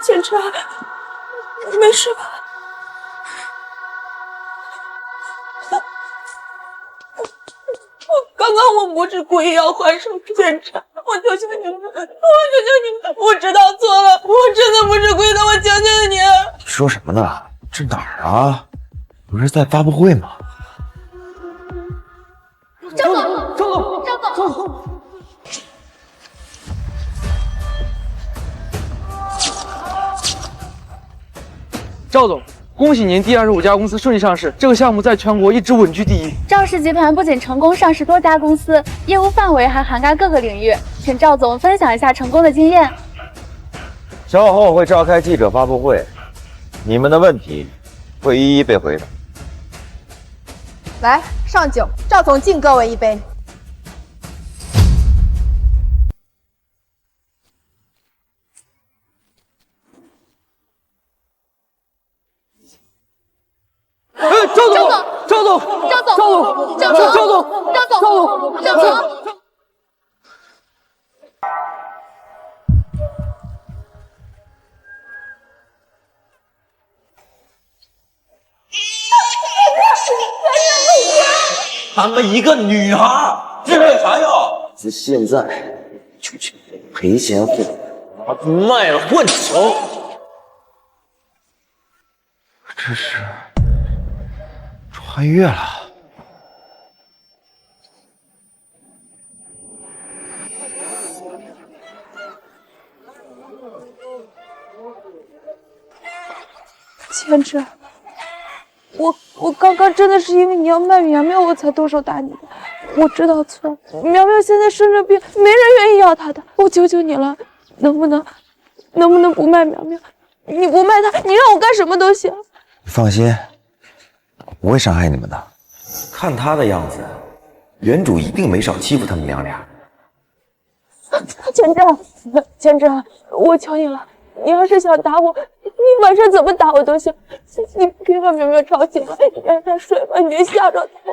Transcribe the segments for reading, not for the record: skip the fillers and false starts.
千彻，你没事吧？刚刚我不是故意要还手，千彻，我求求你们，我知道错了，我真的不是故意的，我求求你。你说什么呢？这哪儿啊？不是在发布会吗？赵总。赵总，恭喜您第25家公司顺利上市，这个项目在全国一直稳居第一。赵氏集团不仅成功上市多家公司，业务范围还涵盖各个领域，请赵总分享一下成功的经验。稍后会召开记者发布会，你们的问题会一一被回答。来，上酒，赵总敬各位一杯。赵总。他们一个女孩，这有啥用？咱现在就去赔钱货，把它卖了换钱。这是穿越了。千彻，我刚刚真的是因为你要卖苗苗我才动手打你的，我知道错了。苗苗现在生着病，没人愿意要她的，我求求你了，能不能不卖苗苗？你不卖她，你让我干什么都行。你放心，我不会伤害你们的。看他的样子，原主一定没少欺负他们娘俩。千彻，我求你了，你要是想打我，你晚上怎么打我都行，你别把苗苗吵醒了，你让她睡吧，你别吓着她。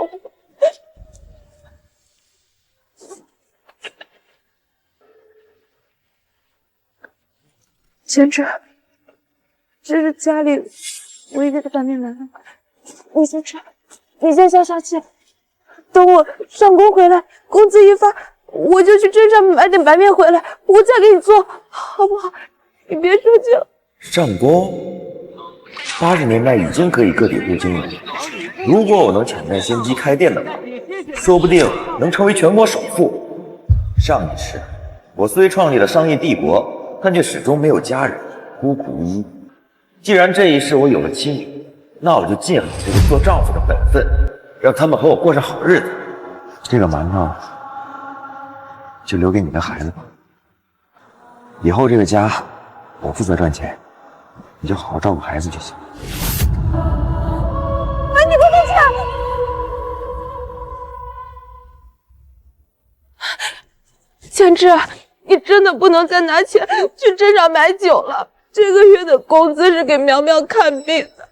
千彻，这是家里唯一的板面馒头，你先吃，你先消气。等我上工回来，工资一发，我就去镇上买点白面回来，我再给你做，好不好？你别生气了。上工，80年代已经可以个体户经营，如果我能抢占先机开店的话，说不定能成为全国首富。上一世，我虽创立了商业帝国，但却始终没有家人，孤苦无依。既然这一世我有了妻女，那我就尽好这个做丈夫的本分，让他们和我过上好日子。这个馒头就留给你跟孩子吧，以后这个家我负责赚钱，你就好好照顾孩子就行。你不能这样！千彻，你真的不能再拿钱去镇上买酒了。这个月的工资是给苗苗看病的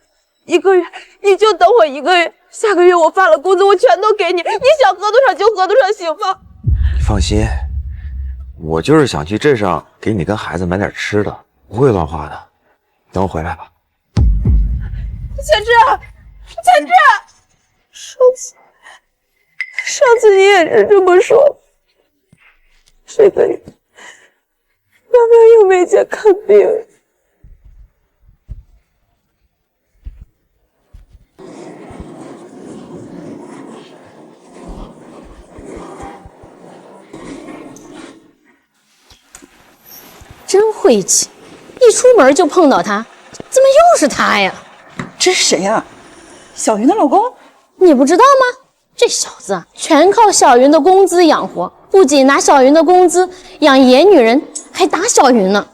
，1个月，你就等我1个月，下个月我发了工资，我全都给你，你想喝多少就喝多少，行吗？你放心，我就是想去镇上给你跟孩子买点吃的，不会乱花的。等我回来吧。千彻，上次你也是这么说的。这个月苗苗又没钱看病。真晦气，一出门就碰到他，怎么又是他呀？这是谁呀？小云的老公？你不知道吗？这小子啊，全靠小云的工资养活，不仅拿小云的工资养野女人，还打小云呢。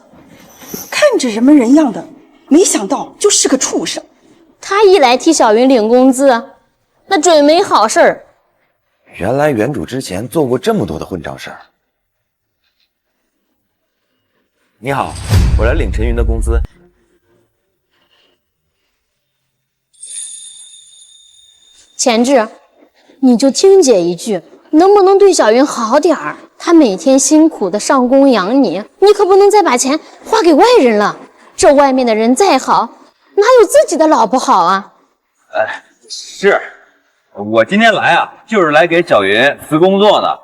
看着人模人样的，没想到就是个畜生。他一来替小云领工资，那准没好事儿。原来原主之前做过这么多的混账事儿。你好，我来领陈云的工资。钱志，你就听姐一句，能不能对小云好点儿？她每天辛苦的上工养你，你可不能再把钱花给外人了。这外面的人再好，哪有自己的老婆好啊？是我今天来啊，就是来给小云辞工作的。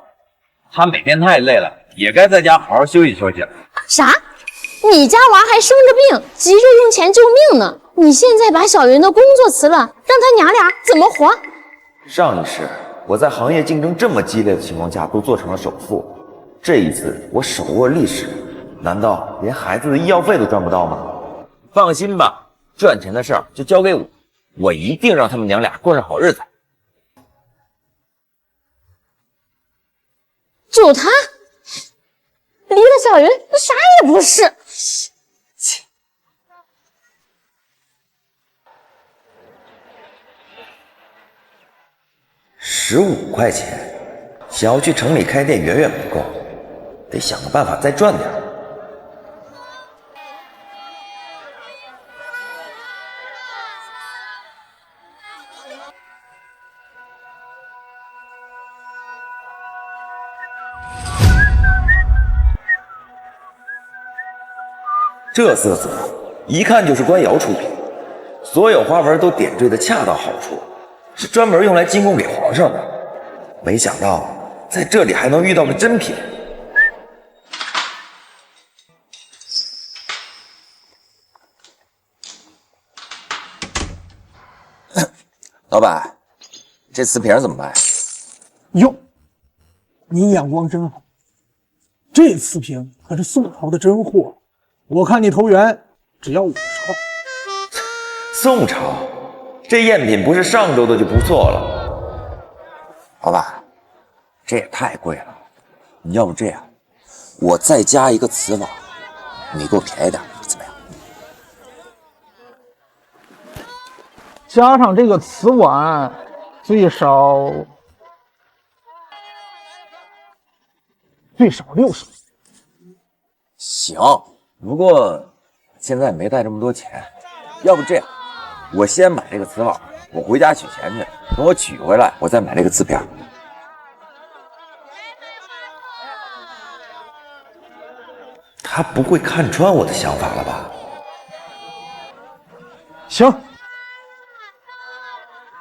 她每天太累了，也该在家好好休息休息了。啥？你家娃还生着病，急着用钱救命呢？你现在把小云的工作辞了，让他娘俩怎么活？上一世我在行业竞争这么激烈的情况下都做成了首富，这一次我手握利时，难道连孩子的医药费都赚不到吗？放心吧，赚钱的事儿就交给我，我一定让他们娘俩过上好日子。就他离了小云，啥也不是。15块钱，想要去城里开店远远不够，得想个办法再赚点。这色泽一看就是官窑出品，所有花纹都点缀的恰到好处，是专门用来进贡给皇上的。没想到在这里还能遇到个真品。老板，这瓷瓶怎么卖？哟，你眼光真好，这瓷瓶可是宋朝的真货。我看你投缘只要50块。宋朝，这赝品不是上周的就不错了。老板，这也太贵了，你要不这样，我再加一个瓷碗，你给我便宜点，怎么样？加上这个瓷碗，最少60。行，不过现在没带这么多钱，要不这样，我先买这个瓷碗，我回家取钱去，等我取回来，我再买这个瓷瓶。他不会看穿我的想法了吧？行，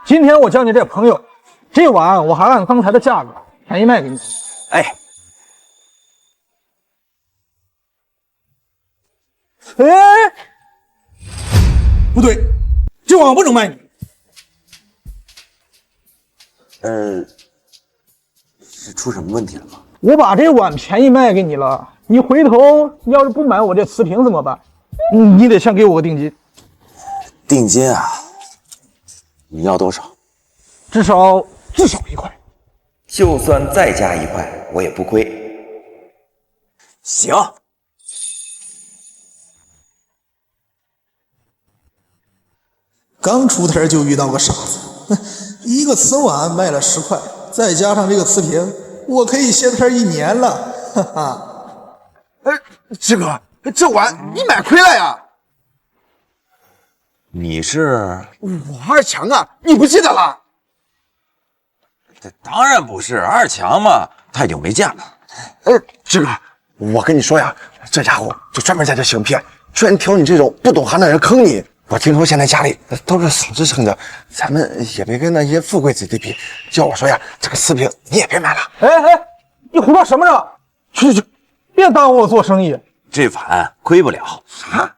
今天我叫你这朋友，这碗我还按刚才的价格便宜卖给你。哎，不对，这碗我不能卖你。是出什么问题了吗？我把这碗便宜卖给你了，你回头要是不买我这瓷瓶怎么办？你得先给我个定金。定金啊？你要多少？至少1块。就算再加1块，我也不亏。行。刚出摊就遇到个傻子，一个瓷碗卖了10块，再加上这个瓷瓶，我可以歇摊1年了，哈哈。志哥，这碗你买亏了呀！你是？我二强啊，你不记得了？这当然不是二强嘛，太久没见了。志哥，我跟你说呀，这家伙就专门在这行骗，专挑你这种不懂行的人坑你。我听说现在家里都是嫂子生的，咱们也别跟那些富贵子弟比。叫我说呀，这个瓷瓶你也别买了。你胡说什么呢？去，别耽误我做生意。这碗亏不了。啥？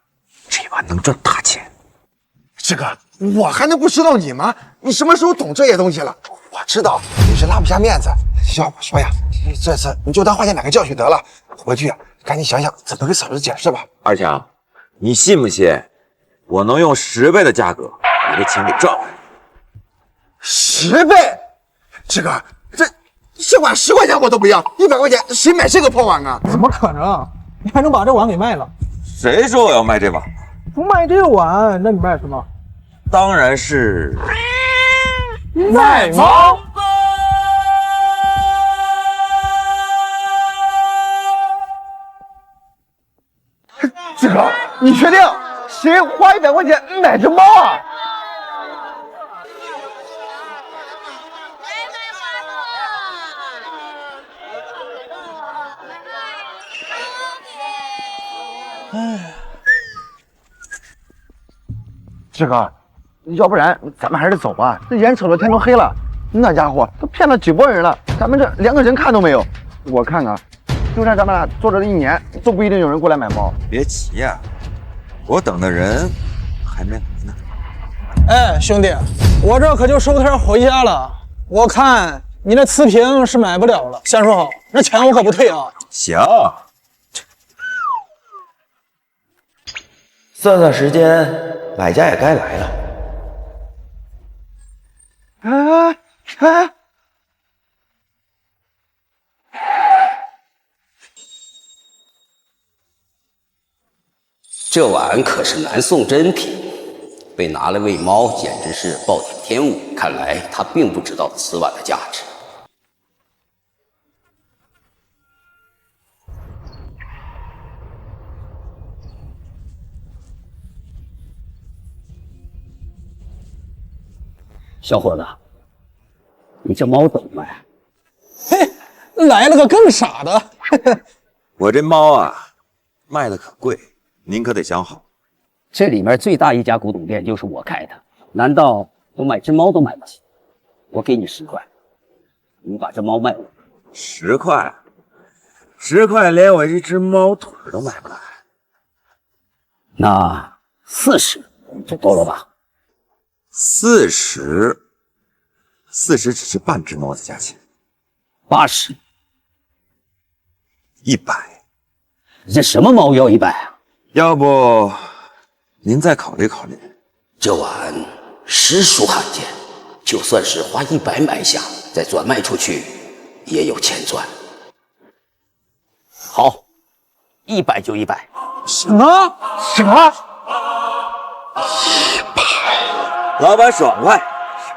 这碗能赚大钱。志哥，我还能不知道你吗？你什么时候懂这些东西了？我知道你是拉不下面子。要我说呀，这次你就当花钱买个教训得了。回去啊，赶紧想想怎么跟嫂子解释吧。二强，你信不信？我能用10倍的价格把这钱给赚回来。10倍？志哥，这碗10块钱我都不要，100块钱谁买这个破碗啊？怎么可能？你还能把这碗给卖了？谁说我要卖这碗？不卖这碗，那你卖什么？当然是卖猫。志哥，你确定？谁花100块钱买只猫啊？志哥，要不然咱们还是走吧，这眼瞅着天都黑了，那家伙都骗了几拨人了，咱们这连个人看都没有。我看看，就算咱们俩做这1年，都不一定有人过来买猫。别急呀，我等的人还没来呢。哎，兄弟，我这可就收摊回家了。我看你那瓷瓶是买不了了，先说好，那钱我可不退啊。行，算算时间，买家也该来了。哎，这碗可是南宋珍品，被拿来喂猫，简直是暴殄天物。看来他并不知道此碗的价值。小伙子，你这猫怎么卖？嘿，来了个更傻的。我这猫啊，卖的可贵，您可得想好。这里面最大一家古董店就是我开的，难道我买只猫都买不起？我给你10块，你把这猫卖我。10块，10块连我一只猫腿都买不来。那40就够了吧？40只是半只猫的价钱。80，100，这什么猫要100啊？要不您再考虑考虑。这碗实属罕见，就算是花100买下，再转卖出去，也有钱赚。好，100就100。什么？老板爽快！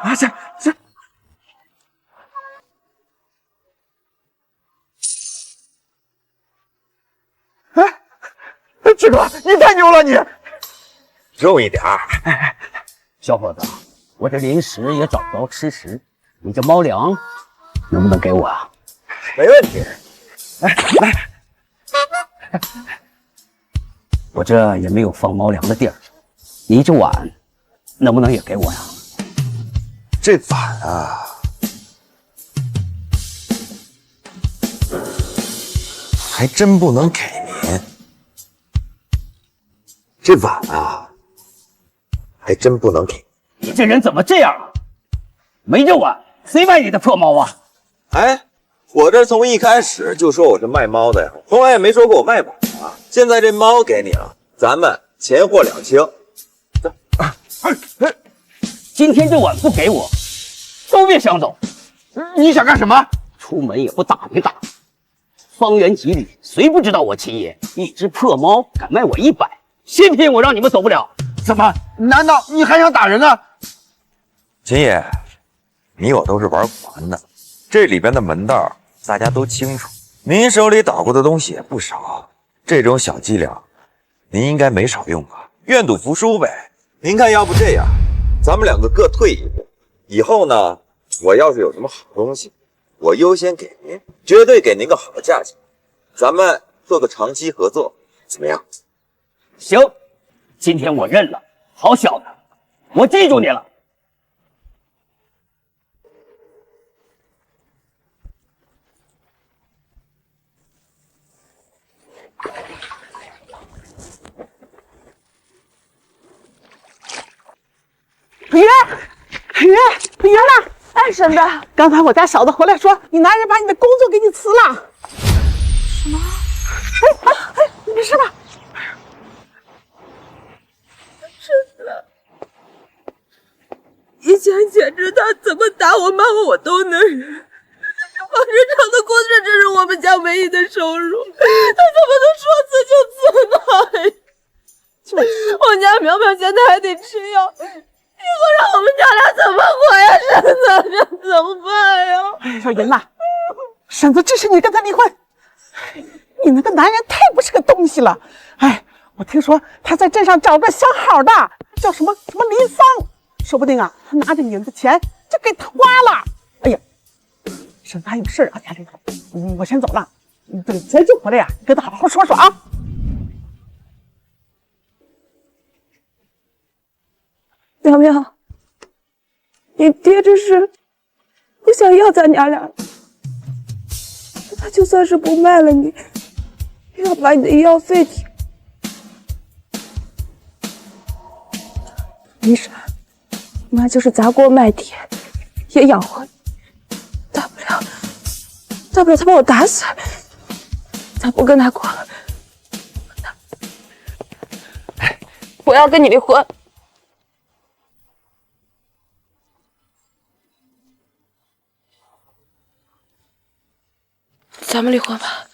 啊，这，哎，志哥，你太牛了你！重一点儿。小伙子，我这临时也找不着吃食，你这猫粮能不能给我啊？没问题。来，我这也没有放猫粮的地儿，你这碗能不能也给我呀？这碗啊，还真不能给您。这碗啊，还真不能给。你这人怎么这样啊？没这碗，谁买你的破猫啊？哎，我这从一开始就说我是卖猫的呀，从来也没说过我卖碗啊。现在这猫给你了，咱们钱货两清。今天这碗不给我，都别想走。你想干什么？出门也不打听打听。方圆几里，谁不知道我秦爷？一只破猫敢卖我100，信不信我让你们走不了？怎么？难道你还想打人啊？秦爷，你我都是玩古玩的，这里边的门道大家都清楚。您手里捣鼓的东西也不少，这种小伎俩您应该没少用吧？愿赌服输呗。您看，要不这样，咱们两个各退一步，以后呢，我要是有什么好东西，我优先给您，绝对给您个好的价钱，咱们做个长期合作，怎么样？行，今天我认了，好小子，我记住你了。裴元呢？哎，婶子，刚才我家小子回来说，你男人把你的工作给你辞了。什么？哎，你没事吧？婶子，以前简直他怎么打我骂我都能忍，纺织厂的工资这是我们家唯一的收入，他怎么能说辞就辞呢？我家苗苗现在还得吃药，以后让我们娘俩怎么活呀？婶子，这怎么办呀？哎，小云呐，婶子支持你跟他离婚。你那个男人太不是个东西了。哎，我听说他在镇上找个相好的，叫什么林桑，说不定啊，他拿着你的钱就给他花了。哎呀，婶子还有事啊，家里头，我先走了。等钱挣回来呀，跟他好好说说啊。苗，你爹这是不想要咱娘俩了，他就算是不卖了你，也要把你的医药费提。没事，妈就是砸锅卖铁也养活你，大不了他把我打死，咱不跟他过了。我要跟你离婚。咱们离婚吧。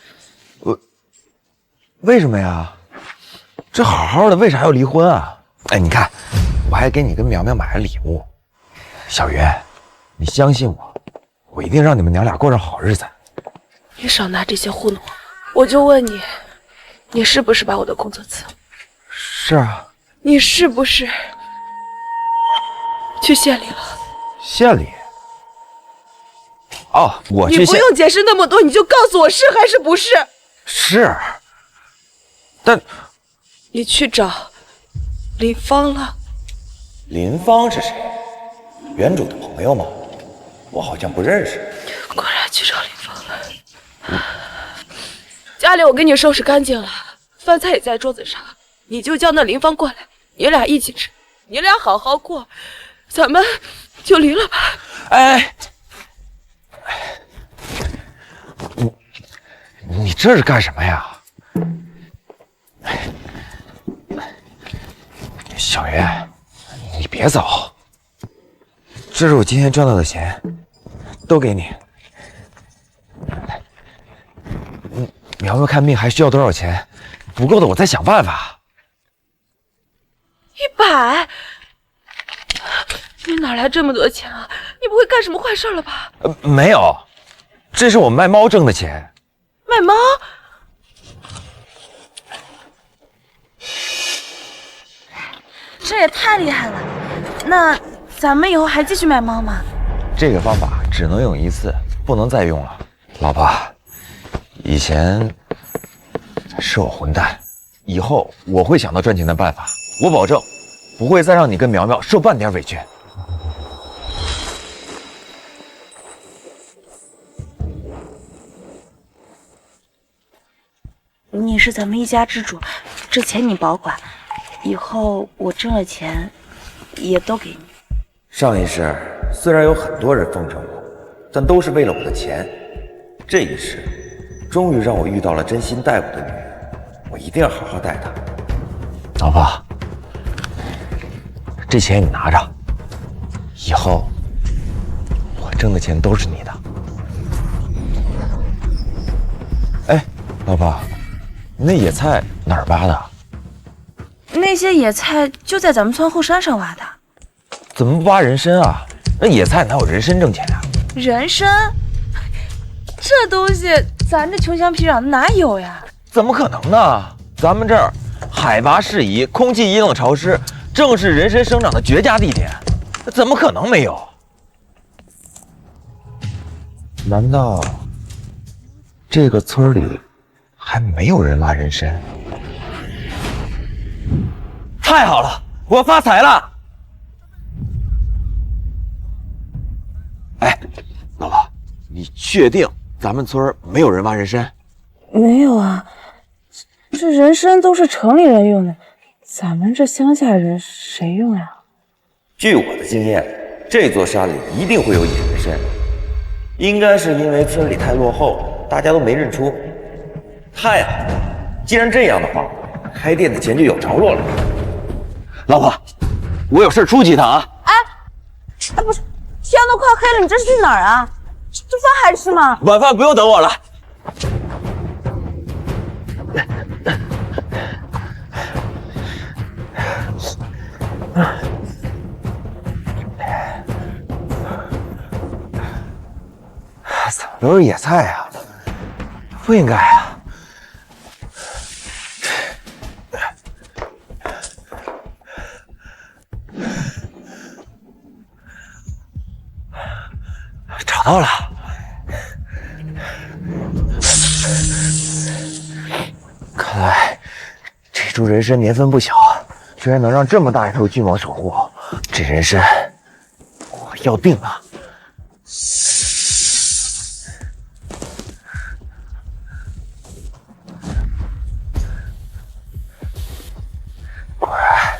为什么呀？这好好的，为啥要离婚啊？哎，你看，我还给你跟苗苗买了礼物。小云，你相信我，我一定让你们娘俩过上好日子。你少拿这些糊弄我，我就问你，你是不是把我的工作辞了？是啊。你是不是去县里了？县里？哦，我去县。你不用解释那么多，你就告诉我是还是不是？是。但你去找林芳了。林芳是谁？原主的朋友吗？我好像不认识。果然去找林芳了。家里我给你收拾干净了，饭菜也在桌子上，你就叫那林芳过来，你俩一起吃，你俩好好过，咱们就离了吧。哎，你这是干什么呀？小云，你别走，这是我今天赚到的钱，都给你。苗苗看病还需要多少钱？不够的我再想办法。100？你哪来这么多钱啊？你不会干什么坏事了吧？没有，这是我卖猫挣的钱。卖猫？这也太厉害了！那咱们以后还继续卖猫吗？这个方法只能用一次，不能再用了。老婆，以前是我混蛋，以后我会想到赚钱的办法，我保证不会再让你跟苗苗受半点委屈。你是咱们一家之主，这钱你保管，以后我挣了钱也都给你。上一世虽然有很多人奉承我，但都是为了我的钱。这一世，终于让我遇到了真心待我的女人，我一定要好好待她。老婆，这钱你拿着，以后我挣的钱都是你的。哎，老婆，你那野菜哪儿挖的？那些野菜就在咱们村后山上挖的。怎么不挖人参啊？那野菜哪有人参挣钱啊？人参？这东西咱这穷乡僻壤哪有呀？怎么可能呢？咱们这儿海拔适宜，空气阴冷潮湿，正是人参生长的绝佳地点，怎么可能没有？难道这个村里还没有人挖人参？太好了，我发财了！哎，老婆，你确定咱们村没有人挖人参？没有啊，这人参都是城里人用的，咱们这乡下人谁用呀？据我的经验，这座山里一定会有野人参，应该是因为村里太落后了，大家都没认出。太好了，既然这样的话，开店的钱就有着落了。老婆，我有事出去一趟啊！哎，不是，天都快黑了，你这是去哪儿啊？这饭还吃吗？晚饭不用等我了。怎么都是野菜啊？不应该啊！找到了。看来这株人参年份不小，居然能让这么大一头巨蟒守护，这人参我要定了。果然，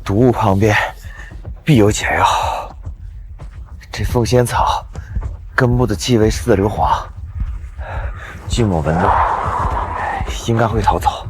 毒物旁边必有解药。这凤仙草根部的气味似硫磺，巨蟒闻到应该会逃走。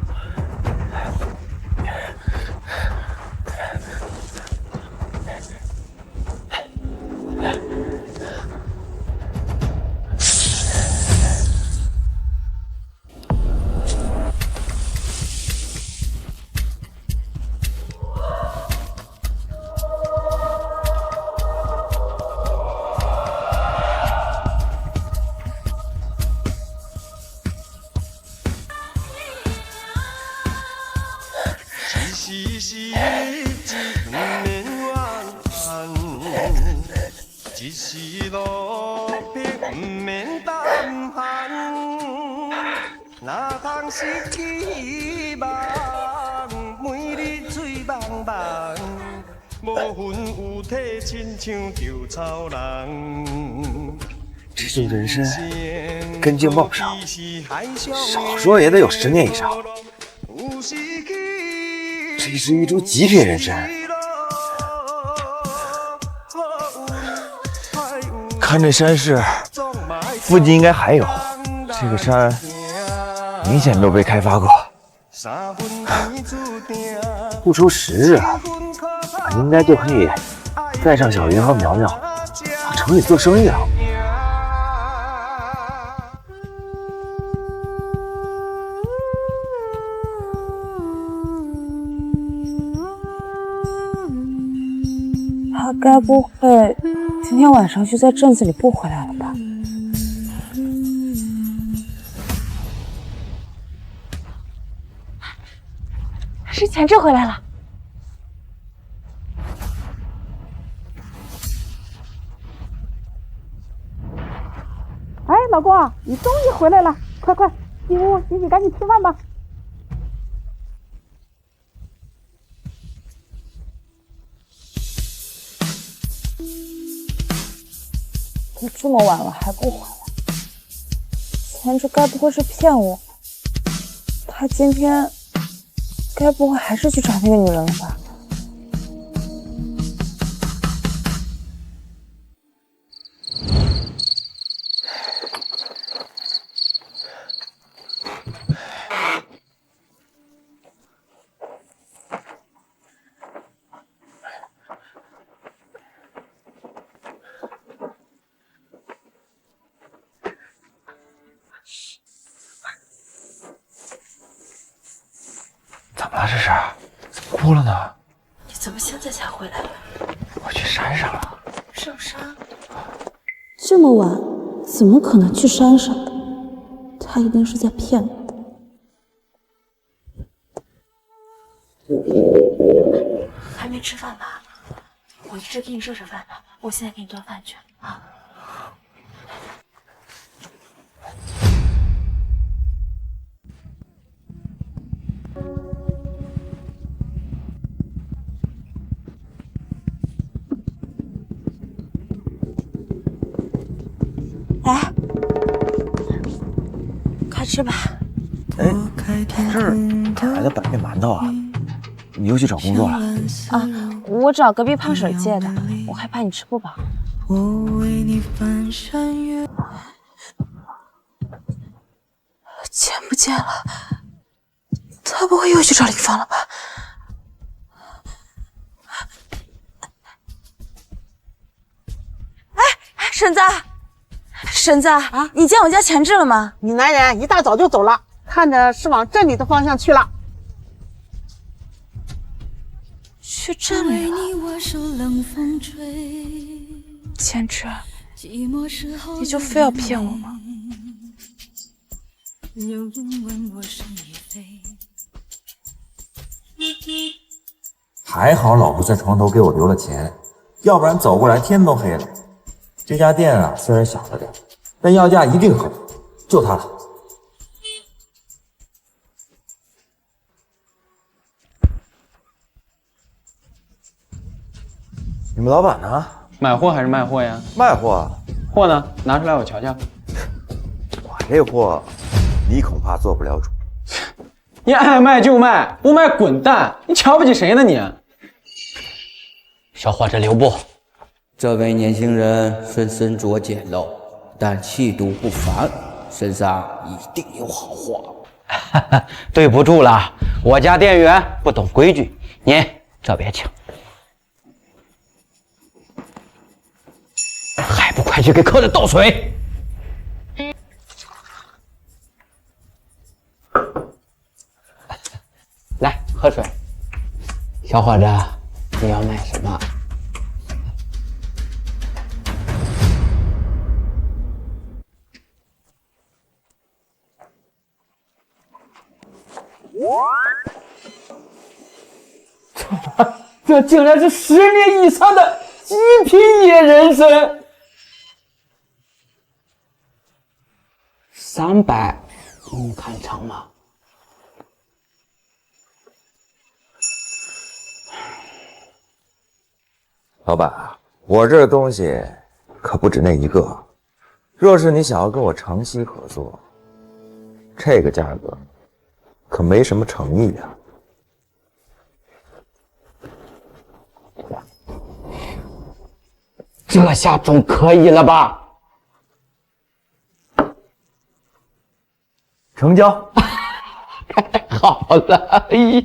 这种人参根茎茂盛，少说也得有10年以上。这是一株极品人参，看这山势，附近应该还有。这个山明显没有被开发过，不出10日，应该就可以带上小云和苗苗到城里做生意了。他该不会今天晚上就在镇子里不回来了吧？是钱志回来了。哎，老公，你终于回来了！快快进屋，洗洗，赶紧吃饭吧。都这么晚了还不回来，钱志该不会是骗我？他今天该不会还是去找那个女人了吧？怎么了？这是？怎么哭了呢？你怎么现在才回来？我去山上了。上山？这么晚，怎么可能去山上？他一定是在骗我。还没吃饭吧？我一直给你热着饭呢，我现在给你端饭去啊。来，快吃吧。哎，这儿哪来的白面馒头啊？你又去找工作了？啊，我找隔壁胖婶借的，我害怕你吃不饱。钱不见了，他不会又去找林芳了吧？哎，婶子，婶子啊，你见我家钱志了吗？你男人一大早就走了，看着是往镇里的方向去了。去镇里了？钱志，你就非要骗我吗？还好老婆在床头给我留了钱，要不然走过来天都黑了。这家店啊，虽然小了点，但要价一定合理，就它了。你们老板呢？买货还是卖货呀？卖货。货呢？拿出来我瞧瞧。我这货，你恐怕做不了主。你爱卖就卖，不卖滚蛋！你瞧不起谁呢你？小伙子留步，这位年轻人虽身着简陋，但气度不凡，身上一定有好货。对不住了，我家店员不懂规矩，您这边请。还不快去给客人倒水！来，喝水。小伙子，你要买什么？这竟然是10年以上的极品野人参，300，你看成吗？老板，我这东西可不止那一个。若是你想要跟我长期合作，这个价格可没什么诚意啊。这下总可以了吧？成交。太好了，哎呀！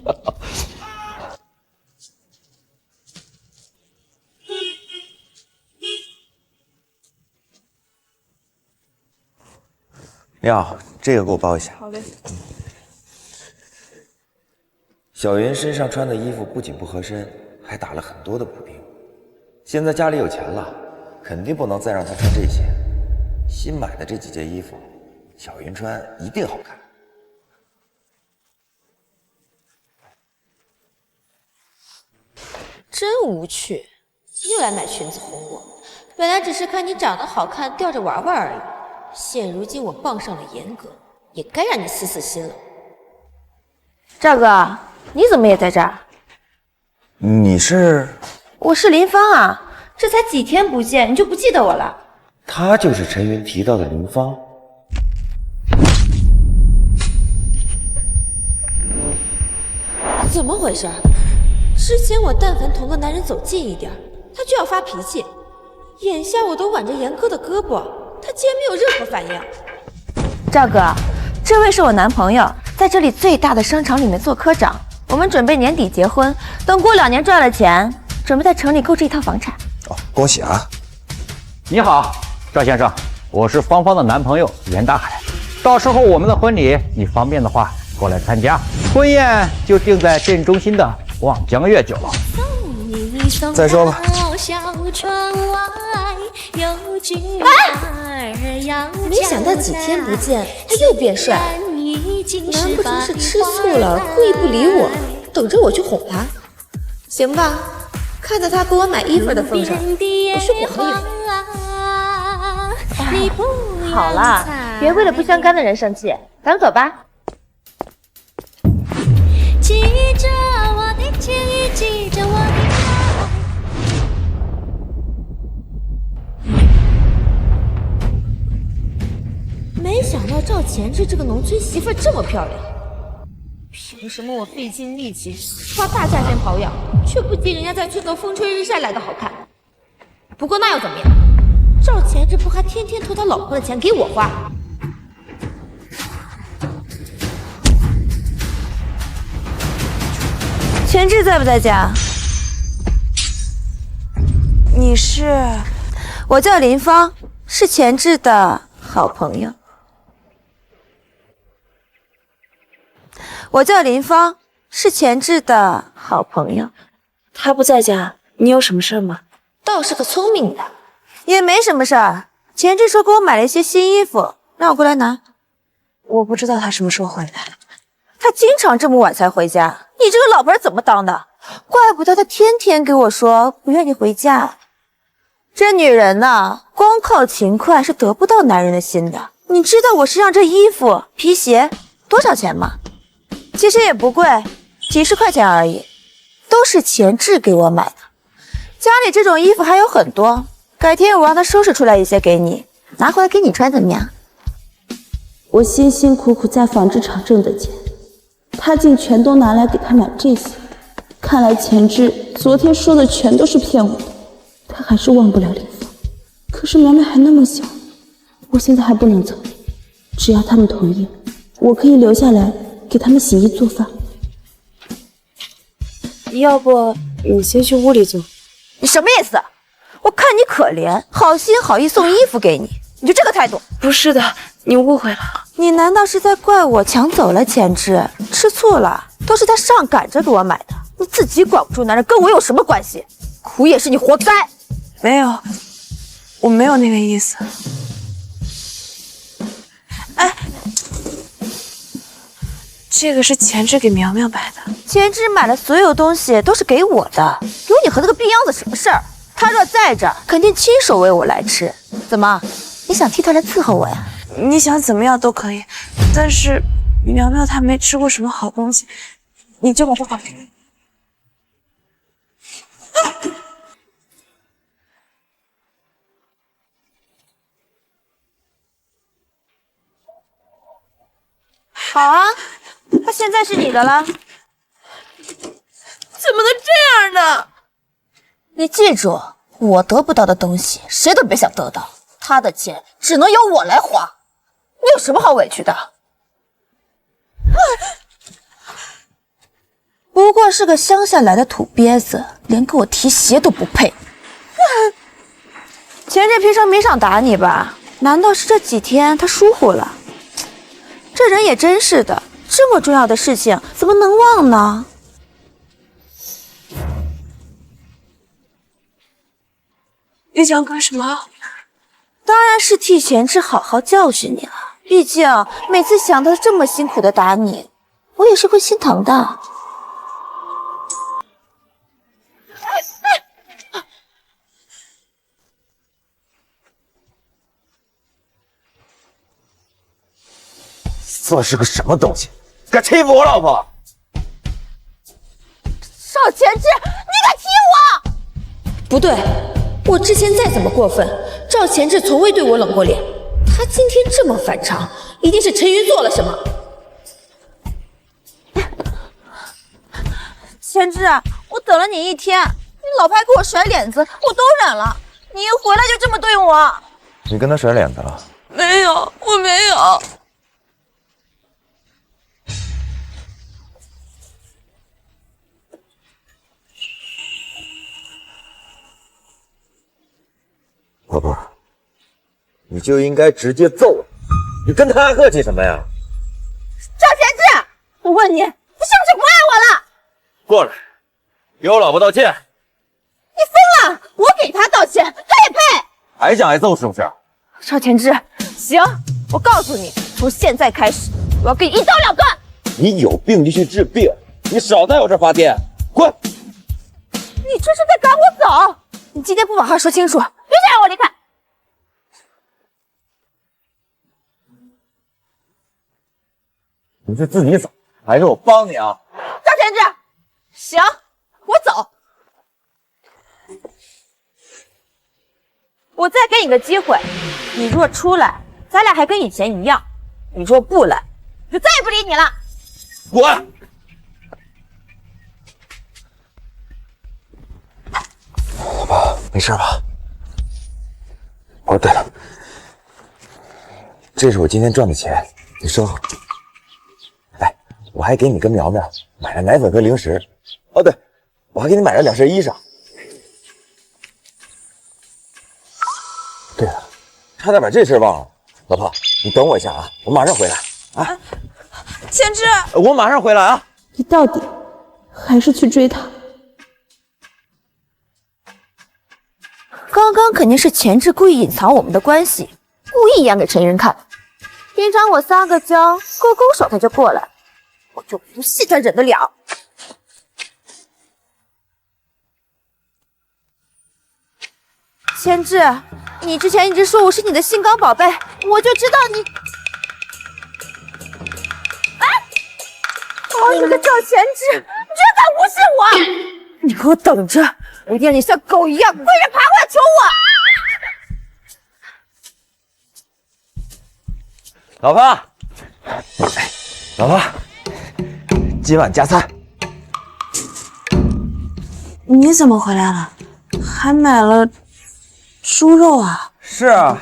你好，这个给我包一下。好嘞。小云身上穿的衣服不仅不合身，还打了很多的补丁。现在家里有钱了，肯定不能再让她穿这些。新买的这几件衣服，小云穿一定好看。真无趣，又来买裙子哄我。本来只是看你长得好看，吊着玩玩而已。现如今我傍上了严格，也该让你死死心了。赵哥，你怎么也在这儿？你是？我是林芳啊，这才几天不见，你就不记得我了？她就是陈云提到的林芳。怎么回事？之前我但凡同个男人走近一点，他就要发脾气，眼下我都挽着严哥的胳膊，他竟然没有任何反应。赵哥，这位是我男朋友，在这里最大的商场里面做科长，我们准备年底结婚，等过2年赚了钱，准备在城里购置一套房产。哦，恭喜啊！你好，赵先生，我是芳芳的男朋友袁大海。到时候我们的婚礼，你方便的话过来参加。婚宴就定在镇中心的望江月酒了。再说吧。没想到几天不见，他又变帅。难不成是吃醋了，故意不理我，等着我去哄他？行吧，看在他给我买衣服的份上，我去哄他一回。好了，别为了不相干的人生气，咱们走吧。记着我的情意，记着我的爱。没想到赵前志这个农村媳妇这么漂亮，凭什么我费尽力气花大价钱保养，却不及人家在村头风吹日晒来的好看？不过那又怎么样？赵前志不还天天偷他老婆的钱给我花？前志在不在家？你是？我叫林芳，是前志的好朋友。我叫林芳，是前志的好朋友。他不在家，你有什么事吗？倒是个聪明的。也没什么事儿。前志说给我买了一些新衣服，让我过来拿。我不知道他什么时候回来。他经常这么晚才回家，你这个老婆怎么当的？怪不得他天天给我说不愿意回家。这女人呐，光靠勤快是得不到男人的心的。你知道我身上这衣服、皮鞋多少钱吗？其实也不贵，几十块钱而已，都是前志给我买的。家里这种衣服还有很多，改天我让他收拾出来一些给你，拿回来给你穿，怎么样？我辛辛苦苦在纺织厂挣的钱，他竟全都拿来给他买这些。看来钱志昨天说的全都是骗我的，他还是忘不了林芳。可是苗苗还那么小，我现在还不能走。只要他们同意，我可以留下来给他们洗衣做饭。要不你先去屋里坐。你什么意思？我看你可怜，好心好意送衣服给你，你就这个态度？不是的，你误会了。你难道是在怪我抢走了钱志？吃醋了？都是他上赶着给我买的，你自己管不住男人，跟我有什么关系？苦也是你活该。没有，我没有那个意思。哎，这个是钱志给苗苗买的。钱志买的所有东西都是给我的，有你和那个逼样子什么事儿？他若在这儿，肯定亲手喂我来吃。怎么，你想替他来伺候我呀？你想怎么样都可以，但是苗苗她没吃过什么好东西，你就把这还给她。好啊，他现在是你的了。怎么能这样呢？你记住，我得不到的东西，谁都别想得到。他的钱只能由我来花，你有什么好委屈的？不过是个乡下来的土鳖子，连跟我提鞋都不配。钱志平常没少打你吧？难道是这几天他疏忽了？这人也真是的，这么重要的事情怎么能忘呢？你想干什么？当然是替钱志好好教训你了。毕竟每次想到他这么辛苦的打你，我也是会心疼的。算是个什么东西，敢欺负我老婆？邵钱志，你敢踢我？不对，我之前再怎么过分，赵钱志从未对我冷过脸。他今天这么反常，一定是陈云做了什么。钱志，我等了你一天，你老婆还给我甩脸子，我都忍了。你一回来就这么对我，你跟他甩脸子了？没有，我没有。宝贝儿，你就应该直接揍我，你跟他客气什么呀？赵钱志，我问你，你是不是不爱我了？过来，给我老婆道歉。你疯了！我给他道歉，他也配？还想挨揍是不是？赵钱志，行，我告诉你，从现在开始，我要给你一刀两断。你有病就去治病，你少在我这儿发癫，滚！你这是在赶我走！你今天不把话说清楚，别再让我离开！你是自己走，还是我帮你啊？赵钱志，行，我走。我再给你个机会，你若出来，咱俩还跟以前一样；你若不来，就再也不理你了。滚！老婆，没事吧？哦，对了，这是我今天赚的钱，你收好。哎，我还给你跟苗苗买了奶粉和零食。哦，对，我还给你买了2身衣裳。对了，差点把这事忘了。老婆，你等我一下啊，我马上回来啊。钱志，我马上回来啊。你到底还是去追他？刚刚肯定是钱志故意隐藏我们的关系，故意演给陈云看。平常我撒个娇，勾勾手他就过来，我就不信他忍得了。钱志，你之前一直说我是你的心肝宝贝，我就知道你……哎，好你个赵钱志，你居然敢诬陷我！你给我等着！我一定让你像狗一样跪着爬过来求我！老婆，老婆，今晚加餐。你怎么回来了？还买了猪肉啊？是啊，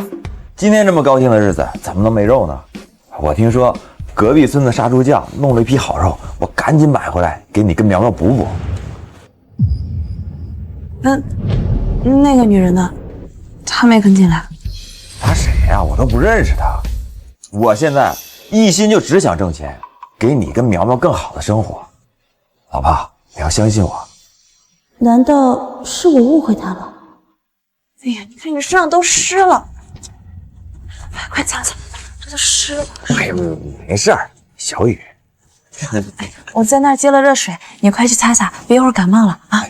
今天这么高兴的日子，怎么能没肉呢？我听说隔壁村的杀猪匠弄了一批好肉，我赶紧买回来给你跟苗苗补补。那个女人呢？她没跟进来。她谁呀？我都不认识她。我现在一心就只想挣钱，给你跟苗苗更好的生活。老婆，你要相信我。难道是我误会他了？哎呀，你看你身上都湿了，快擦擦，这都湿了。哎呦，没事儿，小雨。我在那儿接了热水，你快去擦擦，别一会儿感冒了啊。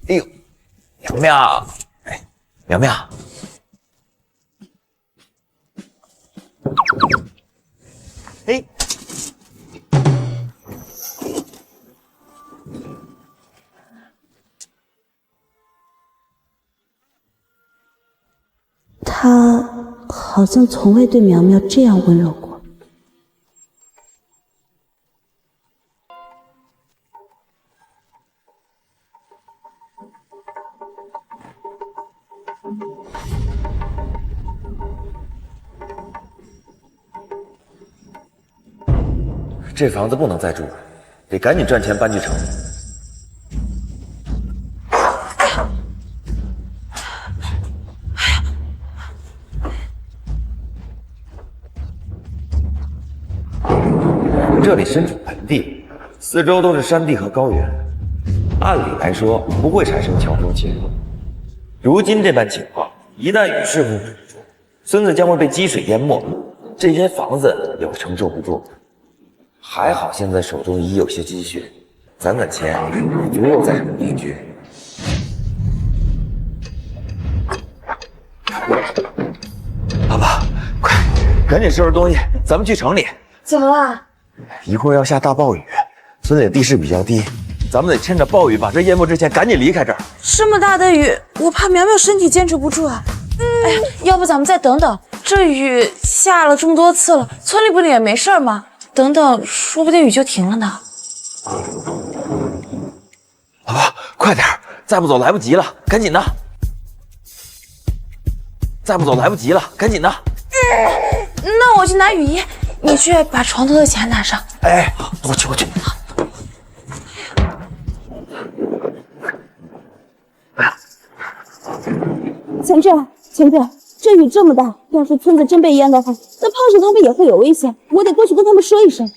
哎呦，苗苗，哎，苗苗，哎，他好像从未对苗苗这样温柔过。这房子不能再住了，得赶紧赚钱搬去城里。这里身处盆地，四周都是山地和高原，按理来说不会产生强风侵入。如今这般情况，一旦雨势不止住，村子将会被积水淹没，这间房子也会承受不住。还好现在手中已有些积蓄，攒攒钱足够在城定居。老婆，快，赶紧收拾东西，咱们去城里。怎么了？一会儿要下大暴雨，村里的地势比较低，咱们得趁着暴雨把这淹没之前赶紧离开这儿。这么大的雨，我怕苗苗身体坚持不住啊。哎呀，要不咱们再等等，这雨下了这么多次了，村里不也没事吗？等等，说不定雨就停了呢。老婆，快点，再不走来不及了，赶紧的！再不走来不及了，赶紧的！那我去拿雨衣，你去把床头的钱拿上。哎，我去。强志，这雨这么大，要是村子真被淹的话，那胖婶他们也会有危险。我得过去跟他们说一声。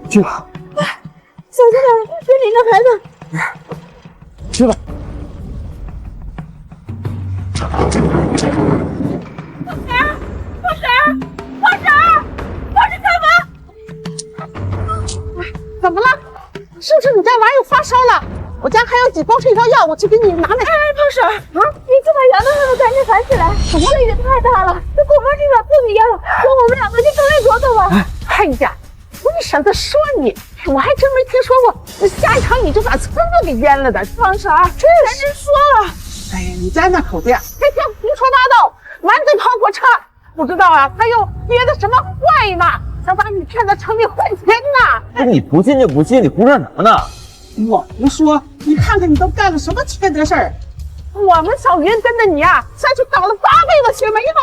去吧，小心点，别淋着孩子。去吧。放婶，干嘛？怎么了？是不是你家娃又发烧了？我家还有几包退烧药，我去给你拿来。胖婶啊，你这把牙都让我赶紧喊起来，什么了也太大了，这恐怕这把自己淹了，让我们两个去城里躲躲吧。哎呀，我婶子说你，我还真没听说过下一场雨就把村子给淹了的。胖婶，这是说了，哎呀，你在那口子呀，别听胡说八道，满嘴跑火车，不知道啊，他又憋的什么坏呢？想把你骗到城里换钱呢？不是你不信就不信，你胡说什么呢？我不说，你看看你都干了什么缺德事儿！我们小云跟着你啊，下去搞了8辈子血霉了。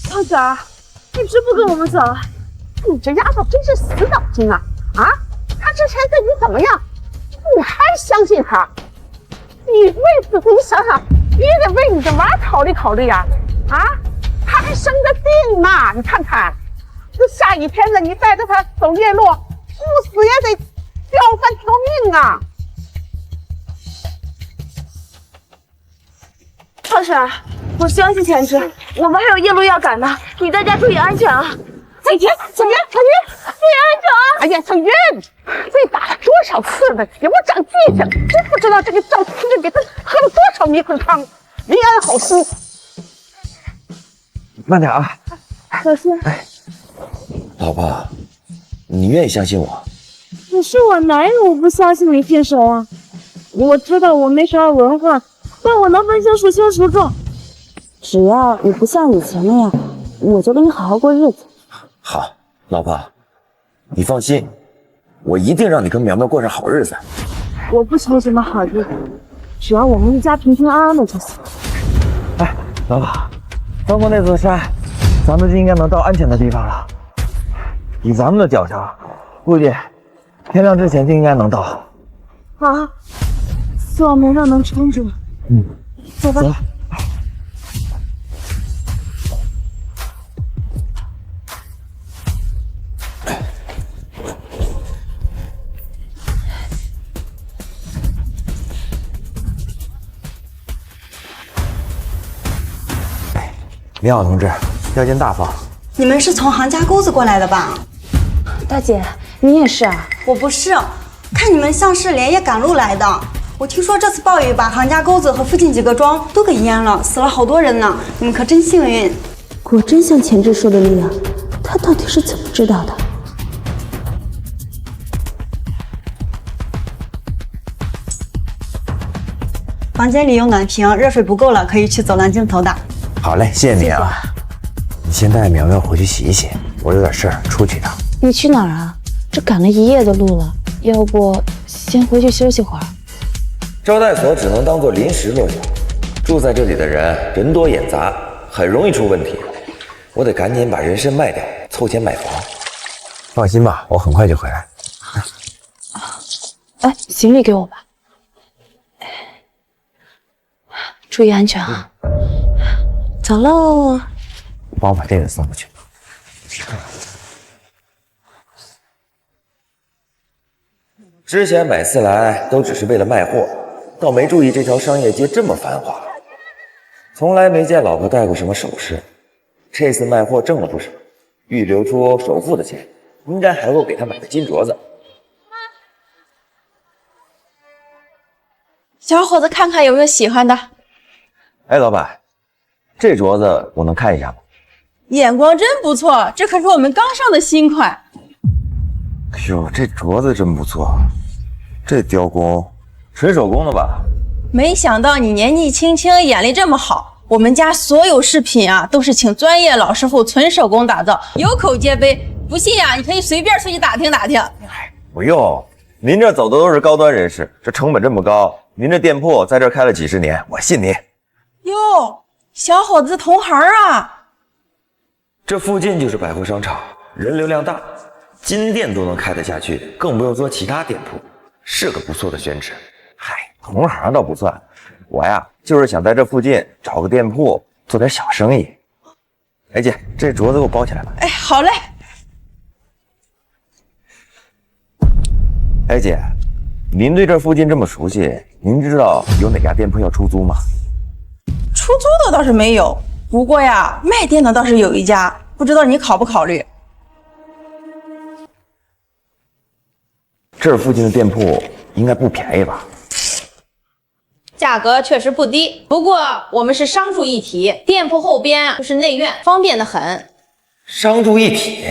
胖婶，你是不跟我们走？你这丫头真是死脑筋啊！啊，她之前对你怎么样，你还相信她？你想想，你也得为你的娃考虑考虑呀！啊，她还生着病呢，你看看，这下雨天了，你带着她走夜路，不死也得掉半条命啊！胖婶，我相信钱志，我们还有夜路要赶呢，你在家注意安全啊！小云，注意安全啊！哎呀，小云，被打了多少次了，给我长记性！真不知道这个赵青志给他喝了多少迷魂汤，没安好心。慢点啊，小心！哎，老婆，你愿意相信我？你是我男人，我不相信你骗手啊！我知道我没啥文化，但我能分清孰轻孰重。只要你不像以前那样，我就跟你好好过日子。好，老婆，你放心，我一定让你跟苗苗过上好日子。我不求什么好日子，只要我们一家平平安安的就行。哎，老婆，翻过那座山，咱们就应该能到安全的地方了。以咱们的脚程，估计天亮之前就应该能到。好，希望梅若能撑住。走吧。走。你好，同志，要见大房。你们是从杭家沟子过来的吧？大姐，你也是啊？我不是，看你们像是连夜赶路来的。我听说这次暴雨把杭家沟子和附近几个庄都给淹了，死了好多人呢。你们可真幸运。果真像前志说的那样，他到底是怎么知道的？房间里有暖瓶，热水不够了可以去走廊尽头的。好嘞，谢谢你啊。你先带苗苗回去洗一洗，我有点事儿出去一趟。你去哪儿啊？这赶了一夜的路了，要不先回去休息会儿？招待所只能当做临时落脚，住在这里的人人多眼杂，很容易出问题。我得赶紧把人参卖掉，凑钱买房。放心吧，我很快就回来。哎，行李给我吧。注意安全啊！走喽。帮我把这个送过去。之前每次来都只是为了卖货，倒没注意这条商业街这么繁华。从来没见老婆戴过什么首饰，这次卖货挣了不少，预留出首付的钱，应该还够给她买个金镯子。小伙子，看看有没有喜欢的。哎，老板，这镯子我能看一下吗？眼光真不错，这可是我们刚上的新款。哎呦，这镯子真不错，这雕工纯手工的吧？没想到你年纪轻轻，眼力这么好。我们家所有饰品啊，都是请专业老师傅纯手工打造，有口皆碑。不信呀，你可以随便出去打听打听。不用，您这走的都是高端人士，这成本这么高，您这店铺在这开了几十年，我信您。哟，小伙子同行啊！这附近就是百货商场，人流量大，金店都能开得下去，更不用说其他店铺，是个不错的选址。嗨，同行倒不算，我呀就是想在这附近找个店铺做点小生意。哎姐，这镯子给我包起来吧。哎，好嘞。哎姐，您对这附近这么熟悉，您知道有哪家店铺要出租吗？出租的倒是没有，不过呀，卖店的倒是有一家，不知道你考不考虑？这附近的店铺应该不便宜吧？价格确实不低，不过我们是商住一体，店铺后边就是内院，方便得很。商住一体，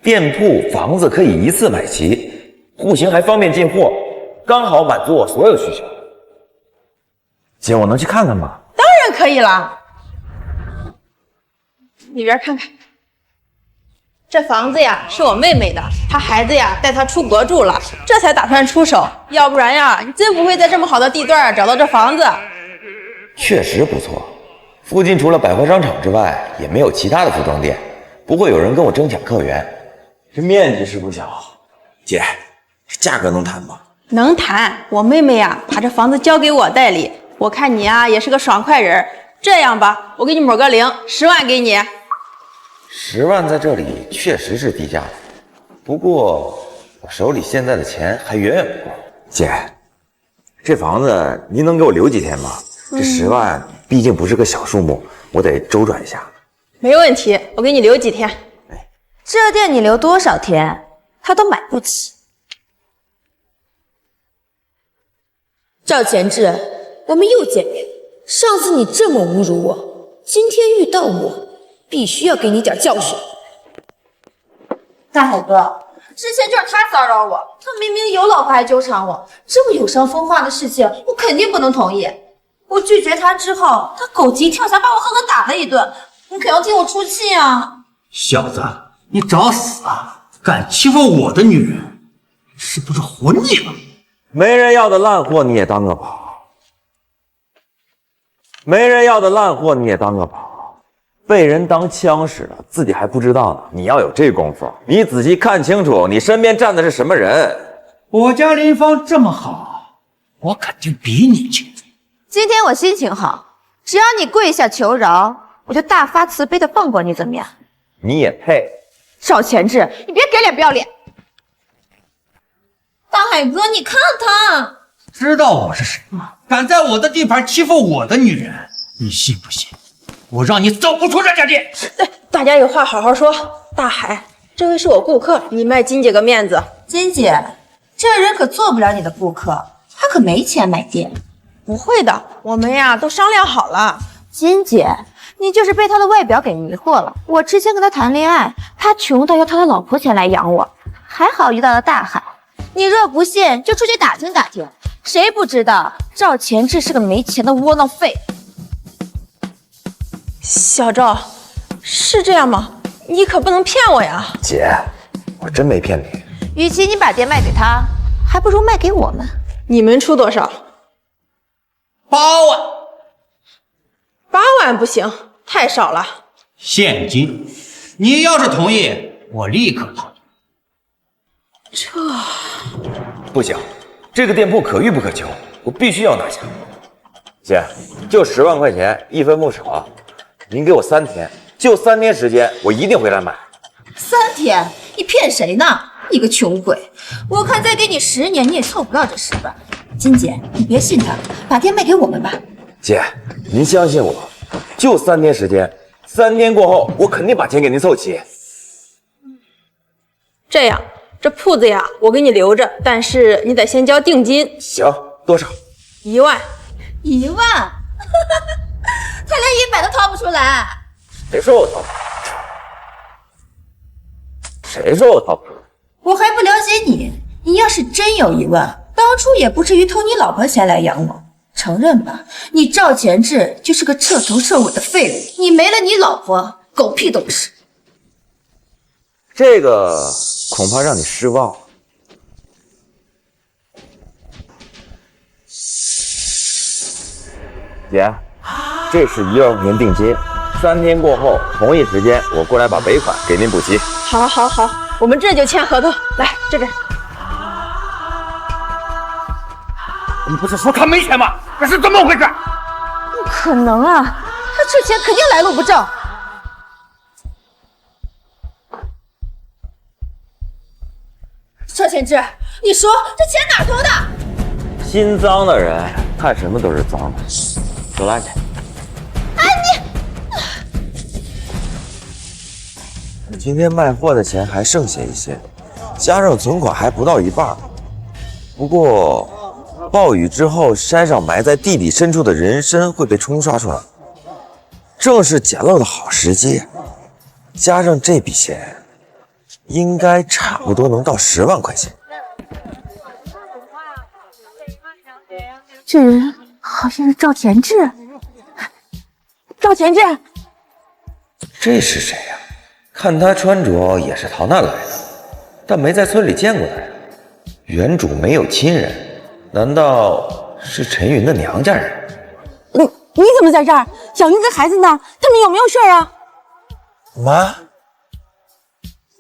店铺房子可以一次买齐，户型还方便进货，刚好满足我所有需求。姐，我能去看看吗？当然可以了，里边看看。这房子呀是我妹妹的，她孩子呀带她出国住了，这才打算出手，要不然呀你真不会在这么好的地段找到这房子。确实不错，附近除了百货商场之外，也没有其他的服装店，不会有人跟我争抢客源。这面积是不小，姐，这价格能谈吗？能谈，我妹妹呀把这房子交给我代理，我看你呀也是个爽快人，这样吧，我给你抹个零，10万给你。10万在这里确实是低价的，不过我手里现在的钱还远远不够。姐，这房子您能给我留几天吗？这10万毕竟不是个小数目，我得周转一下。没问题，我给你留几天。这店你留多少天，他都买不起。赵前志，我们又见面。上次你这么侮辱我，今天遇到我，必须要给你点教训。大海哥，之前就是他骚扰我，他明明有老婆还纠缠我，这么有伤风化的事情，我肯定不能同意。我拒绝他之后，他狗急跳墙把我狠狠打了一顿，你可要替我出气啊！小子，你找死啊！敢欺负我的女人，是不是混你了？没人要的烂货你也当个宝，没人要的烂货你也当个宝，被人当枪使了，自己还不知道呢。你要有这功夫，你仔细看清楚，你身边站的是什么人。我家林芳这么好，我肯定比你强。今天我心情好，只要你跪下求饶，我就大发慈悲的放过你，怎么样？你也配？赵前志，你别给脸不要脸！大海哥，你看他，知道我是谁吗？敢在我的地盘欺负我的女人，你信不信？我让你走不出这家店！大家有话好好说。大海，这位是我顾客，你卖金姐个面子。金姐，这人可做不了你的顾客，他可没钱买店。不会的，我们呀都商量好了。金姐，你就是被他的外表给迷惑了。我之前跟他谈恋爱，他穷到要他的老婆钱来养我，还好遇到了大海。你若不信，就出去打听打听，谁不知道赵前志是个没钱的窝囊废？小赵，是这样吗？你可不能骗我呀！姐，我真没骗你。与其你把店卖给他，还不如卖给我们。你们出多少？8万。8万不行，太少了。现金，你要是同意，我立刻同意。这不行，这个店铺可遇不可求，我必须要拿下。姐，就10万块钱，一分不少。您给我3天，就3天时间，我一定回来买。3天？你骗谁呢？你个穷鬼！我看再给你10年，你也凑不到这10万。金姐，你别信他，把店卖给我们吧。姐，您相信我，就3天时间，3天过后，我肯定把钱给您凑齐。这样，这铺子呀，我给你留着，但是你得先交定金。行，多少？1万。1万？他连100都掏不出来。谁说我掏不出来？谁说我掏不出来？我还不了解你，你要是真有1万，当初也不至于偷你老婆钱来养我。承认吧，你赵前志就是个彻头彻尾的废物，你没了你老婆，狗屁都不是。这个恐怕让你失望。姐，这是1万块钱定金，3天过后同一时间我过来把尾款给您补齐。好，好，好，我们这就签合同。来，这边。你不是说他没钱吗？这是怎么回事？不可能啊，他这钱肯定来路不正。赵前志，你说这钱哪偷的？心脏的人看什么都是脏的，走吧，姐。哎，我今天卖货的钱还剩下一些，加上存款还不到一半。不过暴雨之后，山上埋在地底深处的人参会被冲刷出来，正是捡漏的好时机。加上这笔钱，应该差不多能到10万块钱。这人好像是赵前志。赵前志，这是谁呀？看他穿着也是逃难来的，但没在村里见过他呀。原主没有亲人，难道是陈云的娘家人？你怎么在这儿？小云跟孩子呢？他们有没有事啊？妈，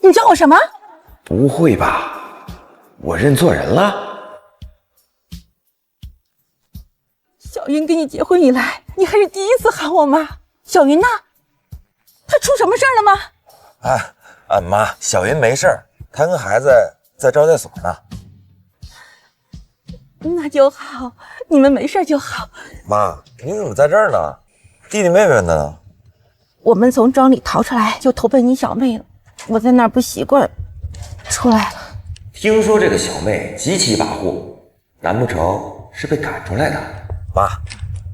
你叫我什么？不会吧？我认错人了？小云跟你结婚以来，你还是第一次喊我妈。小云呢？她出什么事儿了吗？妈，小云没事儿，她跟孩子在招待所呢。那就好，你们没事就好。妈，你怎么在这儿呢？弟弟妹妹呢？我们从庄里逃出来，就投奔你小妹了。我在那儿不习惯，出来了。听说这个小妹极其跋扈，难不成是被赶出来的？妈，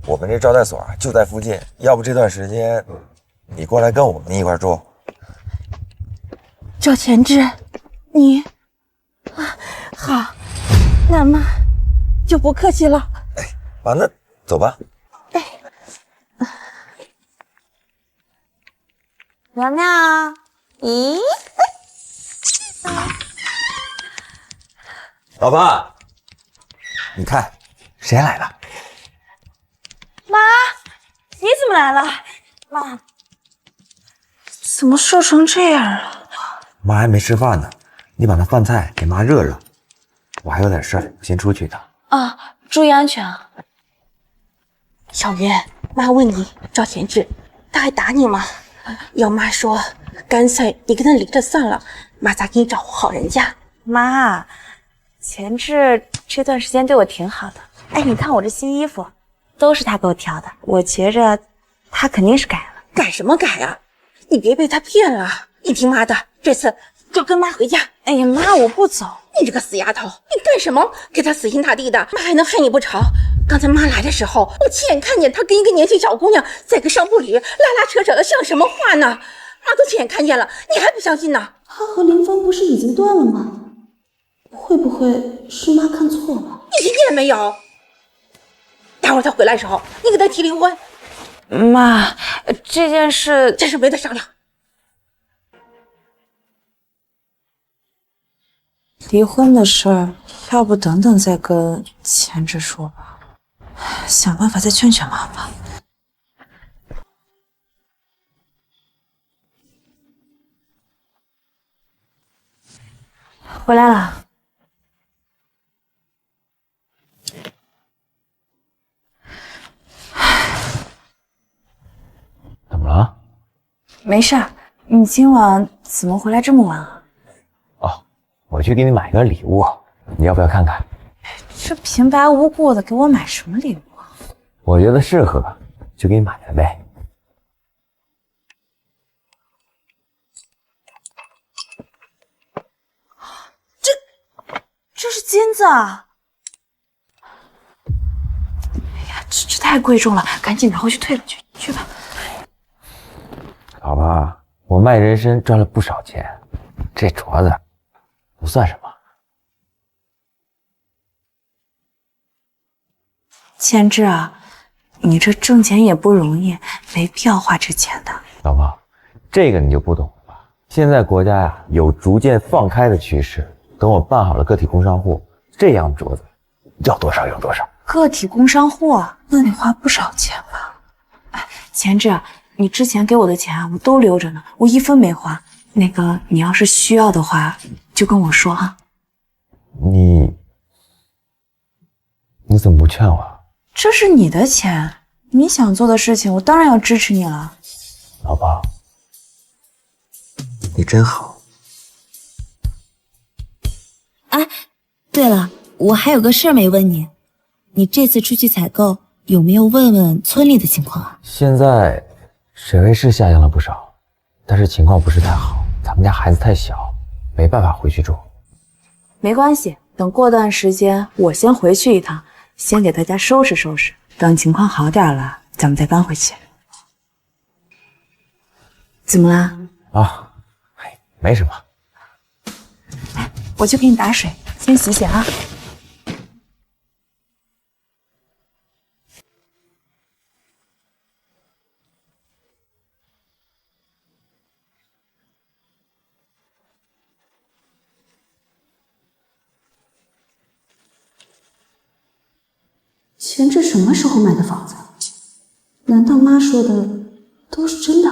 我们这招待所就在附近，要不这段时间你过来跟我们一块住？赵前志，你好，那么就不客气了。啊，那走吧。苗苗，咦？老婆，你看谁来了？妈，你怎么来了？妈，怎么瘦成这样啊？妈还没吃饭呢，你把那饭菜给妈热热。我还有点事儿，先出去一趟。啊，注意安全啊！小云，妈问你赵贤志，他还打你吗？要妈说，干脆你跟他离了算了，妈再给你找个好人家。妈，贤志这段时间对我挺好的。哎，你看我这新衣服，都是他给我挑的。我觉着他肯定是改了。改什么改啊？你别被他骗了！你听妈的，这次就跟妈回家。哎呀，妈，我不走。你这个死丫头，你干什么？给他死心塌地的，妈还能害你不成？刚才妈来的时候，我亲眼看见他跟一个年轻小姑娘在个商铺里拉拉扯扯的，像什么话呢？妈都亲眼看见了，你还不相信呢？他和林芳不是已经断了吗？会不会是妈看错了？你听见没有？待会儿他回来的时候，你给他提离婚。妈，这件事没得商量。离婚的事儿，要不等等再跟贤志说吧，想办法再劝劝妈吧。回来了。怎么了？没事儿，你今晚怎么回来这么晚啊？我去给你买个礼物，你要不要看看？这平白无故的给我买什么礼物啊？我觉得适合，就给你买了呗。这是金子啊！哎呀，这太贵重了，赶紧拿回去退了去吧。老婆，我卖人参赚了不少钱，这镯子不算什么。千志啊，你这挣钱也不容易，没必要花这钱的。老婆，这个你就不懂了吧？现在国家呀有逐渐放开的趋势，等我办好了个体工商户，这样镯子要多少有多少。个体工商户啊，那得花不少钱吧？哎，千志，你之前给我的钱啊，我都留着呢，我一分没花。那个，你要是需要的话，就跟我说啊。你怎么不劝我？这是你的钱，你想做的事情，我当然要支持你了。老婆，你真好。哎，对了，我还有个事儿没问你，你这次出去采购有没有问问村里的情况啊？现在水位是下降了不少，但是情况不是太好，咱们家孩子太小，没办法回去住。没关系，等过段时间我先回去一趟，先给大家收拾收拾，等情况好点了，咱们再搬回去。怎么啦？啊，没什么。我去给你打水，先洗洗啊。钱志什么时候买的房子？难道妈说的都是真的？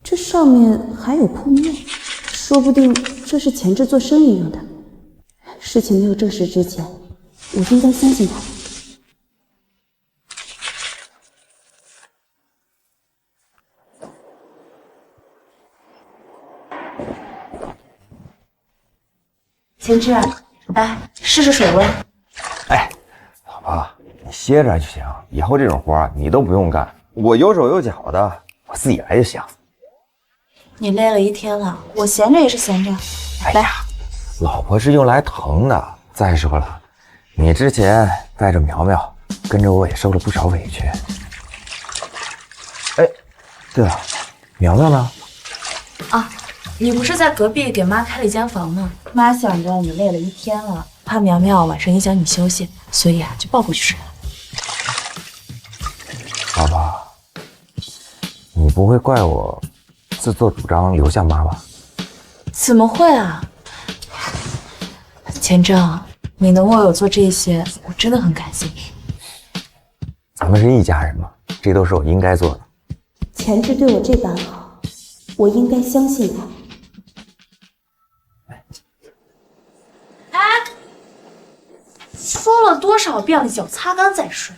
这上面还有铺面，说不定这是钱志做生意用的。事情没有证实之前，我应该相信他。钱志，来试试水温。哎，老婆，你歇着就行，以后这种活你都不用干，我有手有脚的，我自己来就行。你累了一天了，我闲着也是闲着。来，老婆是用来疼的。再说了，你之前带着苗苗，跟着我也受了不少委屈。哎，对了，苗苗呢？啊，你不是在隔壁给妈开了一间房吗？妈想着你累了一天了，怕苗苗晚上影响你休息，所以啊就抱过去睡了。好吧，你不会怪我自作主张留下妈吧？怎么会啊？钱正，你能为我做这些，我真的很感谢你。咱们是一家人嘛，这都是我应该做的。钱志对我这般好，我应该相信他。哎，说了多少遍了，脚擦干再睡。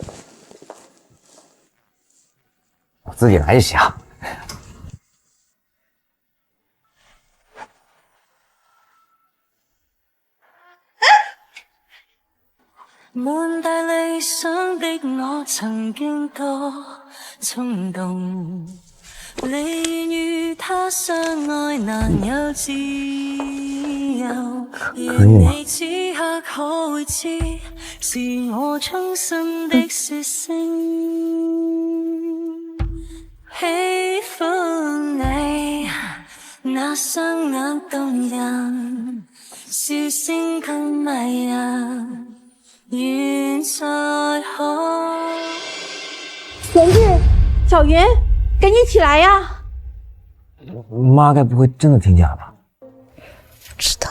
我自己来就行。滿大理想的我曾經多衝動，你願與他相愛難有自由，讓你此刻可會知是我衷心的說聲喜歡你，那雙眼動人，笑聲更迷人。願再可。贤志，小云，赶紧起来呀！妈该不会真的听见了吧？不知道。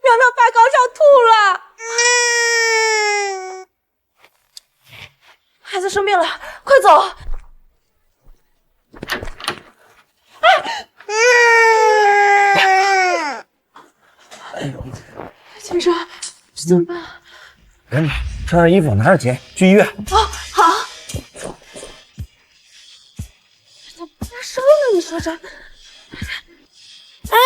苗苗发高烧吐了，孩子生病了，快走！先生，这怎么办？赶紧穿上衣服，拿着钱去医院。好。怎么发烧了？你说这？哎，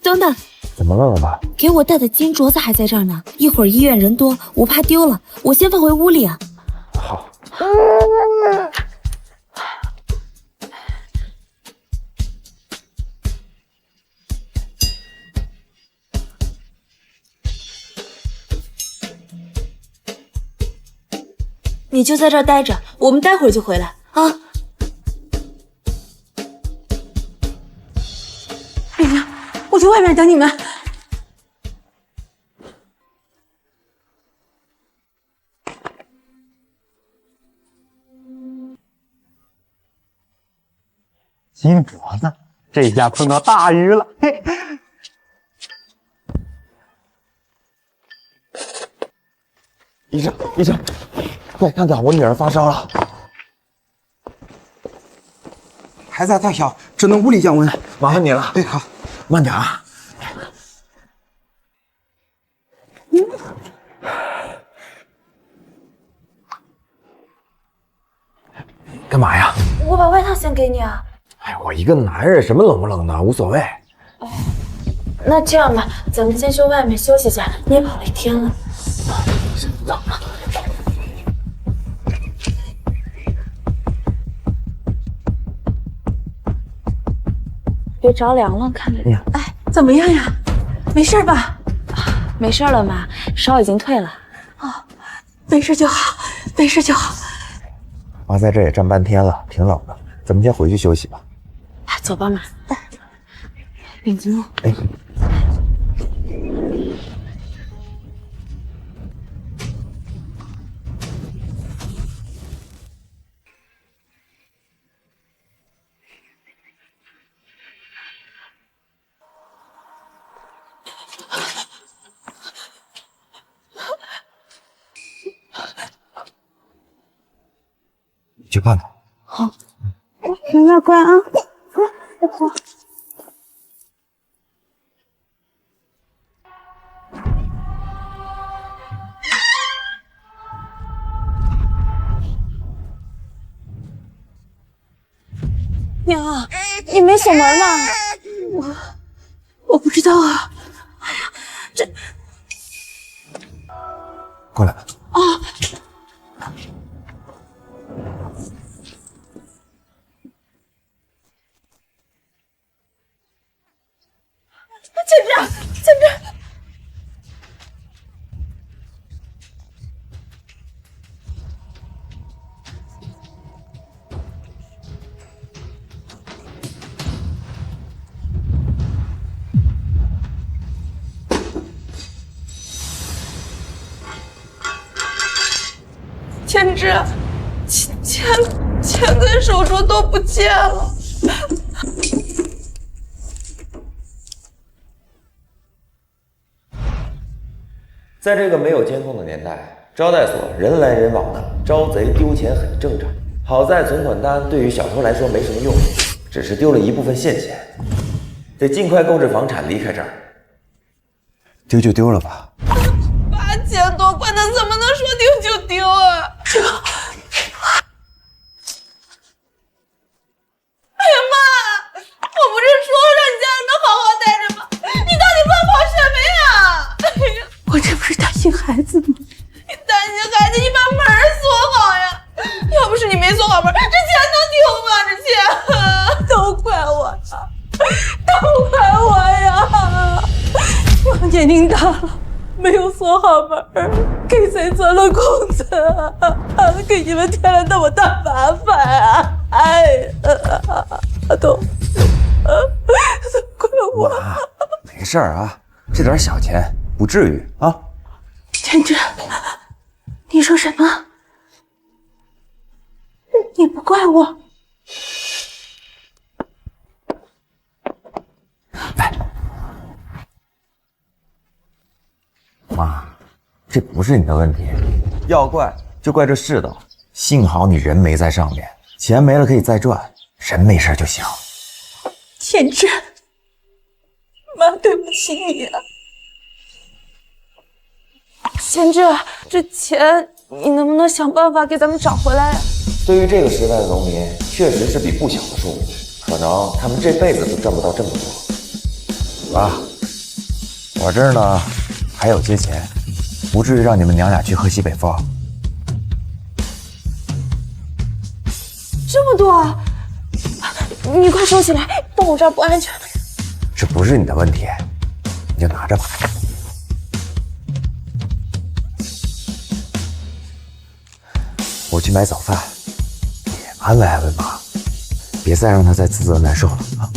等等，怎么了，老爸？给我带的金镯子还在这儿呢，一会儿医院人多，我怕丢了，我先放回屋里啊。好。你就在这儿待着，我们待会儿就回来啊。丽玲，我去外面等你们。金镯子，这下碰到大鱼了。嘿，医生，快看看，我女儿发烧了，孩子还太小，只能物理降温，麻烦你了。对，好，慢点啊。干嘛呀？我把外套先给你啊。哎，我一个男人，什么冷不冷的无所谓。那这样吧，咱们先去外面休息一下，你也跑了一天了。走。别着凉了，看着点。哎，怎么样呀？没事吧？没事了，妈，烧已经退了。哦，没事就好，没事就好。妈在这也站半天了，挺冷的，咱们先回去休息吧。走吧，妈。领子木。哎。你去看看。好。苗苗乖啊，别哭。娘啊，你没锁门吗？我不知道啊。哎呀，这过来。啊。简直！千之，钱跟手镯都不见了。在这个没有监控的年代，招待所人来人往的，招贼丢钱很正常。好在存款单对于小偷来说没什么用，只是丢了一部分现钱，得尽快购置房产离开这儿。丢就丢了吧。 8000多块，那怎么能说丢就丢啊？这个，哎呀妈！我不是说让你家人们好好待着吗？你到底乱跑什么呀？哎呀，我这不是担心孩子吗？你担心孩子，你把门锁好呀！要不是你没锁好门，这钱能丢吗？这钱都怪我呀，都怪我呀！我年龄大了。 没有锁好门，给谁存了工资啊？给你们添了那么大麻烦啊！哎，都怪我。没事儿啊，这点小钱不至于啊。千之，你说什么？你不怪我？妈，这不是你的问题，要怪就怪这世道。幸好你人没在上面，钱没了可以再赚，人没事就行。千之，妈对不起你啊。千之，这钱你能不能想办法给咱们找回来呀？对于这个时代的农民，确实是笔不小的数目，可能他们这辈子都赚不到这么多。爸，我这儿呢。 还有些钱，不至于让你们娘俩去喝西北风。这么多啊！你快收起来，到我这儿不安全。这不是你的问题，你就拿着吧。我去买早饭，你安慰安慰妈，别再让她再自责难受了啊。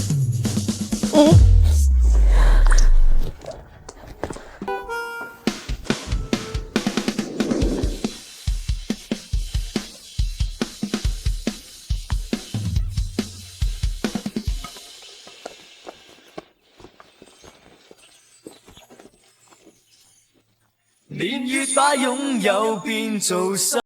年月把擁有變做失。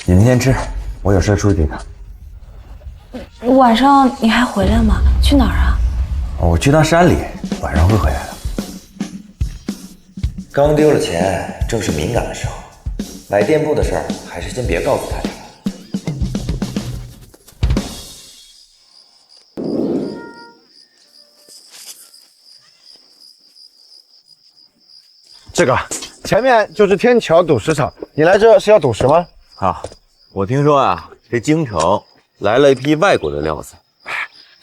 你们先吃，我有事出去一趟。晚上你还回来吗？去哪儿啊？我去趟山里，晚上会回来的。刚丢了钱，正是敏感的时候，买店铺的事儿还是先别告诉大家了。这个前面就是天桥赌石场，你来这是要赌石吗？啊，我听说啊，这京城来了一批外国的料子。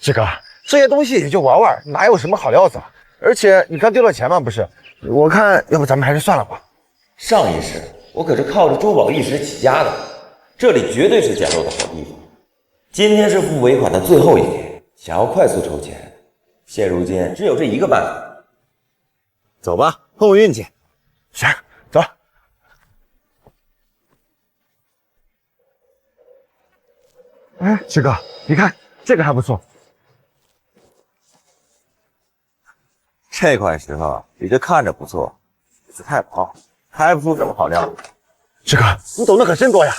这个这些东西也就玩玩，哪有什么好料子啊？而且你刚丢了钱吗？不是，我看要不咱们还是算了吧。上一世我可是靠着珠宝一时起家的，这里绝对是捡漏的好地方。今天是付尾款的最后一天，想要快速筹钱，现如今只有这一个办法。走吧，碰碰运气。行，走。哎，志哥，你看这个还不错。这块石头也就看着不错，只是太薄，开不出什么好料。志哥，你懂得可真多呀！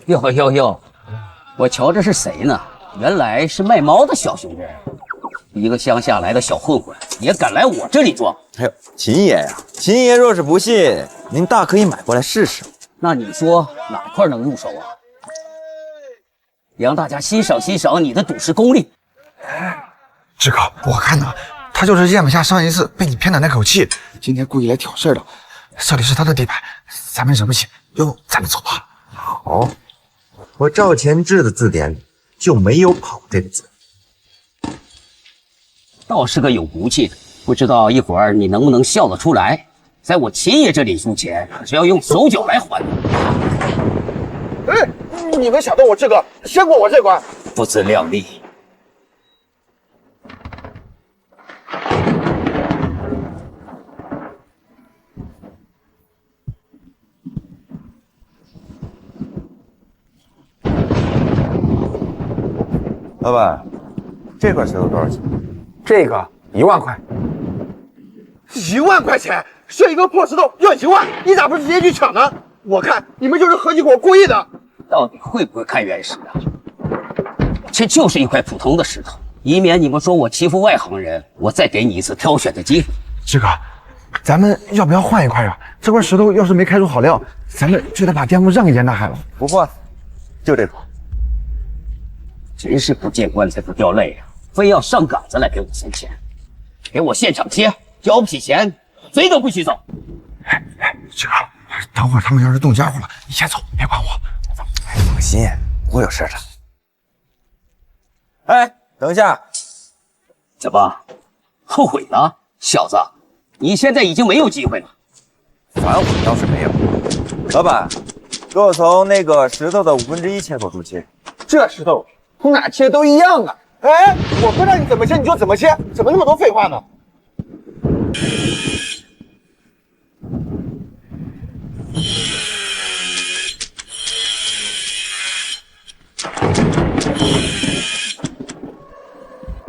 哟哟哟，我瞧这是谁呢？原来是卖猫的小兄弟，一个乡下来的小混混也敢来我这里装。哎呦，秦爷呀，秦爷若是不信，您大可以买过来试试。那你说哪块能入手啊？让大家欣赏欣赏你的赌石功力。志哥，我看呢，他就是咽不下上一次被你骗的那口气，今天故意来挑事的。这里是他的地盘，咱们惹不起，要不咱们走吧。好，我赵前志的字典里就没有跑这个字。倒是个有骨气的，不知道一会儿你能不能笑得出来？在我秦爷这里输钱，可是要用手脚来还的。哎，你们想动我志哥，先过我这关。不自量力。老板，这块石头多少钱？这个1万块。1万块钱，这一个破石头要1万，你咋不直接去抢呢？我看你们就是合起伙故意的。到底会不会看原石啊？这就是一块普通的石头，以免你们说我欺负外行人，我再给你一次挑选的机会。志哥，咱们要不要换一块啊？这块石头要是没开出好料，咱们就得把店铺让给严大海了。不换，就这块。真是不见棺材不掉泪啊！非要上岗子来给我算钱，给我现场切，交不起钱，谁都不许走。志哥，等会儿他们要是动家伙了，你先走，别管我。放心，我有事的。哎，等一下，怎么后悔了，小子？你现在已经没有机会了。反悔倒是没有。老板，给我从那个石头的1/5切口处切。这石头从哪切都一样啊！哎，我不让你怎么切你就怎么切，怎么那么多废话呢？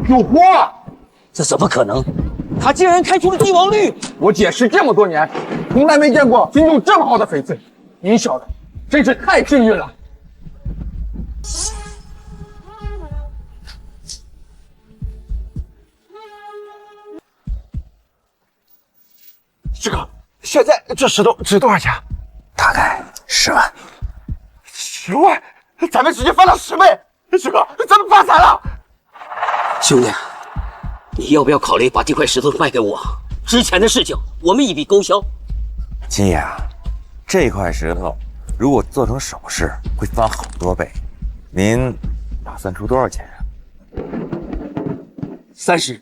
有货！这怎么可能？他竟然开出了帝王绿！我解释这么多年，从来没见过品种这么好的翡翠，你小子真是太幸运了。志哥，现在这石头值多少钱？大概10万。10万？咱们直接翻了10倍！志哥，咱们发财了！兄弟，你要不要考虑把这块石头卖给我？之前的事情我们一笔勾销。秦爷啊，这块石头如果做成首饰，会翻好多倍。您打算出多少钱啊？30。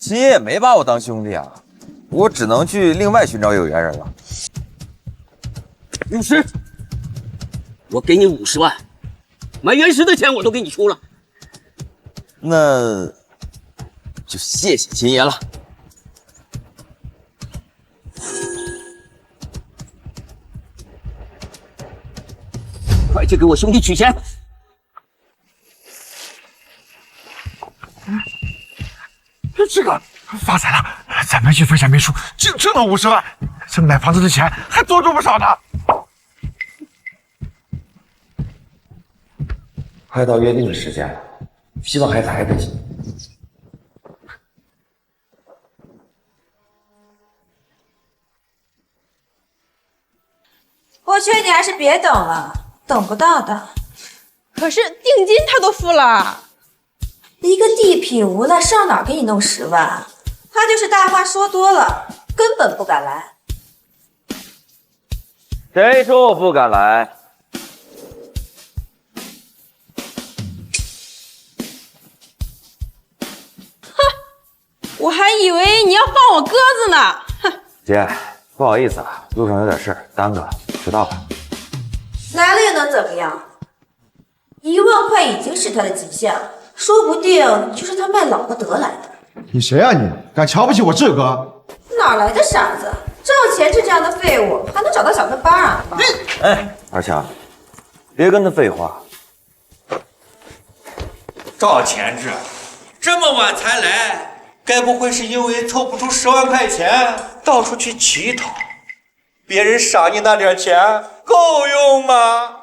秦爷也没把我当兄弟啊，我只能去另外寻找有缘人了。50，我给你50万，买原石的钱我都给你出了。那就谢谢秦爷了。快去给我兄弟取钱！这个发财了，咱们一分钱没输，就挣了50万，这买房子的钱还多出不少呢。快到约定的时间了，希望还来得及。我劝你还是别等了，等不到的。可是定金他都付了，一个地痞无赖上哪给你弄10万？他就是大话说多了，根本不敢来。谁说我不敢来？我还以为你要放我鸽子呢。哼，姐，不好意思啊，路上有点事儿，耽搁了，迟到了。来了又能怎么样？1万块已经是他的极限了，说不定就是他卖老婆得来的。你谁啊你？敢瞧不起我志哥？哪来的傻子？赵前志这样的废物还能找到小跟班啊？哎，二强，别跟他废话。赵前志，这么晚才来，该不会是因为凑不出10万块钱，到处去乞讨？别人赏你那点钱够用吗？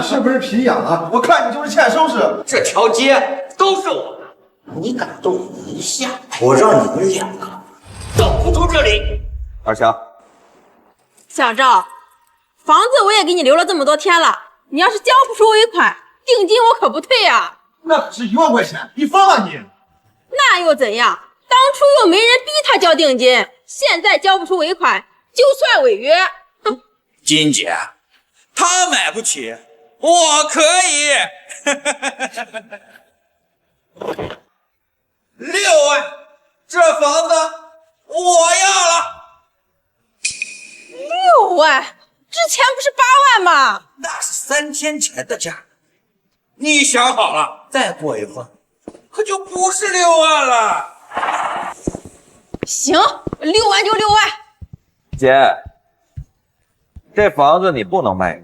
是不是皮痒了？我看你就是欠收拾。这条街都是我的，你敢动一下，我让你们2个倒不出这里。二强，小赵，房子我也给你留了这么多天了，你要是交不出尾款，定金我可不退啊。那可是1万块钱，你疯啊你！那又怎样？当初又没人逼他交定金，现在交不出尾款，就算违约。金姐，他买不起，我可以。6万，这房子我要了。6万，之前不是8万吗？那是3天前的价。你想好了，再过一会儿，可就不是6万了。行，6万就6万。姐，这房子你不能卖，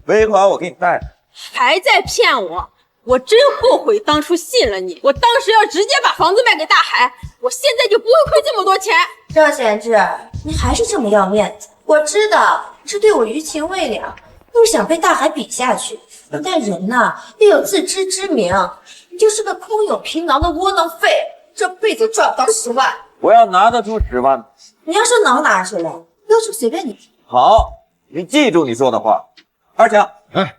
尾款我给你带。还在骗我！我真后悔当初信了你，我当时要直接把房子卖给大海，我现在就不会亏这么多钱。赵贤志，你还是这么要面子。我知道你是对我余情未了，又想被大海比下去，但人呐，要有自知之明。你就是个空有皮囊的窝囊废，这辈子赚不到10万。我要拿得出10万。你要是能拿出来，要求随便你提。好，你记住你说的话。二强，哎，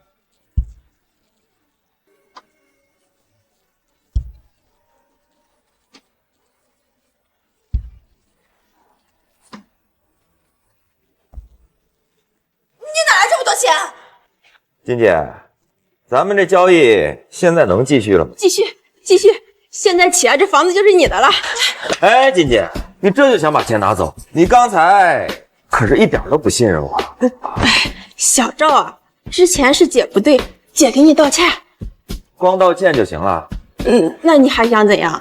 你哪来这么多钱？金姐，咱们这交易现在能继续了吗？继续，现在起啊，这房子就是你的了。哎，金姐，你这就想把钱拿走？你刚才可是一点都不信任我。小赵啊，之前是姐不对，姐给你道歉。光道歉就行了？那你还想怎样？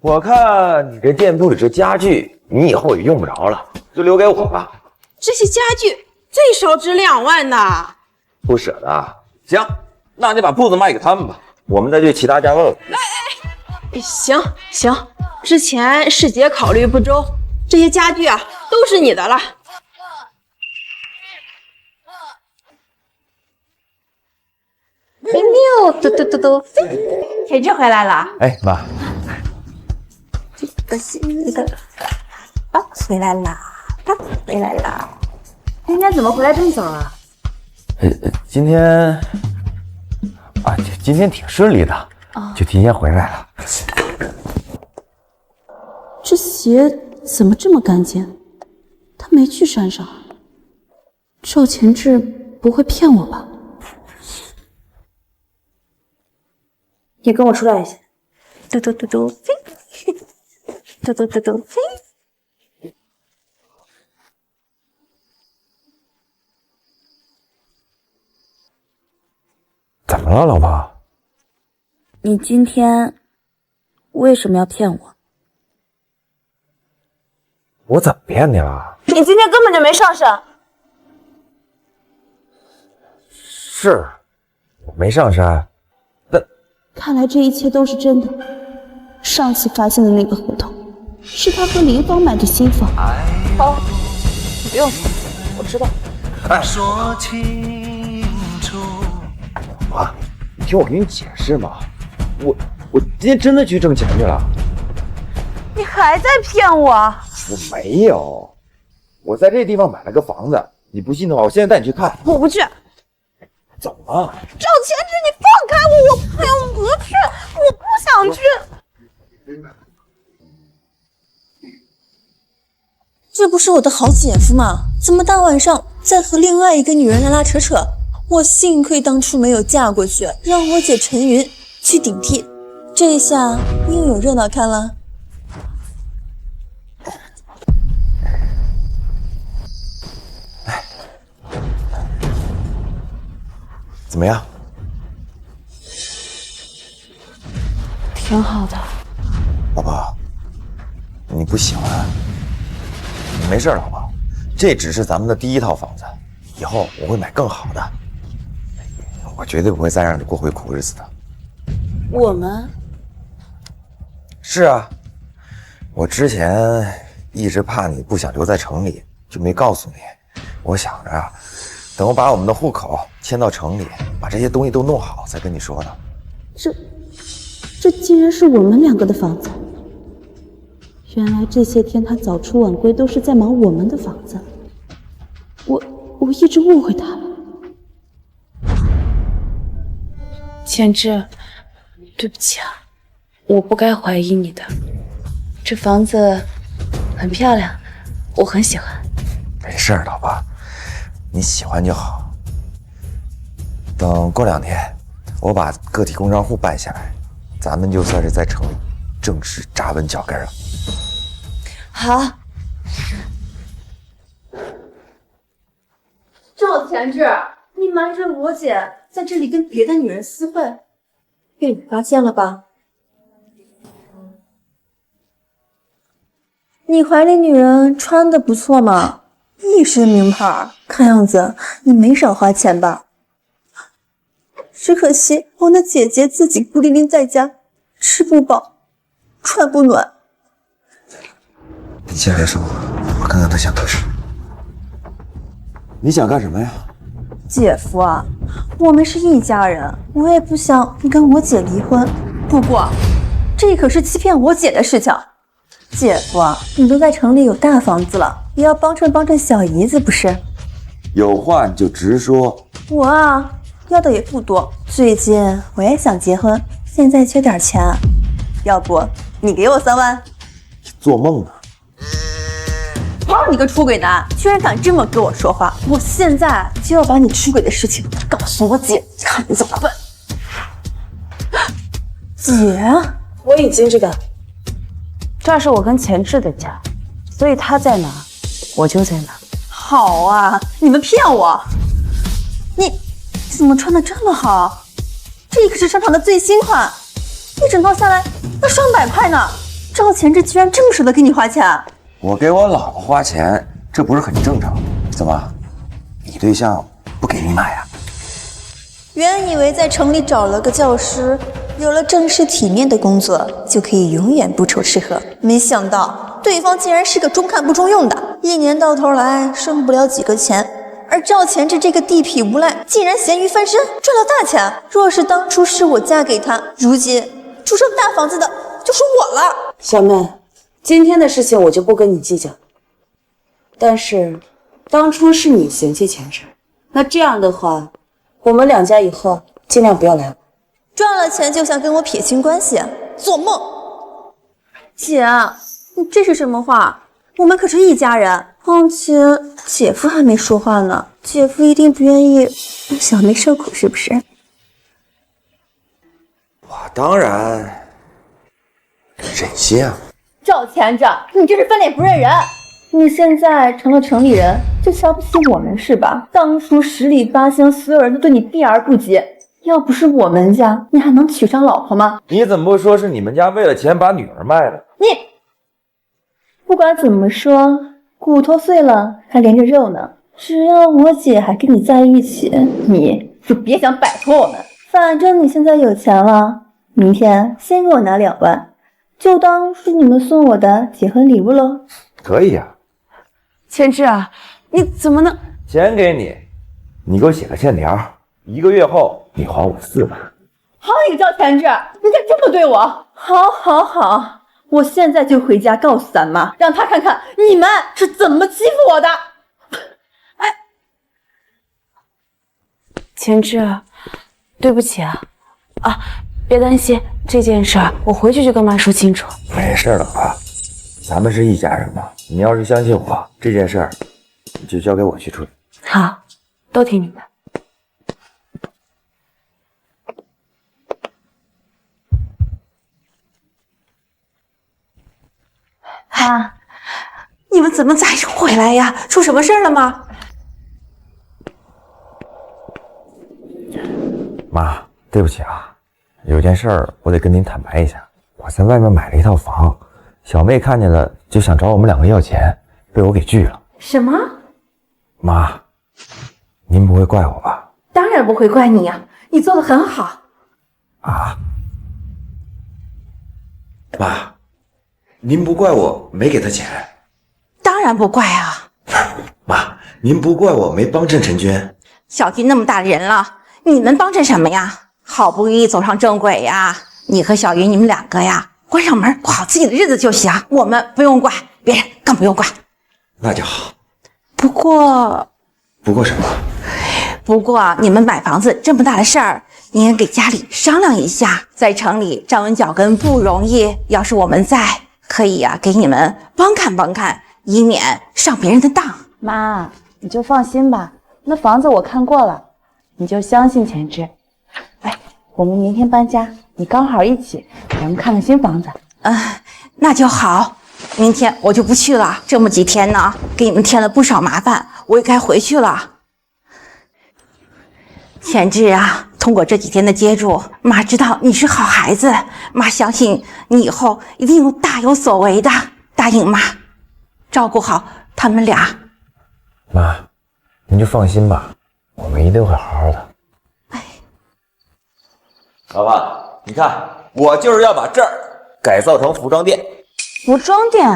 我看你这店铺里这家具，你以后也用不着了，就留给我吧。这些家具最少值2万呢。不舍得。行，那你把铺子卖给他们吧，我们再去其他家问问。行，之前是姐考虑不周，这些家具啊都是你的了。溜嘟，贤志回来了。哎妈，这是那个爸回来啦，爸回来啦。今天怎么回来这么早啊？今天挺顺利的，就提前回来了。这鞋怎么这么干净？他没去山上。赵前志不会骗我吧？你跟我出来一下。嘟飞，嘟飞。怎么了，老婆？你今天为什么要骗我？我怎么骗你了？你今天根本就没上山。是，我没上山。看来这一切都是真的。上次发现的那个合同，是他和林芳买的新房。好，你不用，我知道。说清楚。啊，你听我给你解释嘛。我今天真的去挣钱去了。你还在骗我？我没有，我在这地方买了个房子。你不信的话，我现在带你去看。我不去。怎么了？赵前志，你放开我！我不去，我不想去。这不是我的好姐夫吗？怎么大晚上在和另外一个女人拉拉扯扯？我幸亏当初没有嫁过去，让我姐陈云去顶替，这下又有热闹看了。怎么样？挺好的。老婆，你不喜欢？没事，老婆，这只是咱们的第一套房子，以后我会买更好的。我绝对不会再让你过回苦日子的。我们？是啊，我之前一直怕你不想留在城里，就没告诉你。我想着啊，等我把我们的户口迁到城里，把这些东西都弄好，再跟你说呢。这竟然是我们2个的房子，原来这些天他早出晚归都是在忙我们的房子，我一直误会他了。千枝，对不起啊，我不该怀疑你的。这房子很漂亮，我很喜欢。没事儿，老婆，你喜欢就好。等过2天，我把个体工商户办下来，咱们就算是在城里正式扎稳脚跟了。好。赵前志，你瞒着我姐在这里跟别的女人私会，被你发现了吧？你怀里女人穿的不错嘛，一身名牌，看样子你没少花钱吧？只可惜我那姐姐自己孤零零在家，吃不饱，穿不暖。你先别说，我看看他想干什么。你想干什么呀？姐夫啊，我们是一家人，我也不想你跟我姐离婚。不过，这可是欺骗我姐的事情。姐夫啊，你都在城里有大房子了，也要帮衬帮衬小姨子不是？有话你就直说。我啊，要的也不多。最近我也想结婚，现在缺点钱，要不你给我3万？做梦呢！好你个出轨男，居然敢这么跟我说话！我现在就要把你出轨的事情告诉我姐，看你怎么办。姐，我已经知道，这是我跟前志的家，所以他在哪，我就在哪。好啊，你们骗我！你怎么穿的这么好？这可是商场的最新款，一整套下来要上100块呢。赵前志居然这么舍得给你花钱？我给我老婆花钱，这不是很正常？怎么，你对象不给你买呀？原以为在城里找了个教师，有了正式体面的工作，就可以永远不愁吃喝。没想到对方竟然是个中看不中用的，一年到头来剩不了几个钱。而赵前志这个地痞无赖，竟然咸鱼翻身，赚了大钱。若是当初是我嫁给他，如今住上大房子的就是我了。小妹，今天的事情我就不跟你计较，但是当初是你嫌弃前志，那这样的话，我们2家以后尽量不要来往。赚了钱就想跟我撇清关系，做梦！姐，你这是什么话？我们可是一家人，况且姐夫还没说话呢，姐夫一定不愿意让小妹受苦，是不是？我当然忍心啊。赵前志，你这是翻脸不认人！你现在成了城里人，就瞧不起我们是吧？当初10里8乡所有人都对你避而不及，要不是我们家，你还能娶上老婆吗？你怎么不说是你们家为了钱把女儿卖了？你不管怎么说，骨头碎了还连着肉呢。只要我姐还跟你在一起，你就别想摆脱我们。反正你现在有钱了，明天先给我拿2万，就当是你们送我的结婚礼物喽。可以呀。前志啊，你怎么能……钱给你，你给我写个欠条，1个月后你还我4万。好你个赵前志，你敢这么对我？好，我现在就回家告诉咱妈，让她看看你们是怎么欺负我的。前志，对不起啊，别担心这件事儿，我回去就跟妈说清楚。没事了吧？咱们是一家人嘛，你要是相信我，这件事儿你就交给我去处理。好，都听你的。妈，你们怎么才回来呀？出什么事了吗？妈，对不起啊，有件事儿我得跟您坦白一下。我在外面买了一套房，小妹看见了就想找我们2个要钱，被我给拒了。什么？妈，您不会怪我吧？当然不会怪你呀，你做得很好。啊？妈，您不怪我没给他钱？当然不怪啊。妈，您不怪我没帮衬陈娟？小玉那么大的人了，你们帮衬什么呀？好不容易走上正轨呀，你和小云你们2个呀，关上门，过好自己的日子就行。我们不用管，别人更不用管。那就好。不过什么？不过你们买房子这么大的事儿，应该给家里商量一下。在城里站稳脚跟不容易，要是我们在，可以给你们帮看，以免上别人的当。妈，你就放心吧，那房子我看过了，你就相信钱志。哎，我们明天搬家，你刚好一起，咱们看看新房子。那就好。明天我就不去了，这么几天呢，给你们添了不少麻烦，我也该回去了。钱志啊，通过这几天的接触，妈知道你是好孩子，妈相信你以后一定大有所为的。答应妈，照顾好他们俩。妈，您就放心吧，我们一定会好好的。老爸，你看，我就是要把这儿改造成服装店。服装店？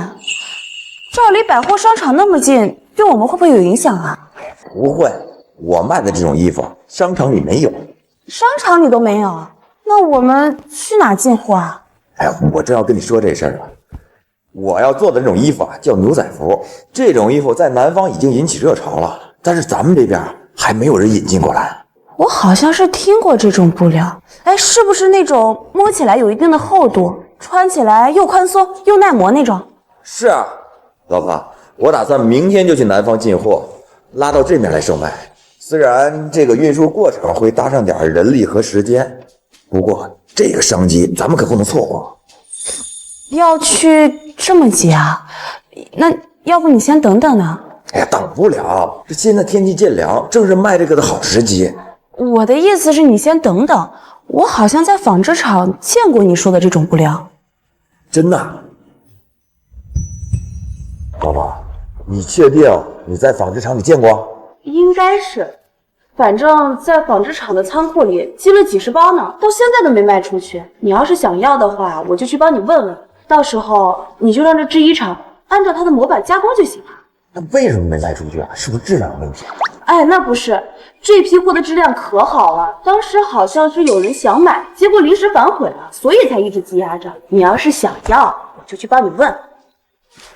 这儿离百货商场那么近，对我们会不会有影响啊？不会，我卖的这种衣服，商场里没有。商场里都没有，那我们去哪进货啊？哎，我正要跟你说这事儿呢。我要做的这种衣服叫牛仔服，这种衣服在南方已经引起热潮了，但是咱们这边还没有人引进过来。我好像是听过这种布料，哎，是不是那种摸起来有一定的厚度，穿起来又宽松又耐磨那种？是啊，老婆，我打算明天就去南方进货，拉到这边来售卖。虽然这个运输过程会搭上点人力和时间，不过这个商机咱们可不能错过。要去这么急啊？那要不你先等等呢？哎呀，等不了，这现在天气渐凉，正是卖这个的好时机。我的意思是你先等等，我好像在纺织厂见过你说的这种布料。真的？老婆，你确定你在纺织厂里见过？应该是，反正在纺织厂的仓库里积了几十包呢，到现在都没卖出去。你要是想要的话，我就去帮你问问，到时候你就让这制衣厂按照它的模板加工就行了。那为什么没卖出去啊？是不是质量有问题？哎，那不是，这批货的质量可好了，当时好像是有人想买，结果临时反悔了，所以才一直积压着。你要是想要，我就去帮你问。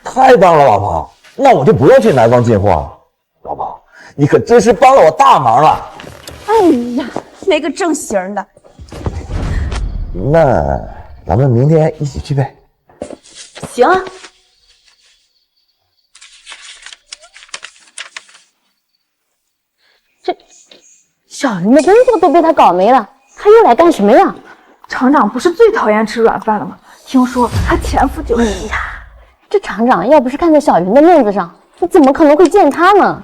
太棒了，老婆，那我就不用去南方进货了。老婆，你可真是帮了我大忙了。哎呀，没个正形的。那咱们明天一起去呗。行啊。小云的工作都被他搞没了，他又来干什么呀？厂长不是最讨厌吃软饭了吗？听说他前夫就……哎呀，这厂长要不是看在小云的面子上，你怎么可能会见他呢？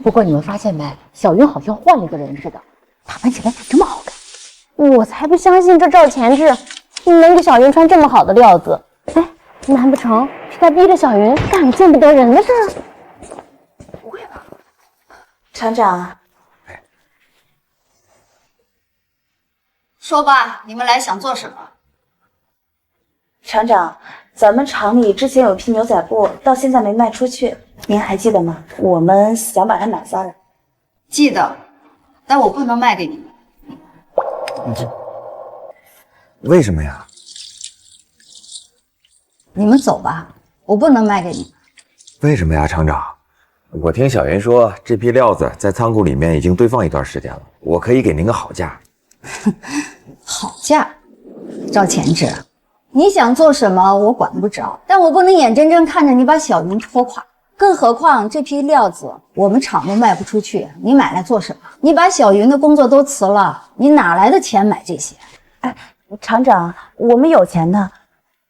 不过你们发现没，小云好像换了个人似的，打扮起来咋这么好看？我才不相信这赵钱志能给小云穿这么好的料子。哎，难不成是他逼着小云干了见不得人的事？不会吧，厂长。说吧，你们来想做什么？厂长，咱们厂里之前有批牛仔布，到现在没卖出去，您还记得吗？我们想把它买下来。记得，但我不能卖给你们。为什么呀？你们走吧，我不能卖给你们。为什么呀，厂长？我听小云说，这批料子在仓库里面已经堆放一段时间了，我可以给您个好价。好价，赵钱志，你想做什么我管不着，但我不能眼睁睁看着你把小云拖垮。更何况这批料子我们厂都卖不出去，你买来做什么？你把小云的工作都辞了，你哪来的钱买这些？哎，厂长，我们有钱的，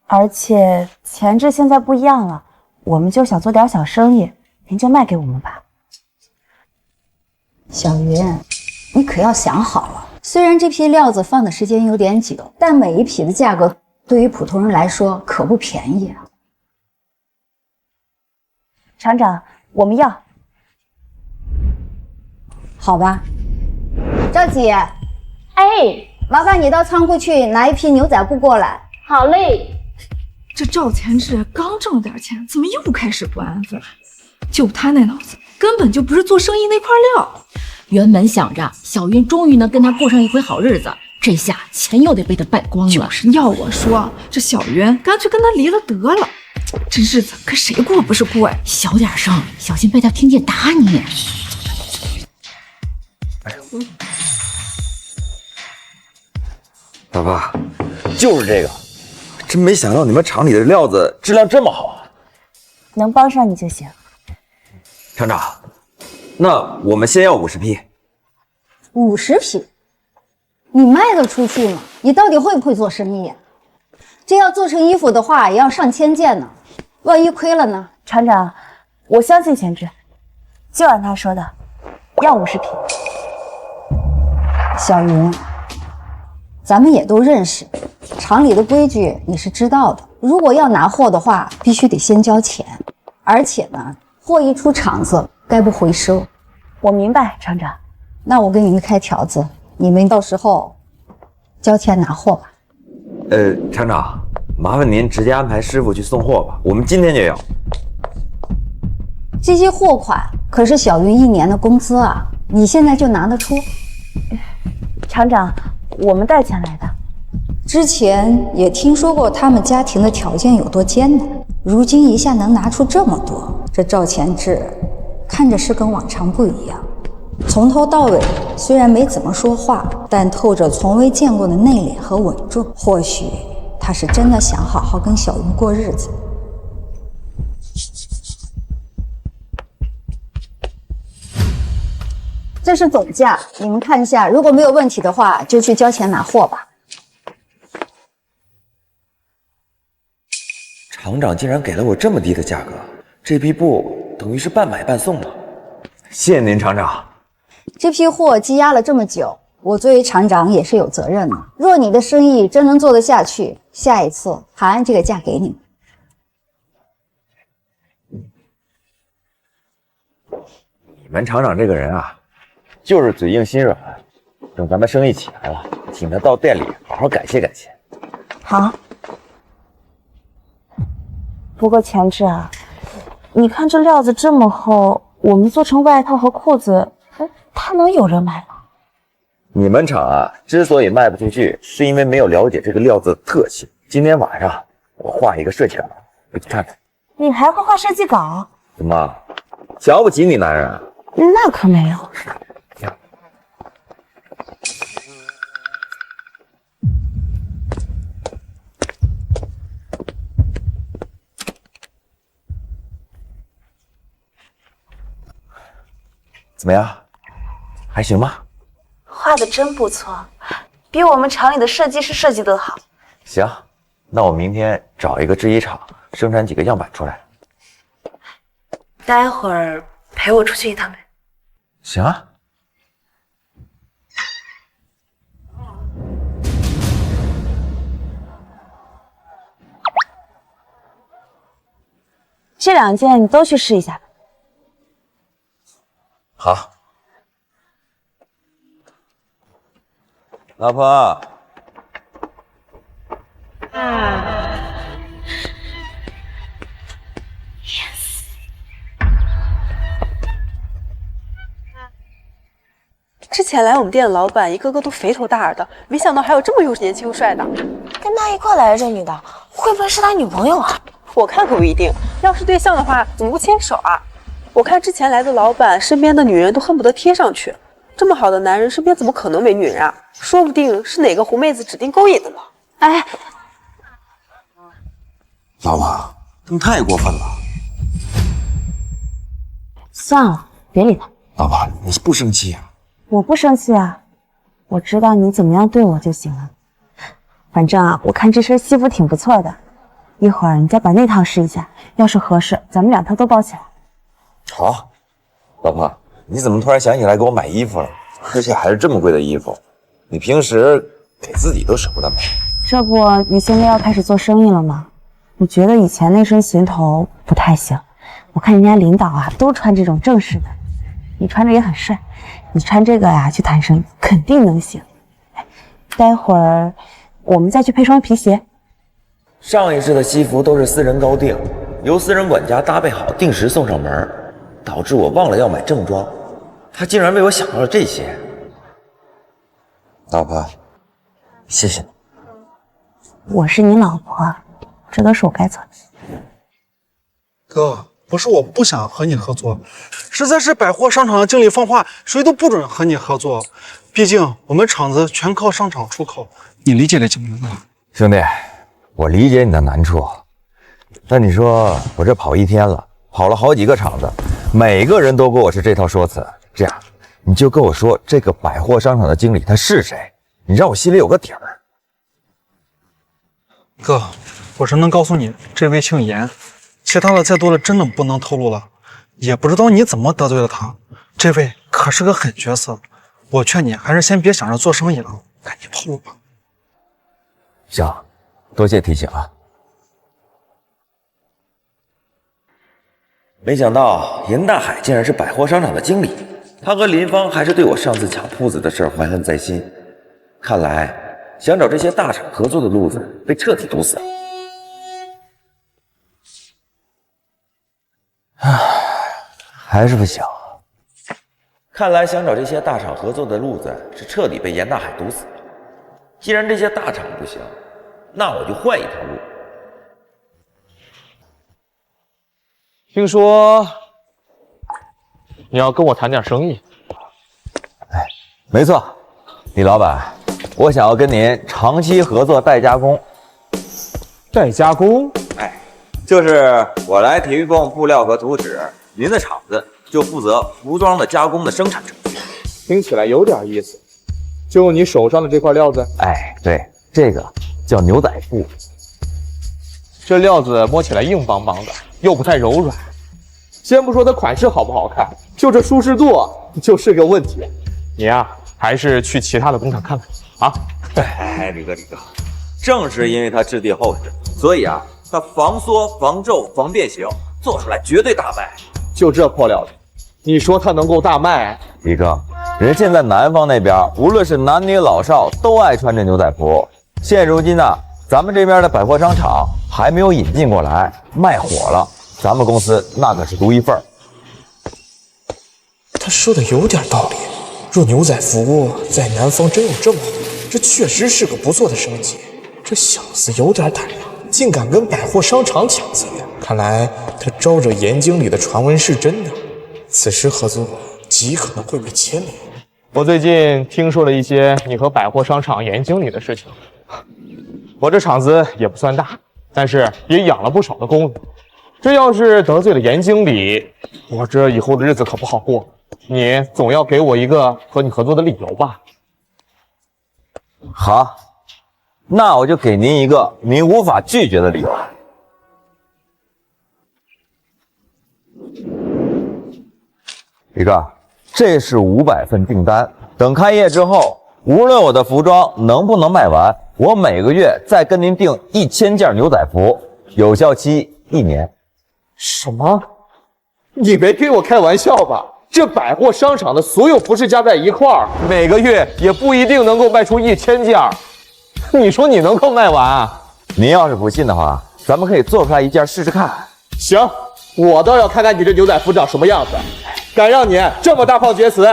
而且钱志现在不一样了，我们就想做点小生意，您就卖给我们吧。小云，你可要想好了。虽然这批料子放的时间有点久，但每一匹的价格对于普通人来说可不便宜啊。厂长，我们要。好吧。赵姐，哎，麻烦你到仓库去拿一批牛仔布过来。好嘞。这赵钱志刚挣了点钱，怎么又开始不安分了？就他那脑子，根本就不是做生意那块料。原本想着小云终于能跟他过上一回好日子，这下钱又得被他败光了。就是要我说，这小云干脆跟他离了得了，这日子跟谁过不是过呀？小点声，小心被他听见打你。老婆，就是这个，真没想到你们厂里的料子质量这么好啊！能帮上你就行。厂长，那我们先要50批。50匹，你卖得出去吗？你到底会不会做生意呀？这要做成衣服的话，也要上千件呢，万一亏了呢？厂长，我相信贤志，就按他说的，要50匹。小云，咱们也都认识，厂里的规矩你是知道的。如果要拿货的话，必须得先交钱，而且呢，货一出厂子，概不回收。我明白，厂长。那我给你们开条子，你们到时候交钱拿货吧。厂长，麻烦您直接安排师傅去送货吧，我们今天就要。这些货款可是小云1年的工资啊，你现在就拿得出？厂长，我们带钱来的。之前也听说过他们家庭的条件有多艰难，如今一下能拿出这么多，这赵前志看着是跟往常不一样。从头到尾虽然没怎么说话，但透着从未见过的内敛和稳重。或许他是真的想好好跟小云过日子。这是总价，你们看一下，如果没有问题的话，就去交钱拿货吧。厂长竟然给了我这么低的价格，这批布等于是半买半送了。谢谢您，厂长。这批货积压了这么久，我作为厂长也是有责任的。若你的生意真能做得下去，下一次还按这个价给你们。你们厂长这个人啊，就是嘴硬心软。等咱们生意起来了，请他到店里好好感谢感谢。好。不过前志啊，你看这料子这么厚，我们做成外套和裤子，它能有人买吗？你们厂啊，之所以卖不出去，是因为没有了解这个料子的特性。今天晚上我画一个设计稿，回去看看。你还会画设计稿？怎么，瞧不起你男人啊？那可没有。怎么样，还行吗？画的真不错，比我们厂里的设计师设计的好。行，那我明天找一个制衣厂生产几个样板出来。待会儿陪我出去一趟呗。行啊。这2件你都去试一下吧。好，老婆。之前来我们店的老板一个个都肥头大耳的，没想到还有这么又年轻又帅的。跟他一块来的这女的，会不会是他女朋友啊？我看可不一定，要是对象的话，怎么不牵手啊？我看之前来的老板身边的女人都恨不得贴上去，这么好的男人身边怎么可能没女人啊？说不定是哪个狐妹子指定勾引的呢。哎，老婆，你太过分了。算了，别理他。老婆，你不生气啊？我不生气啊，我知道你怎么样对我就行了。反正啊，我看这身西服挺不错的，一会儿你再把那套试一下，要是合适，咱们2套都包起来。好，老婆，你怎么突然想起来给我买衣服了？而且还是这么贵的衣服，你平时给自己都舍不得买。这不，你现在要开始做生意了吗？我觉得以前那身行头不太行，我看人家领导啊都穿这种正式的，你穿着也很帅，你穿这个呀去谈生意肯定能行。待会儿我们再去配双皮鞋。上一世的西服都是私人高定，由私人管家搭配好，定时送上门，导致我忘了要买正装，他竟然为我想到了这些。老婆，谢谢你。我是你老婆，这都是我该做的。哥，不是我不想和你合作，实在是百货商场的经理放话，谁都不准和你合作。毕竟我们厂子全靠商场出口，你理解吗？兄弟，我理解你的难处，但你说我这跑一天了，跑了好几个厂子，每个人都跟我是这套说辞。这样，你就跟我说这个百货商场的经理他是谁，你让我心里有个底儿。哥，我只能告诉你，这位姓严，其他的再多的真的不能透露了。也不知道你怎么得罪了他，这位可是个狠角色。我劝你还是先别想着做生意了，赶紧跑路吧。行，多谢提醒啊。没想到严大海竟然是百货商场的经理，他和林芳还是对我上次抢铺子的事怀恨在心。看来想找这些大厂合作的路子被彻底堵死了。还是不行。看来想找这些大厂合作的路子是彻底被严大海堵死了。既然这些大厂不行，那我就换一条路。听说你要跟我谈点生意？没错，李老板，我想要跟您长期合作代加工。代加工？就是我来提供布料和图纸，您的厂子就负责服装的加工的生产程序。听起来有点意思。就你手上的这块料子？对，这个叫牛仔布。这料子摸起来硬邦邦的，又不太柔软。先不说它款式好不好看，就这舒适度就是个问题。你呀，还是去其他的工厂看看啊。李哥，正是因为它质地厚实，所以啊，它防缩、防皱、防变形，做出来绝对大卖。就这破料子，你说它能够大卖？李哥，人现在南方那边，无论是男女老少，都爱穿这牛仔服。现如今呢，咱们这边的百货商场还没有引进过来，卖火了，咱们公司那可是独一份。他说的有点道理，若牛仔服在南方真有这么火，这确实是个不错的生意。这小子有点胆量，竟敢跟百货商场抢资源，看来他招惹严经理的传闻是真的。此时合作极可能会被牵连。我最近听说了一些你和百货商场严经理的事情。我这厂子也不算大，但是也养了不少的工人。这要是得罪了严经理，我这以后的日子可不好过。你总要给我一个和你合作的理由吧？好，那我就给您一个您无法拒绝的理由。李哥，这是500份订单，等开业之后，无论我的服装能不能卖完，我每个月再跟您订1000件牛仔服，有效期1年。什么？你没给我开玩笑吧？这百货商场的所有服饰加在一块儿，每个月也不一定能够卖出1000件。你说你能够卖完？您要是不信的话，咱们可以做出来一件试试看。行，我倒要看看你这牛仔服长什么样子，敢让你这么大放厥词？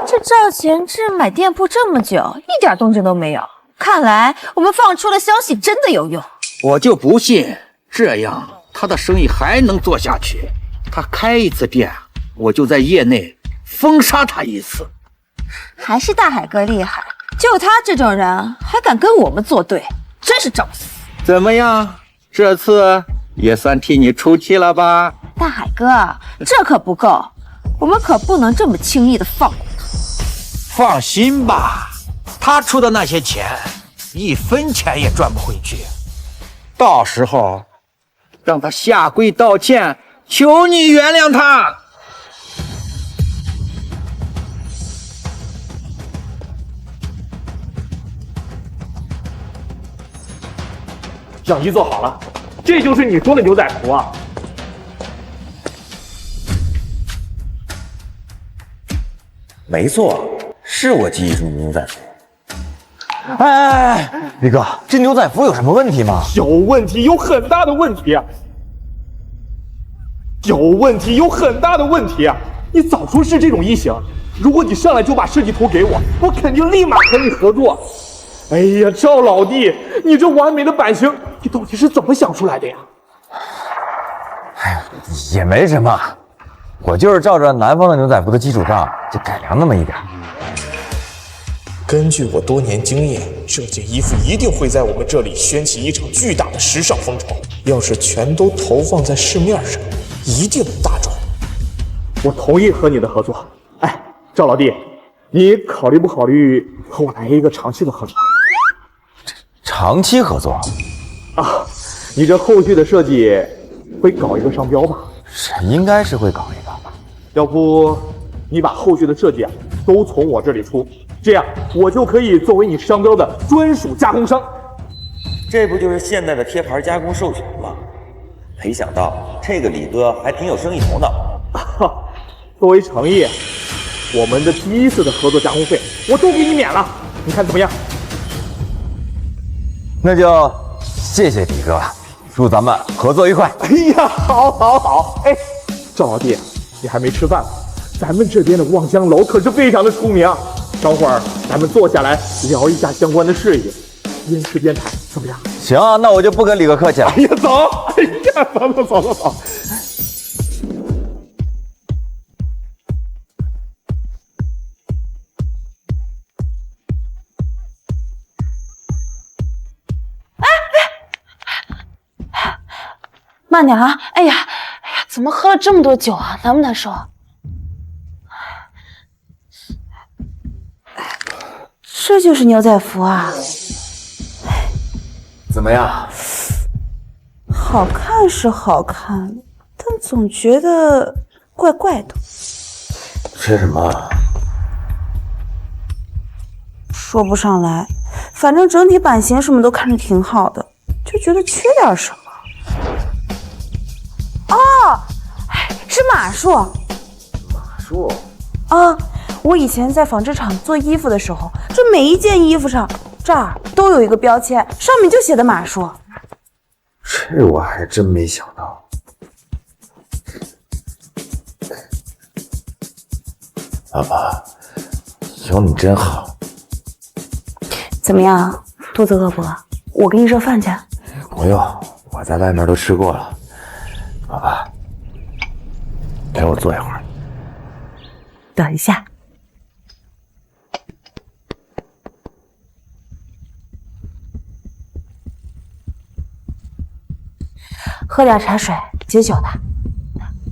这赵前志买店铺这么久，一点动静都没有，看来我们放出的消息真的有用。我就不信这样他的生意还能做下去。他开一次店，我就在业内封杀他一次。还是大海哥厉害，就他这种人还敢跟我们作对，真是找死。怎么样，这次也算替你出气了吧？大海哥，这可不够，我们可不能这么轻易的放过他。放心吧，他出的那些钱1分钱也赚不回去，到时候让他下跪道歉，求你原谅他。样衣做好了，这就是你说的牛仔服啊？没错，是我记忆中的牛仔服。哎，李哥，这牛仔服有什么问题吗？有问题，有很大的问题啊！有问题，有很大的问题啊！你早说是这种异形。如果你上来就把设计图给我，我肯定立马和你合作。哎呀，赵老弟，你这完美的版型，你到底是怎么想出来的呀？哎呀，也没什么，我就是照着南方的牛仔服的基础上，就改良那么一点。根据我多年经验，这件衣服一定会在我们这里掀起一场巨大的时尚风潮。要是全都投放在市面上，一定大赚。我同意和你的合作。哎，赵老弟，你考虑不考虑和我来一个长期的合作？长期合作？啊，你这后续的设计会搞一个商标吧？应该是会搞一个。要不你把后续的设计都从我这里出，这样我就可以作为你商标的专属加工商。这不就是现代的贴牌加工授权吗？没想到这个李哥还挺有生意头脑。作为诚意，我们的第一次的合作加工费我都给你免了，你看怎么样？那就谢谢李哥，祝咱们合作愉快。哎呀，好，好，好！哎，赵老弟，你还没吃饭呢，咱们这边的望江楼可是非常的出名，等会儿咱们坐下来聊一下相关的事宜，边吃边谈，怎么样？行啊，那我就不跟李哥客气了。哎呀，走！哎呀，走。慢点啊！哎呀，怎么喝了这么多酒啊？难不难受？这就是牛仔服啊！怎么样？好看是好看，但总觉得怪怪的。吃什么？说不上来，反正整体版型什么都看着挺好的，就觉得缺点什么。哦，是马术。马术？啊，我以前在纺织厂做衣服的时候，这每一件衣服上这儿都有一个标签，上面就写的马术。这我还真没想到。老婆，有你真好。怎么样，肚子饿不饿？我给你热饭去。不用，我在外面都吃过了。老婆，陪我坐一会儿。等一下。喝点茶水，解酒的。来，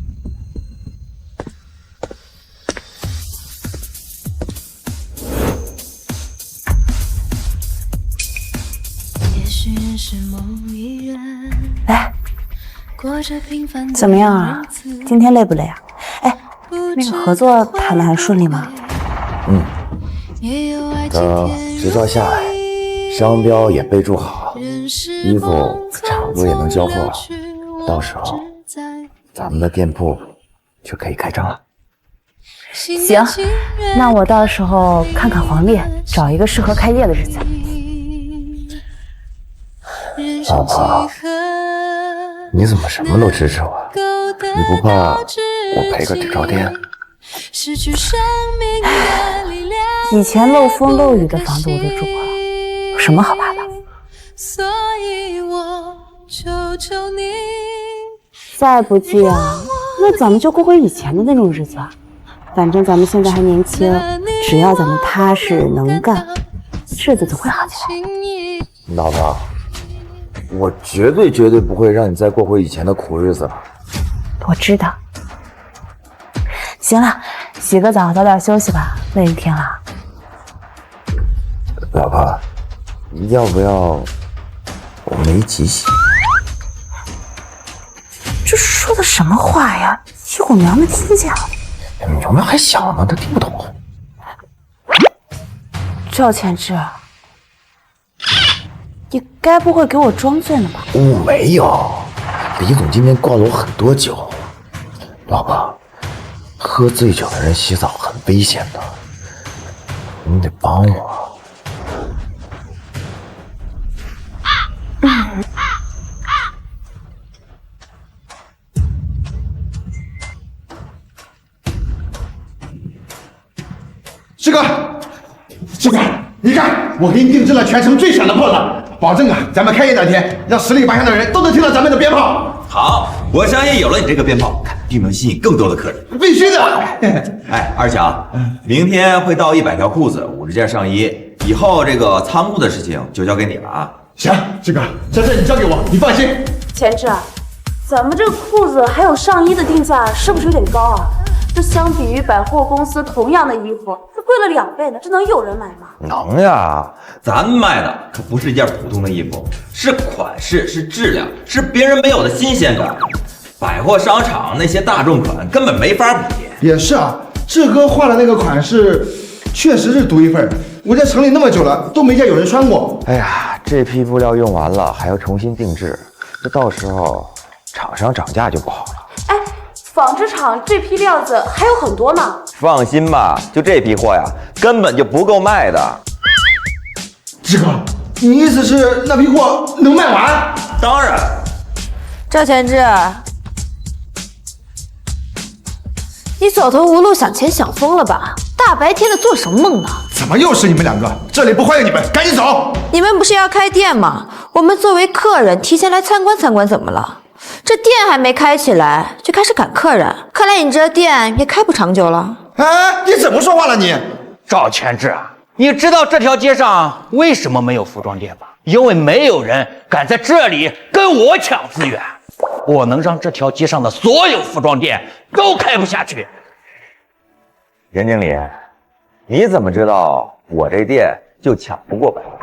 怎么样啊？今天累不累啊？哎，那个合作谈的还顺利吗？等执照下来，商标也备注好，衣服差不多也能交货了，到时候咱们的店铺就可以开张了。行，那我到时候看看黄历，找一个适合开业的日子。老婆，你怎么什么都支持我？你不怕我赔个执照店？以前漏风漏雨的房子我都住过了，有什么好怕的？再不济啊，那咱们就过回以前的那种日子啊。反正咱们现在还年轻，只要咱们踏实能干，日子总会好起来。老婆，我绝对不会让你再过回以前的苦日子了。我知道。行了，洗个澡，早点休息吧，累一天了。老婆，要不要我们一起洗？这说的什么话呀？一会儿苗苗听见了。苗苗还小呢，她听不懂。赵前志，你该不会给我装醉呢吧？没有，李总今天灌了我很多酒。老婆，喝醉酒的人洗澡很危险的，你得帮我。我给你定制了全城最响的炮仗，保证啊，咱们开业那天，让十里八乡的人都能听到咱们的鞭炮。好，我相信有了你这个鞭炮，肯定能吸引更多的客人。必须的。哎，二强，明天会到100条裤子，50件上衣，以后这个仓库的事情就交给你了啊。行，志哥，这事你交给我，你放心。前志，咱们这裤子还有上衣的定价是不是有点高啊？这相比于百货公司同样的衣服，这贵了2倍呢，这能有人买吗？能呀，咱们卖的可不是一件普通的衣服，是款式，是质量，是别人没有的新鲜感。百货商场那些大众款根本没法比。也是啊，志哥画的那个款式确实是独一份，我在城里那么久了，都没见有人穿过。哎呀，这批布料用完了还要重新定制，这到时候厂商涨价就不好了。纺织厂这批料子还有很多呢。放心吧，就这批货呀，根本就不够卖的。志哥，你意思是那批货能卖完？当然。赵全志，你走投无路想钱想疯了吧？大白天的做什么梦呢？怎么又是你们2个？这里不欢迎你们，赶紧走！你们不是要开店吗？我们作为客人提前来参观参观，怎么了？这店还没开起来就开始赶客人，看来你这店也开不长久了。哎，你怎么说话了你？赵全志啊，你知道这条街上为什么没有服装店吗？因为没有人敢在这里跟我抢资源，我能让这条街上的所有服装店都开不下去。任经理，你怎么知道我这店就抢不过百货？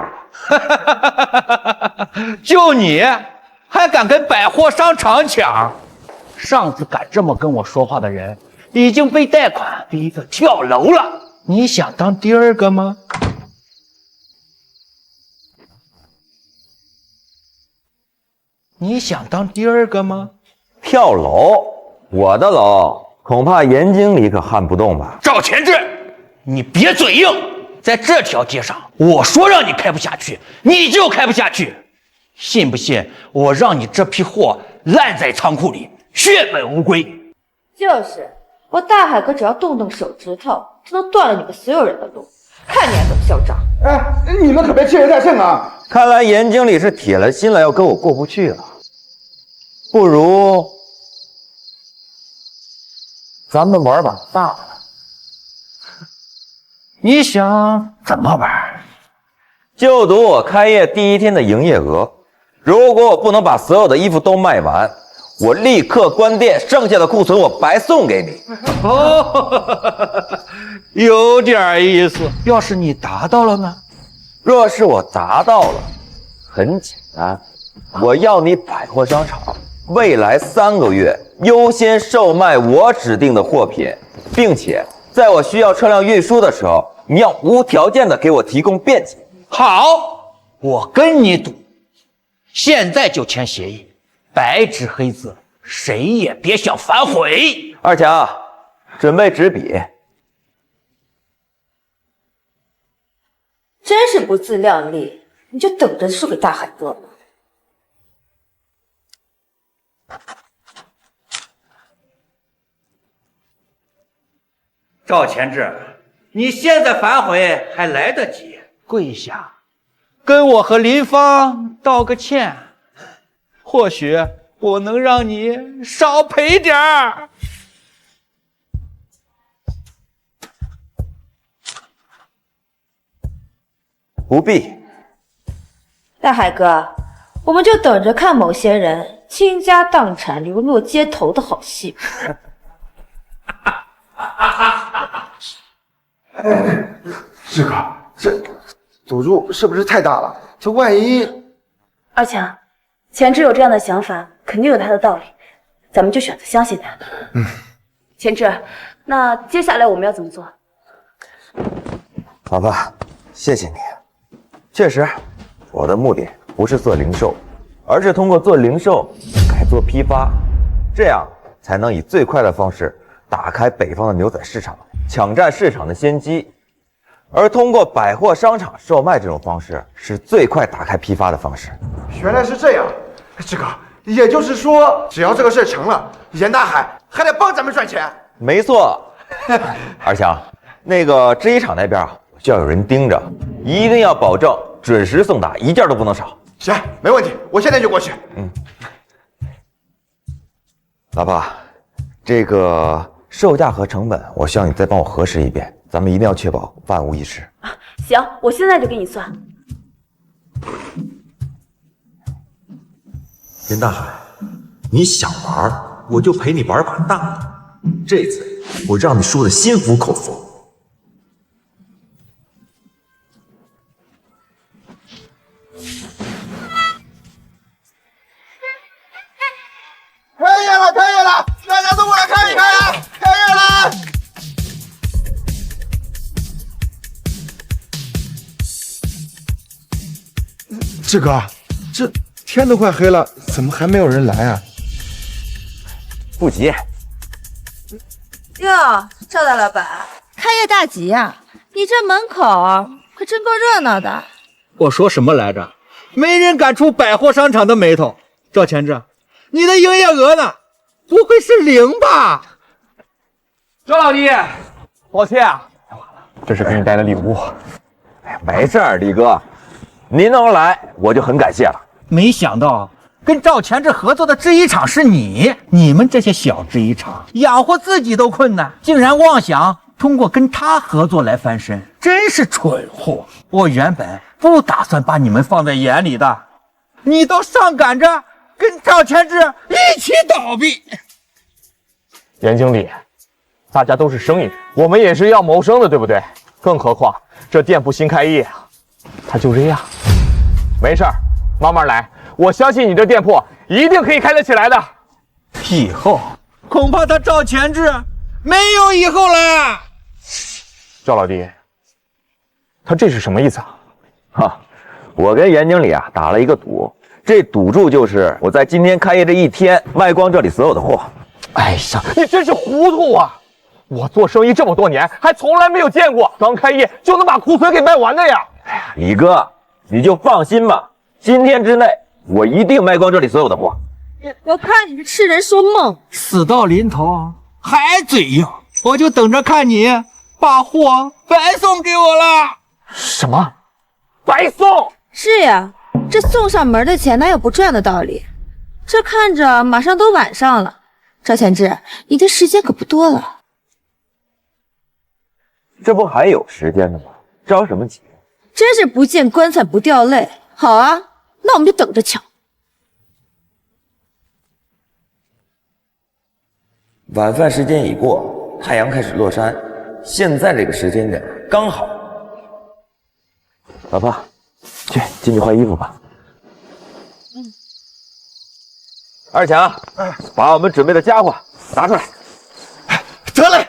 就你还敢跟百货商场抢？上次敢这么跟我说话的人已经被贷款逼得跳楼了，你想当第2个吗？你想当第2个吗？跳楼？我的楼恐怕严经理可撼不动吧？赵全志，你别嘴硬，在这条街上，我说让你开不下去，你就开不下去。信不信我让你这批货烂在仓库里，血本无归？就是，我大海哥只要动动手指头，就能断了你们所有人的路，看你还怎么嚣张！哎，你们可别欺人太甚啊！看来严经理是铁了心了要跟我过不去了，不如咱们玩把大的。你想怎么玩？就赌我开业第1天的营业额。如果我不能把所有的衣服都卖完，我立刻关店，剩下的库存我白送给你。哦，有点意思。要是你达到了呢？若是我达到了，很简单，我要你百货商场未来3个月优先售卖我指定的货品，并且在我需要车辆运输的时候，你要无条件的给我提供便捷。好，我跟你赌，现在就签协议，白纸黑字，谁也别想反悔。二强，准备纸笔。真是不自量力，你就等着输给大海哥吧。赵前志，你现在反悔还来得及，跪下，跟我和林芳道个歉，或许我能让你少赔点儿。不必。大海哥，我们就等着看某些人倾家荡产、流落街头的好戏。志哥，这赌注是不是太大了？这万一……二强，前志有这样的想法，肯定有他的道理，咱们就选择相信他。前志，那接下来我们要怎么做？好吧，谢谢你。确实，我的目的不是做零售，而是通过做零售改做批发，这样才能以最快的方式打开北方的牛仔市场，抢占市场的先机。而通过百货商场售卖这种方式，是最快打开批发的方式。原来是这样，志哥，也就是说，只要这个事成了，严大海还得帮咱们赚钱。没错。二强，那个制衣厂那边啊，我就要有人盯着，一定要保证准时送达，一件都不能少。行，没问题，我现在就过去。老婆，这个售价和成本，我需要你再帮我核实一遍，咱们一定要确保万无一失。行，我现在就给你算。林大海，你想玩，我就陪你玩把大的。这次我让你输得心服口服。开业了，开业了！大家都过来看一看呀！开业了！志哥，这天都快黑了，怎么还没有人来啊？不急。哟，赵大老板，开业大吉呀！你这门口可真够热闹的。我说什么来着？没人敢出百货商场的眉头。赵前志，你的营业额呢？不会是0吧？周老弟，抱歉啊，这是给你带的礼物。哎，没事儿，李哥，您能来我就很感谢了。没想到跟赵前志合作的制衣厂是你，你们这些小制衣厂养活自己都困难，竟然妄想通过跟他合作来翻身，真是蠢货！我原本不打算把你们放在眼里的，你都上赶着跟赵前志一起倒闭。严经理，大家都是生意人，我们也是要谋生的，对不对？更何况这店铺新开业啊，他就这样。没事儿，慢慢来，我相信你这店铺一定可以开得起来的。以后恐怕他赵前志没有以后了。赵老弟，他这是什么意思啊？哈，我跟严经理啊打了一个赌，这赌注就是我在今天开业这一天卖光这里所有的货。哎呀，你真是糊涂啊！我做生意这么多年，还从来没有见过刚开业就能把库存给卖完的呀！哎呀，李哥，你就放心吧，今天之内我一定卖光这里所有的货。我看你是痴人说梦。死到临头还嘴硬，我就等着看你把货白送给我了。什么？白送？是呀，这送上门的钱哪有不赚的道理？这看着马上都晚上了，赵前志，你的时间可不多了。这不还有时间呢吗？着什么急？真是不见棺材不掉泪。好啊，那我们就等着瞧。晚饭时间已过，太阳开始落山，现在这个时间点刚好。老婆，进去换衣服吧。二强，把我们准备的家伙拿出来。得嘞。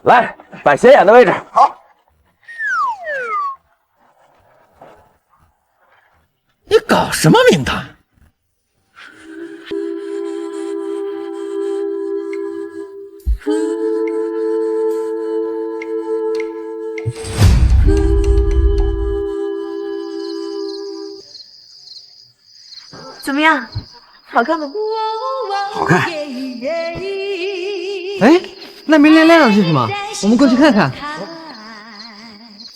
来，摆显眼的位置。好。你搞什么名堂？怎么样，好看吗？好看。哎，那边亮亮是什么？我们过去看看。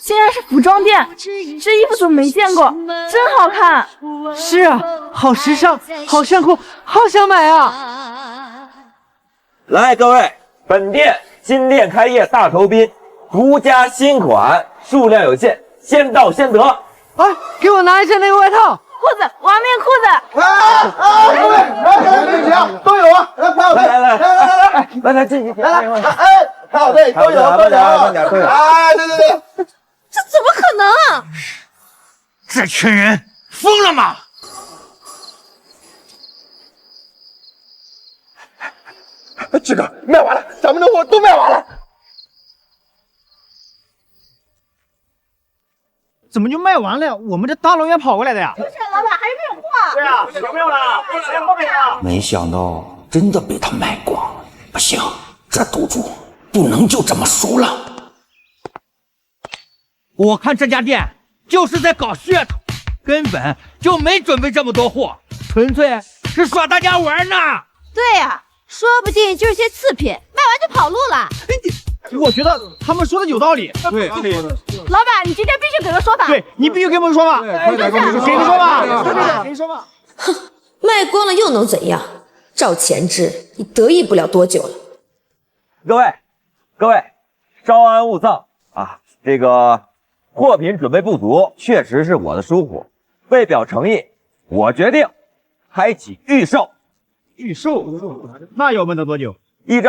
竟然是服装店，这衣服怎么没见过？真好看。是啊，好时尚，好炫酷，好想买啊！来，各位，本店新店开业大酬宾，独家新款，数量有限，先到先得。哎，给我拿一件那个外套。裤子，王面裤子。各位，来，都有啊！来排好队，来，进，来，排好队，都有。哎，对。这怎么可能啊！这群人疯了吗？志哥，卖完了，咱们的货都卖完了。怎么就卖完了呀？我们这大老远跑过来的呀！老板还是没有货。对啊，有没有了？后面呢？没想到真的被他卖光了，不行，这赌注不能就这么输了。我看这家店就是在搞噱头，根本就没准备这么多货，纯粹是耍大家玩呢。对呀，说不定就是些次品，卖完就跑路了。我觉得他们说的有道理。对，老板，你今天必须给个说法。对你必须给我们说法。给你说法，给你说法。哼，卖光了又能怎样？赵前志，你得意不了多久了。各位，稍安勿躁啊！这个货品准备不足，确实是我的疏忽。为表诚意，我决定开启预售。预售？那要问到多久？1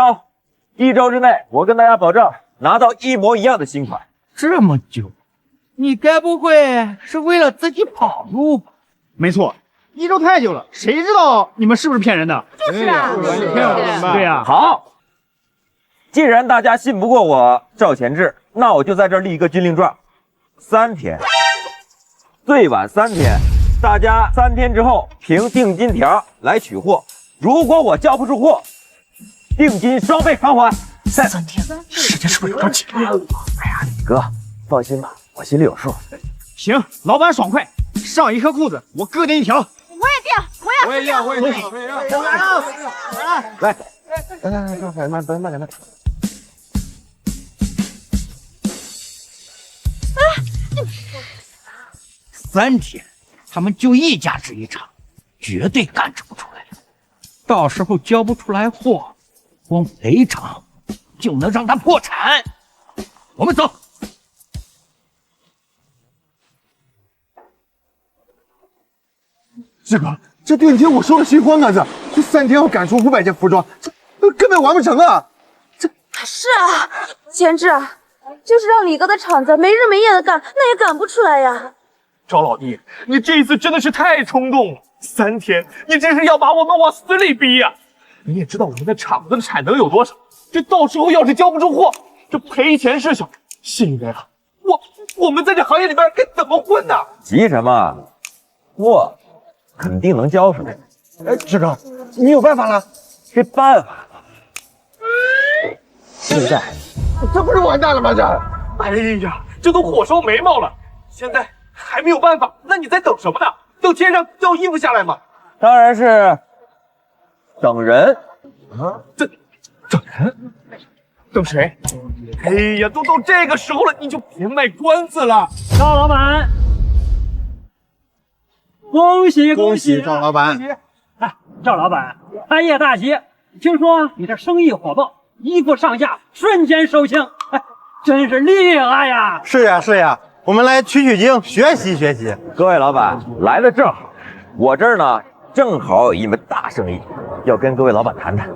周之内，我跟大家保证拿到一模一样的新款。这么久，你该不会是为了自己跑路吧？没错，1周太久了，谁知道你们是不是骗人的？就是啊，对呀。好，既然大家信不过我赵前志，那我就在这儿立一个军令状，3天，最晚3天，大家3天之后凭定金条来取货。如果我交不出货，定金双倍偿还。3天，时间是不是有点紧？哎呀，李哥，放心吧，我心里有数。行，老板爽快，上一条裤子我各订1条。我也要，我也要。来，慢点。3天，他们就一家制衣厂，绝对干制不出来。到时候交不出来货，光赔偿就能让他破产。我们走。志哥，这定金我收了心慌啊！这3天要赶出500件服装，这根本完不成啊！是啊，前志，就是让李哥的厂子没日没夜的干，那也赶不出来呀。赵老弟，你这一次真的是太冲动了，3天，你这是要把我们往死里逼呀！你也知道我们的厂子的产能有多少，这到时候要是交不出货，这赔钱事情，信任啊，我们在这行业里边该怎么混呢？急什么？货肯定能交出来。哎，志哥，你有办法了？这办法？现在，这不是完蛋了吗？哎呀，这都火烧眉毛了，现在还没有办法，那你在等什么呢？等天上掉衣服下来吗？当然是等人啊！等人？等谁？哎呀，都到这个时候了，你就别卖关子了。赵老板，恭喜恭喜赵老板！哎，赵老板，开业大吉！听说你这生意火爆，衣服上架瞬间售罄，哎，真是厉害呀！是呀，我们来取经，学习学习。各位老板来的正好，我这儿呢正好有一门大生意，要跟各位老板谈谈。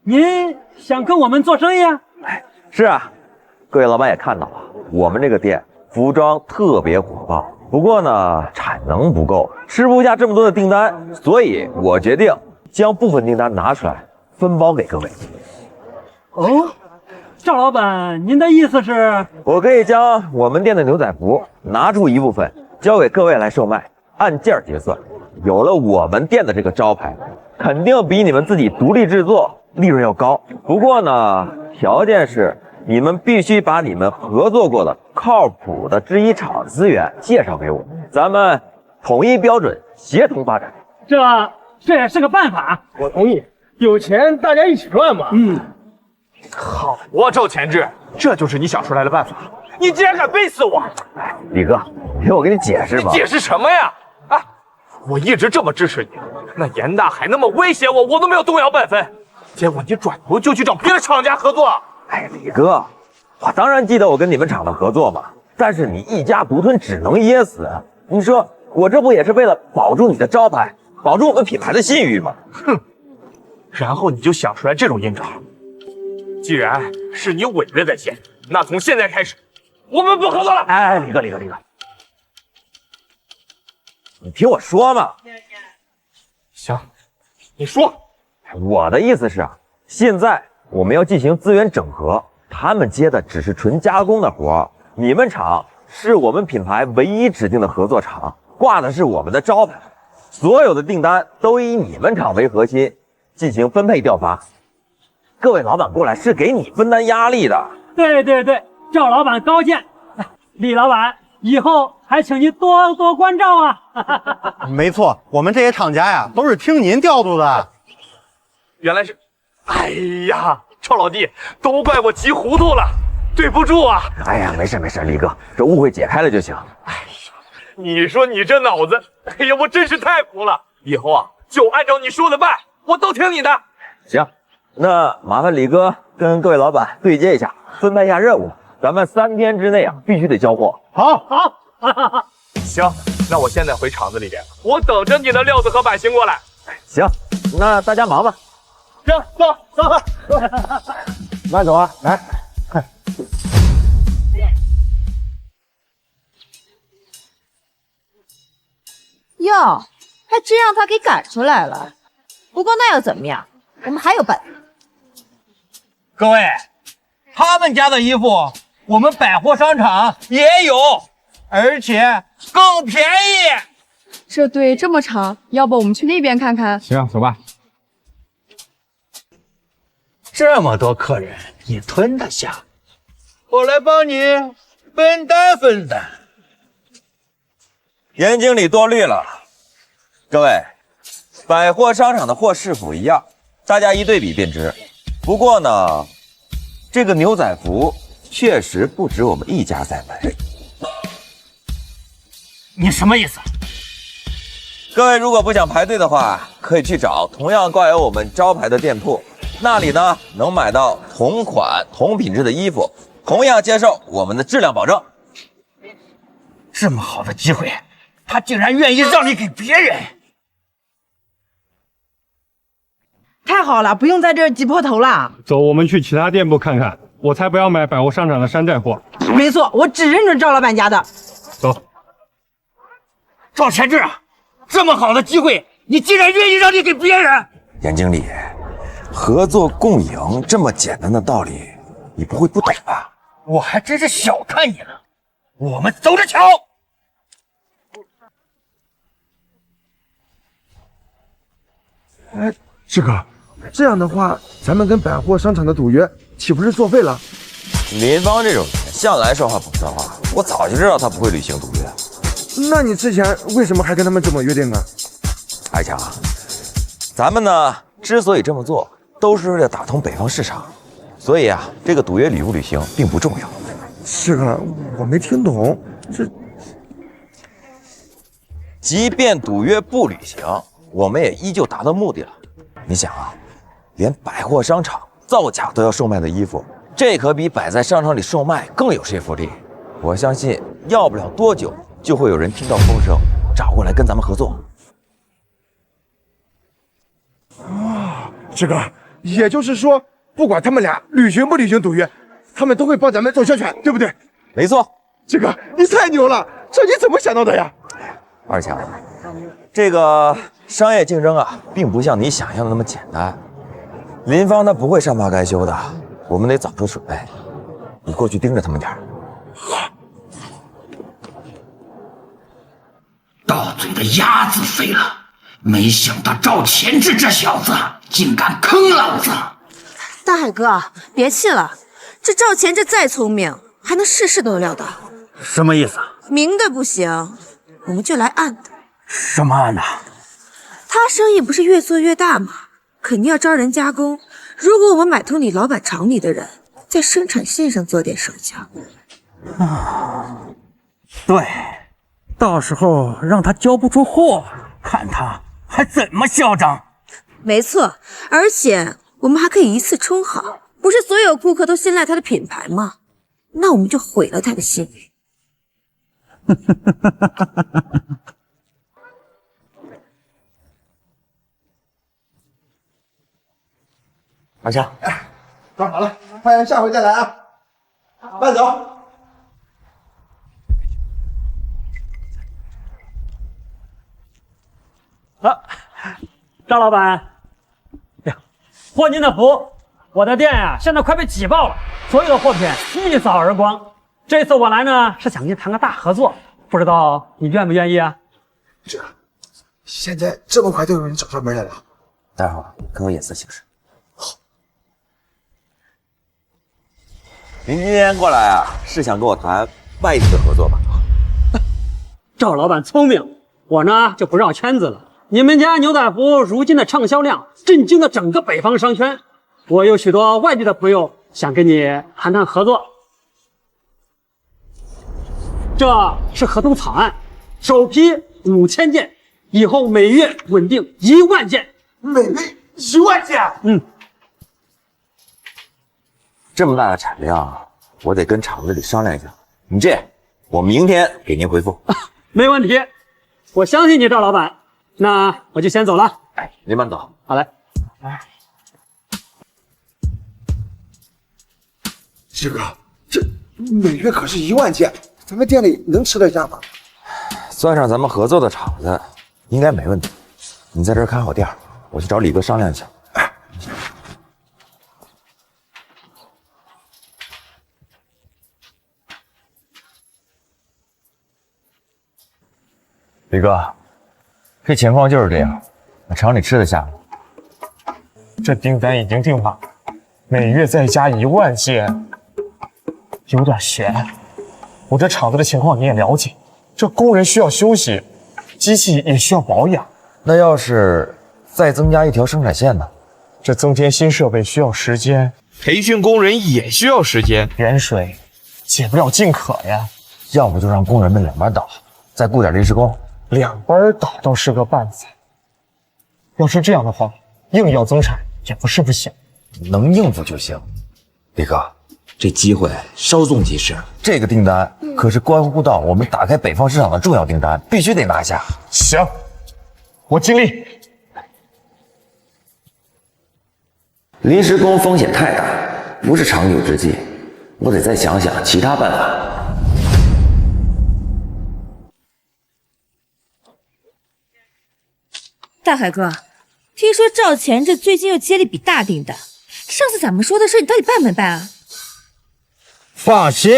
您想跟我们做生意啊？是啊，各位老板也看到了，我们这个店服装特别火爆，不过呢产能不够，吃不下这么多的订单，所以我决定将部分订单拿出来分包给各位。哦，赵老板，您的意思是？我可以将我们店的牛仔服拿出一部分交给各位来售卖，按件结算。有了我们店的这个招牌，肯定比你们自己独立制作利润要高。不过呢，条件是你们必须把你们合作过的靠谱的制衣厂资源介绍给我，咱们统一标准，协同发展。这也是个办法，我同意。有钱大家一起赚嘛。好啊，赵前志，这就是你想出来的办法。你竟然敢背死我！哎，李哥，听我给你解释吧。你解释什么呀？啊，我一直这么支持你，那严大海那么威胁我，我都没有动摇半分。结果你转头就去找别的厂家合作。哎，李哥，我当然记得我跟你们厂的合作嘛，但是你一家独吞只能噎死。你说我这不也是为了保住你的招牌，保住我们品牌的信誉吗？哼！然后你就想出来这种阴招。既然是你违约在先，那从现在开始，我们不合作了。哎，李哥，你听我说嘛。行，你说。我的意思是啊，现在我们要进行资源整合，他们接的只是纯加工的活，你们厂是我们品牌唯一指定的合作厂，挂的是我们的招牌，所有的订单都以你们厂为核心进行分配调发。各位老板过来是给你分担压力的。对，赵老板高见。李老板，以后还请您多多关照啊。没错，我们这些厂家呀，都是听您调度的。原来是，哎呀，赵老弟，都怪我急糊涂了，对不住啊。哎呀，没事没事，李哥，这误会解开了就行。你说你这脑子，哎呀，我真是太服了。以后啊，就按照你说的办，我都听你的。行，那麻烦李哥跟各位老板对接一下，分派一下任务。咱们3天之内啊，必须得交货。好，行，那我现在回厂子里边，我等着你的料子和版型过来。行，那大家忙吧。行，走。慢走啊，来，快。哟，还真让他给赶出来了。不过那又怎么样？我们还有办法。各位，他们家的衣服我们百货商场也有，而且更便宜。这队这么长，要不我们去那边看看？行，走吧。这么多客人，你吞得下？我来帮你分担分担。严经理多虑了，各位，百货商场的货是否一样？大家一对比便知。不过呢，这个牛仔服确实不止我们一家在卖。你什么意思？各位如果不想排队的话，可以去找同样挂有我们招牌的店铺，那里呢能买到同款同品质的衣服，同样接受我们的质量保证。这么好的机会，他竟然愿意让你给别人。太好了，不用在这儿挤破头了。走，我们去其他店铺看看。我才不要买百货商场的山寨货。没错，我只认准赵老板家的。走。赵前志，这么好的机会，你竟然愿意让你给别人？严经理，合作共赢这么简单的道理，你不会不懂吧？我还真是小看你了。我们走着瞧。哎，志哥，这样的话，咱们跟百货商场的赌约岂不是作废了？林芳这种人向来说话不算话，我早就知道他不会履行赌约。那你之前为什么还跟他们这么约定啊？阿强，咱们呢之所以这么做，都是为了打通北方市场，所以啊，这个赌约履不履行并不重要。志哥，我没听懂，这即便赌约不履行，我们也依旧达到目的了。你想啊，连百货商场造假都要售卖的衣服，这可比摆在商场里售卖更有说服力。我相信，要不了多久，就会有人听到风声，找过来跟咱们合作。啊，志哥，也就是说，不管他们俩履行不履行赌约，他们都会帮咱们做宣传，对不对？没错。志哥，你太牛了，这你怎么想到的呀？二强，这个商业竞争啊，并不像你想象的那么简单。林芳他不会善罢甘休的，我们得早做准备。你过去盯着他们点儿。好。到嘴的鸭子飞了，没想到赵前志这小子竟敢坑老子！大海哥，别气了，这赵前志再聪明，还能事事都料到。什么意思？明的不行，我们就来暗的。什么暗的？他生意不是越做越大吗？肯定要招人加工。如果我们买通你老板厂里的人，在生产线上做点手脚，对，到时候让他交不出货，看他还怎么嚣张。没错，而且我们还可以一次冲好，不是所有顾客都信赖他的品牌吗？那我们就毁了他的信誉。二强，装好了，欢迎下回再来啊！慢走。啊，赵老板，呀，托您的福，我的店呀现在快被挤爆了，所有的货品一扫而光。这次我来呢是想跟你谈个大合作，不知道你愿不愿意啊？这现在这么快就有人找上门来了？待会儿跟我眼色行事。您今天过来啊，是想跟我谈外地的合作吧？赵老板聪明，我呢就不绕圈子了。你们家牛仔服如今的畅销量震惊了整个北方商圈，我有许多外地的朋友想跟你谈谈合作。这是合同草案，首批5000件，以后每月稳定1万件，每月1万件。这么大的产量，我得跟厂子里商量一下。你这样，我明天给您回复。没问题，我相信你，赵老板。那我就先走了。哎，您慢走。好嘞。志哥，这每月可是1万件，咱们店里能吃得下吗？算上咱们合作的厂子，应该没问题。你在这儿看好店，我去找李哥商量一下。李哥，这情况就是这样，厂里吃得下吗？这订单已经定满，每月再加1万件，有点悬。我这厂子的情况你也了解，这工人需要休息，机器也需要保养。那要是再增加一条生产线呢？这增添新设备需要时间，培训工人也需要时间。远水解不了近渴呀。要不就让工人们两班倒，再雇点临时工。两班倒倒是个办法，要是这样的话，硬要增产也不是不行，能应付就行。李哥，这机会稍纵即逝，这个订单可是关乎到我们打开北方市场的重要订单，必须得拿下。行，我尽力。临时工风险太大，不是长久之计，我得再想想其他办法。大海哥，听说赵钱这最近又接了一笔大订单，上次咱们说的事你到底办没办啊？放心，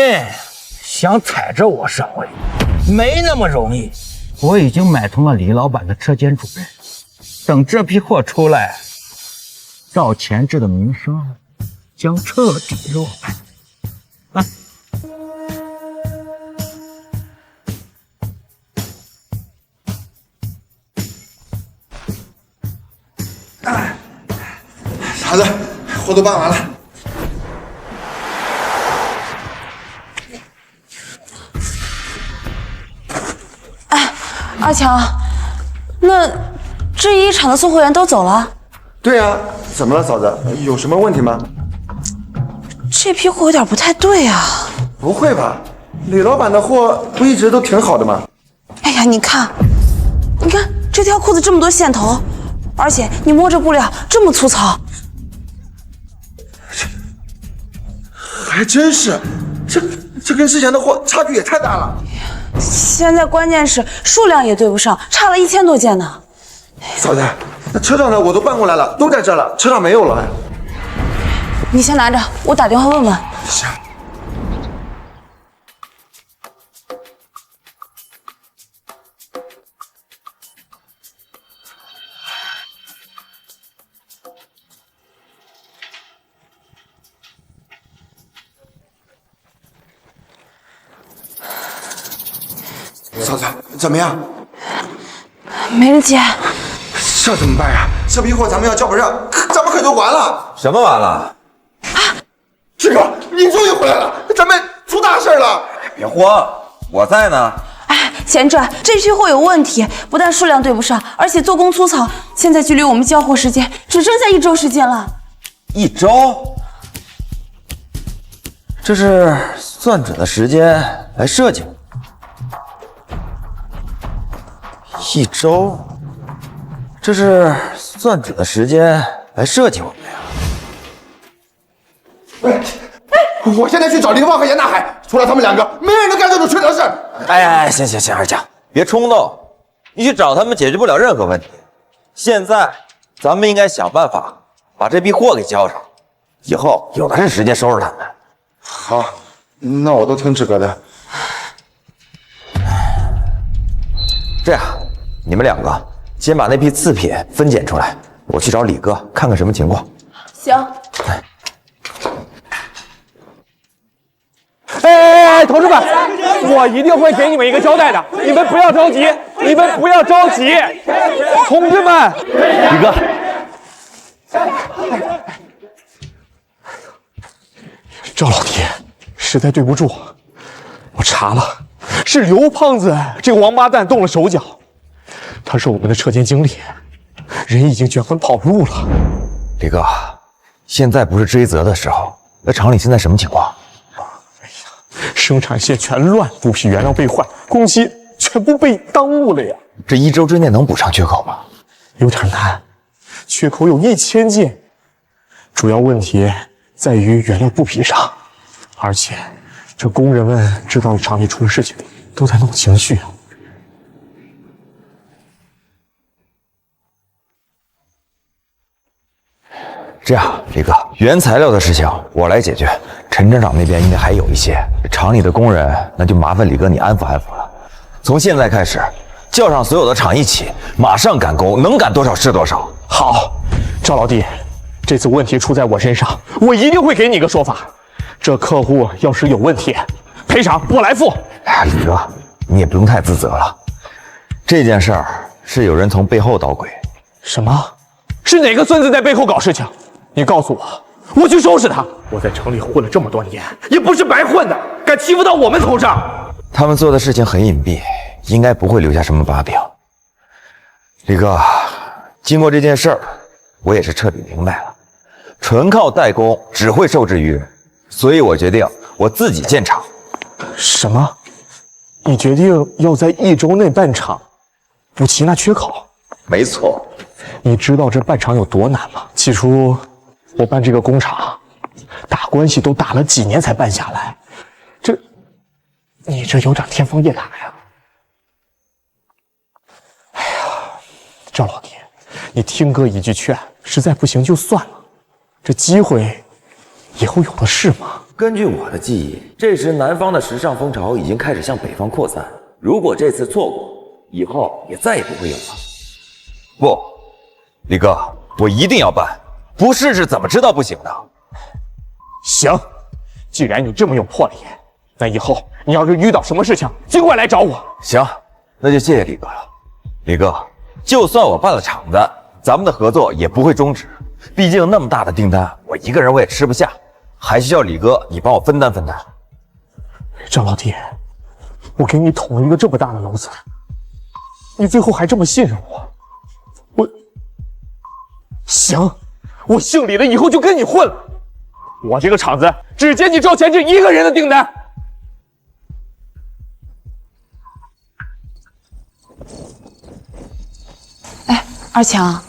想踩着我上位，没那么容易。我已经买通了李老板的车间主任，等这批货出来，赵钱志的名声将彻底落败。啊！傻子，活都办完了。哎，阿强，那制衣厂的送货员都走了？对啊，怎么了，嫂子？有什么问题吗？这批货有点不太对啊。不会吧？李老板的货不一直都挺好的吗？哎呀，你看这条裤子这么多线头，而且你摸着布料这么粗糙。还真是，这跟之前的货差距也太大了。现在关键是数量也对不上，差了1000多件呢。嫂子，那车上的我都搬过来了，都在这了，车上没有了。你先拿着，我打电话问问。行。嫂子，怎么样？没人接。这怎么办呀？这批货咱们要交不上，咱们可就完了。什么完了？志哥，你终于回来了，咱们出大事了！别慌，我在呢。哎，钱志，这批货有问题，不但数量对不上，而且做工粗糙。现在距离我们交货时间只剩下1周时间了。1周？这是算准的时间来设计我。1周？这是算准的时间来设计我们呀！我现在去找林旺和严大海，除了他们2个，没人能干这种缺德事。哎，行，二强，别冲动，你去找他们解决不了任何问题。现在咱们应该想办法把这批货给交上，以后有的是时间收拾他们。好，那我都听志哥的。这样，你们2个先把那批次品分拣出来，我去找李哥看看什么情况。行。哎，同志们，我一定会给你们一个交代的，你们不要着急，你们不要着急，同志们。宇哥，赵老弟，实在对不住，我查了，是刘胖子这个王八蛋动了手脚，他是我们的车间经理，人已经卷款跑路了。李哥，现在不是追责的时候，那厂里现在什么情况？生产线全乱，布匹原料被坏，工期全部被耽误了呀！这1周之内能补上缺口吗？有点难，缺口有1000件，主要问题在于原料布匹上，而且这工人们知道厂里出了事情，都在弄情绪。这样，李哥，原材料的事情我来解决。陈厂长那边应该还有一些，厂里的工人那就麻烦李哥你安抚安抚了。从现在开始，叫上所有的厂一起，马上赶工，能赶多少是多少。好，赵老弟，这次问题出在我身上，我一定会给你个说法。这客户要是有问题，赔偿我来付。哎，李哥，你也不用太自责了。这件事儿是有人从背后捣鬼。什么？是哪个孙子在背后搞事情？你告诉我，我去收拾他。我在城里混了这么多年，也不是白混的，敢欺负到我们头上。他们做的事情很隐蔽，应该不会留下什么把柄。李哥，经过这件事儿，我也是彻底明白了，纯靠代工只会受制于人，所以我决定我自己建厂。什么？你决定要在1周内办厂，补齐那缺口？没错。你知道这办厂有多难吗？起初我办这个工厂，打关系都打了几年才办下来，你这有点天方夜谭呀！哎呀，赵老弟，你听哥一句劝，实在不行就算了，这机会以后有的是嘛。根据我的记忆，这时南方的时尚风潮已经开始向北方扩散，如果这次错过，以后也再也不会有了。不，李哥，我一定要办，不试试怎么知道不行的？行，既然你这么有魄力，那以后你要是遇到什么事情，尽快来找我。行，那就谢谢李哥了。李哥，就算我办了厂子，咱们的合作也不会终止。毕竟那么大的订单，我一个人我也吃不下，还需要李哥你帮我分担分担。赵老弟，我给你捅了一个这么大的篓子，你最后还这么信任我，行，我姓李的以后就跟你混了。我这个厂子只接你赵前志一个人的订单。哎，二强，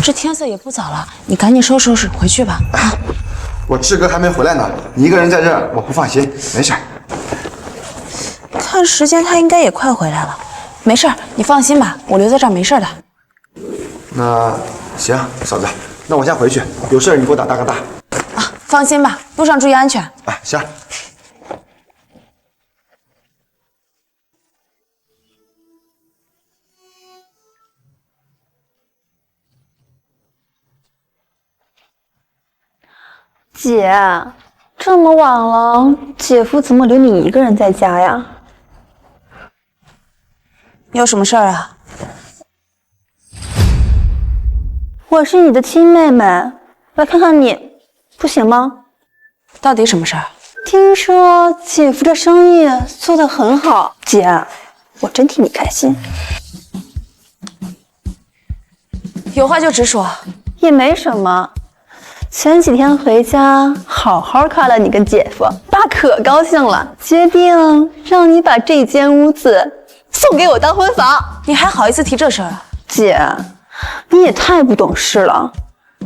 这天色也不早了，你赶紧收拾收拾回去吧。啊，我志哥还没回来呢，你一个人在这儿，我不放心。没事，看时间他应该也快回来了。没事，你放心吧，我留在这儿没事的。那行，嫂子，那我先回去，有事你给我打大哥大。啊，放心吧，路上注意安全。哎，行。姐，这么晚了，姐夫怎么留你一个人在家呀？有什么事儿啊？我是你的亲妹妹，来看看你，不行吗？到底什么事儿？听说姐夫这生意做得很好，姐，我真替你开心。有话就直说。也没什么。前几天回家，好好看了你跟姐夫，爸可高兴了，决定让你把这间屋子送给我当婚房。你还好意思提这事儿啊？姐，你也太不懂事了。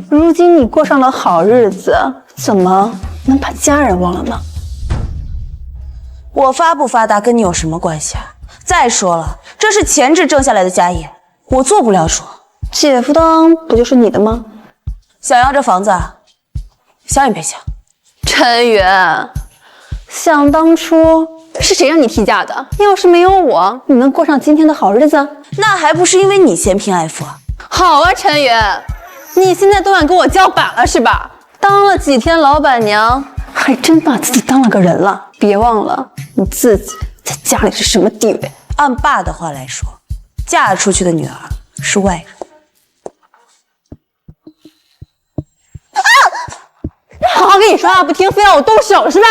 如今你过上了好日子，怎么能把家人忘了呢？我发不发达跟你有什么关系啊？再说了，这是前置挣下来的家业，我做不了主。姐夫当不就是你的吗？想要这房子啊？想也别想。陈远，想当初是谁让你提价的？要是没有我，你能过上今天的好日子？那还不是因为你嫌贫爱富啊？好啊，陈远，你现在都敢跟我叫板了是吧？当了几天老板娘，还真把自己当了个人了。别忘了，你自己在家里是什么地位？按爸的话来说，嫁出去的女儿是外人。好好跟你说话不听，非要我动手是吧？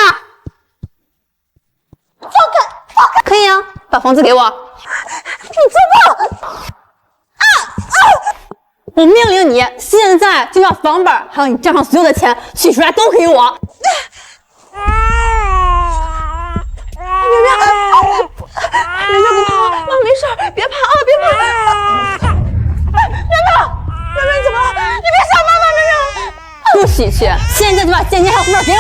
放开，放开！可以啊，把房子给我。你做梦！我命令你现在就把房本还有你账上所有的钱取出来，都给我。苗苗不怕，妈没事，别怕啊，别怕！苗苗，你怎么了？你别想妈妈，苗苗。不许去！现在就把现金还有房本给我。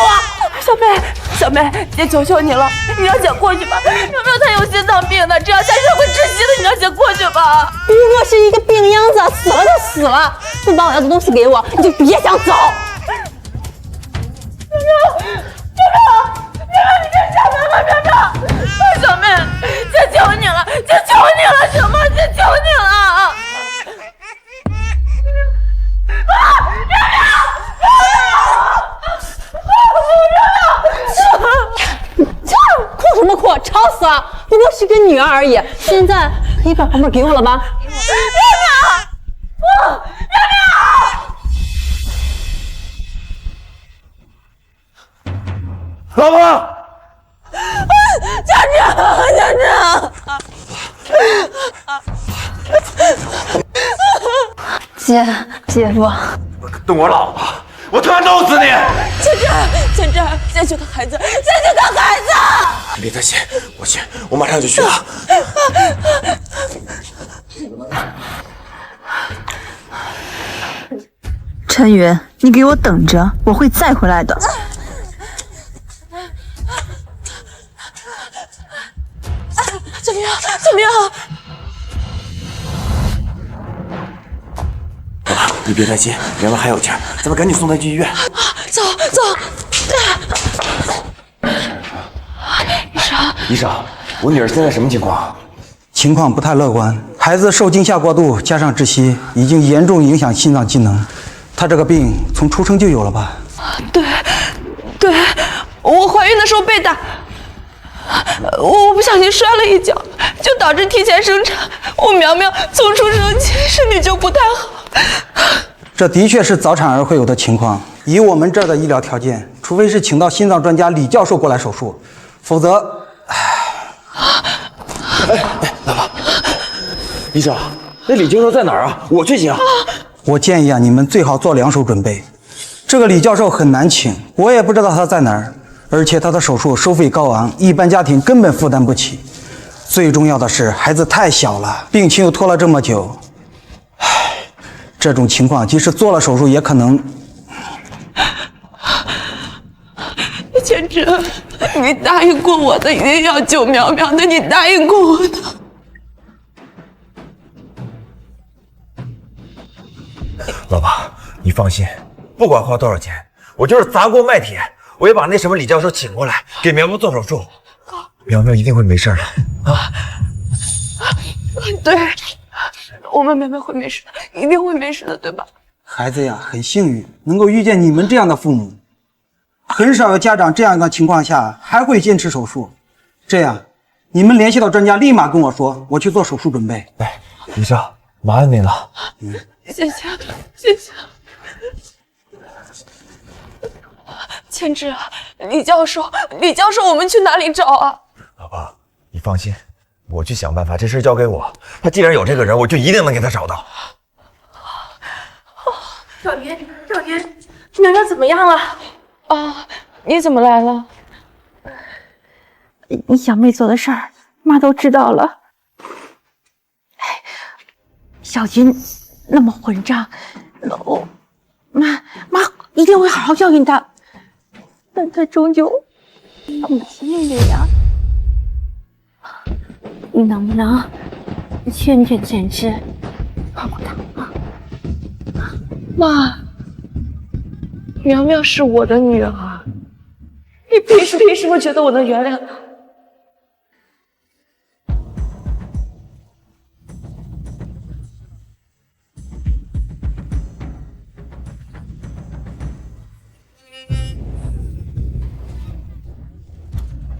小梅，姐求求你了，你让姐过去吧。苗苗她有心脏病的，这样下去会窒息的，你让姐过去吧。不过是一个病秧子，死了就死了，不把我要的东西给我，你就别想走。苗苗，你别想妈妈，苗苗，小梅，姐求你了，姐求你了，行吗？姐求你了。哭什么哭？吵死了！不过是个女儿而已。现在可以把房本给我了吧？老婆，家长，姐夫，动我老婆，我他妈弄死你！千真，先去看孩子，先去看孩子。你别担心，我去，我马上就去了。陈云，你给我等着，我会再回来的。怎么样？你别担心，苗苗还有劲儿，咱们赶紧送她去医院。走。医生，我女儿现在什么情况？情况不太乐观，孩子受惊吓过度，加上窒息，已经严重影响心脏机能。她这个病从出生就有了吧？对，我怀孕的时候被打，我不小心摔了一跤，就导致提前生产。我苗苗从出生起身体就不太好。这的确是早产儿会有的情况。以我们这儿的医疗条件，除非是请到心脏专家李教授过来手术，否则……老婆，医生，那李教授在哪儿啊？我去请。我建议啊，你们最好做2手准备。这个李教授很难请，我也不知道他在哪儿，而且他的手术收费高昂，一般家庭根本负担不起。最重要的是，孩子太小了，病情又拖了这么久。这种情况即使做了手术，也可能……千真，你答应过我的，一定要救苗苗的，你答应过我的。老婆，你放心，不管花多少钱，我就是砸锅卖铁，我也把那什么李教授请过来，给苗苗做手术。苗苗一定会没事的啊！对，我们苗苗会没事的，一定会没事的，对吧？孩子呀，很幸运能够遇见你们这样的父母，很少有家长这样一个情况下还会坚持手术。这样，你们联系到专家，立马跟我说，我去做手术准备。来，医生，麻烦您了。谢谢。千枝，李教授，我们去哪里找啊？老婆，你放心，我去想办法，这事交给我。他既然有这个人，我就一定能给他找到。小云，苗苗怎么样了？啊，你怎么来了？你小妹做的事儿，妈都知道了。小云那么混账，妈一定会好好教训她。但她终究母亲命令呀。你能不能劝千枝，帮帮她啊？妈，苗苗是我的女儿，你凭什么觉得我能原谅她？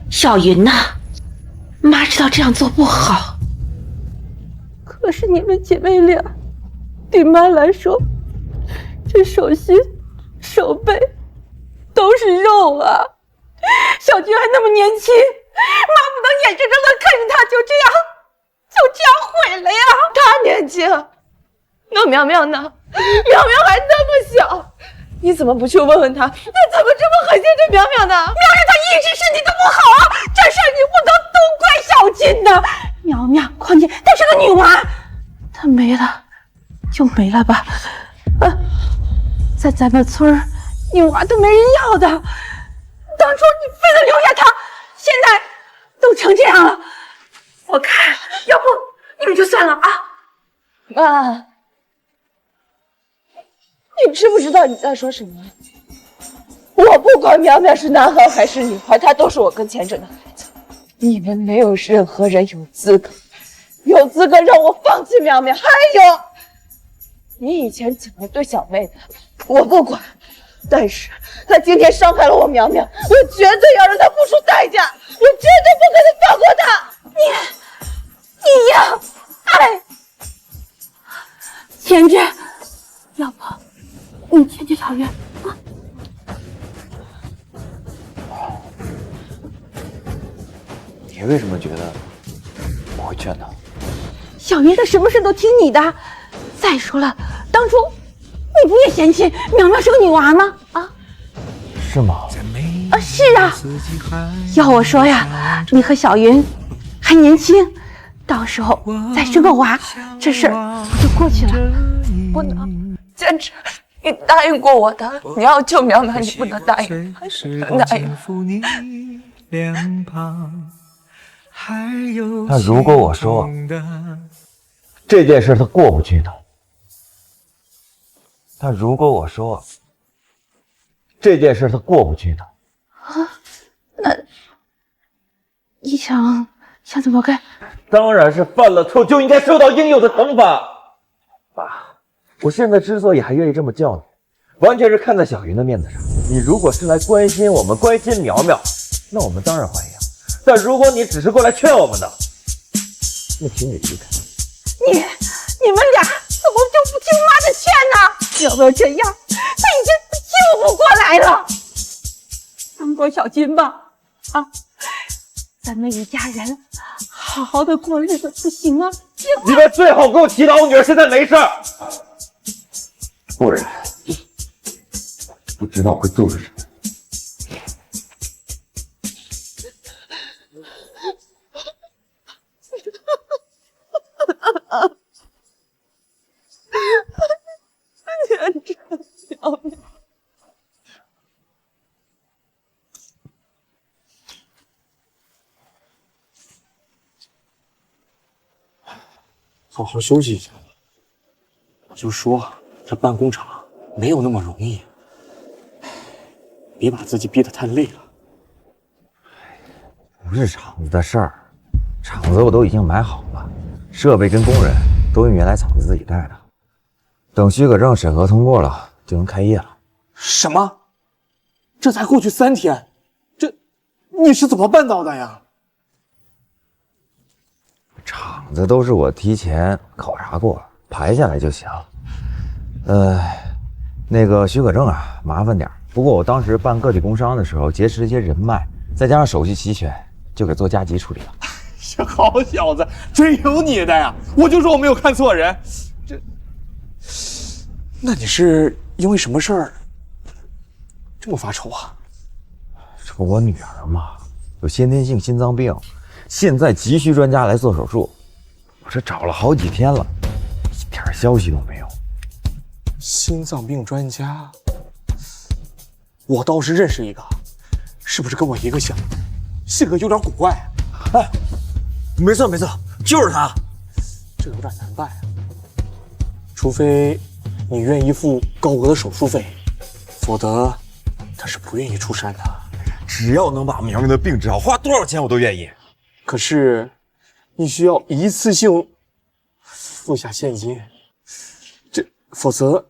小云呐，妈知道这样做不好，可是你们姐妹俩对妈来说，这手心、手背都是肉啊！小军还那么年轻，妈不能眼睁睁的看着他就这样毁了呀！他年轻，那苗苗呢？苗苗还那么小，你怎么不去问问他？他怎么这么狠心对苗苗呢？苗苗她一直身体都不好啊，这事儿你不能都怪小军的。苗苗，况且她是个女娃，她没了就没了吧。在咱们村儿，女娃都没人要的。当初你非得留下她，现在都成这样了，我看要不你们就算了啊。妈，你知不知道你在说什么？我不管苗苗是男孩还是女孩，她都是我跟前生的孩子。你们没有任何人有资格让我放弃苗苗。还有，你以前怎么对小妹的，我不管，但是她今天伤害了我苗苗，我绝对要让她付出代价，我绝对不可能放过她。你要爱前志，要不你劝劝小月啊？你为什么觉得我会劝他？小云她什么事都听你的。再说了，当初你不也嫌弃苗苗是个女娃吗？啊？是吗？啊，是啊。要我说呀，你和小云还年轻，到时候再生个娃，这事儿不就过去了？不能，坚持。你答应过我的，你要救苗苗，你不能答应，还是答应。那如果我说这件事他过不去的，但如果我说这件事他过不去的啊，那你想怎么干？当然是犯了错就应该受到应有的惩罚。爸，我现在之所以还愿意这么叫你，完全是看在小云的面子上。你如果是来关心我们、关心苗苗，那我们当然欢迎。但如果你只是过来劝我们的，那请你离开。你们俩怎么就不听妈的劝呢？苗苗这样，他已经救不过来了。放过小军吧，啊，咱们一家人好好的过日子不行吗？你们最好给我祈祷我女儿现在没事，不然不知道会做出什么。好好休息一下。我就说这办工厂没有那么容易，别把自己逼得太累了。不是厂子的事儿，厂子我都已经买好了，设备跟工人都用原来厂子自己带的。等许可证审核通过了，就能开业了。什么？这才过去3天，你是怎么办到的呀？厂子都是我提前考察过，排下来就行。那个许可证啊，麻烦点。不过我当时办个体工商的时候，结识了一些人脉，再加上手续齐全，就给做加急处理了。这好小子，真有你的呀！我就说我没有看错人。那你是因为什么事儿这么发愁啊？这不我女儿嘛，有先天性心脏病，现在急需专家来做手术。我这找了好几天了，一点消息都没有。心脏病专家，我倒是认识一个，是不是跟我一个姓？性格有点古怪。哎，没错，就是他。这有点难办啊，除非你愿意付高额的手术费，否则他是不愿意出山的。只要能把苗苗的病治好，花多少钱我都愿意。可是你需要一次性付下现金，否则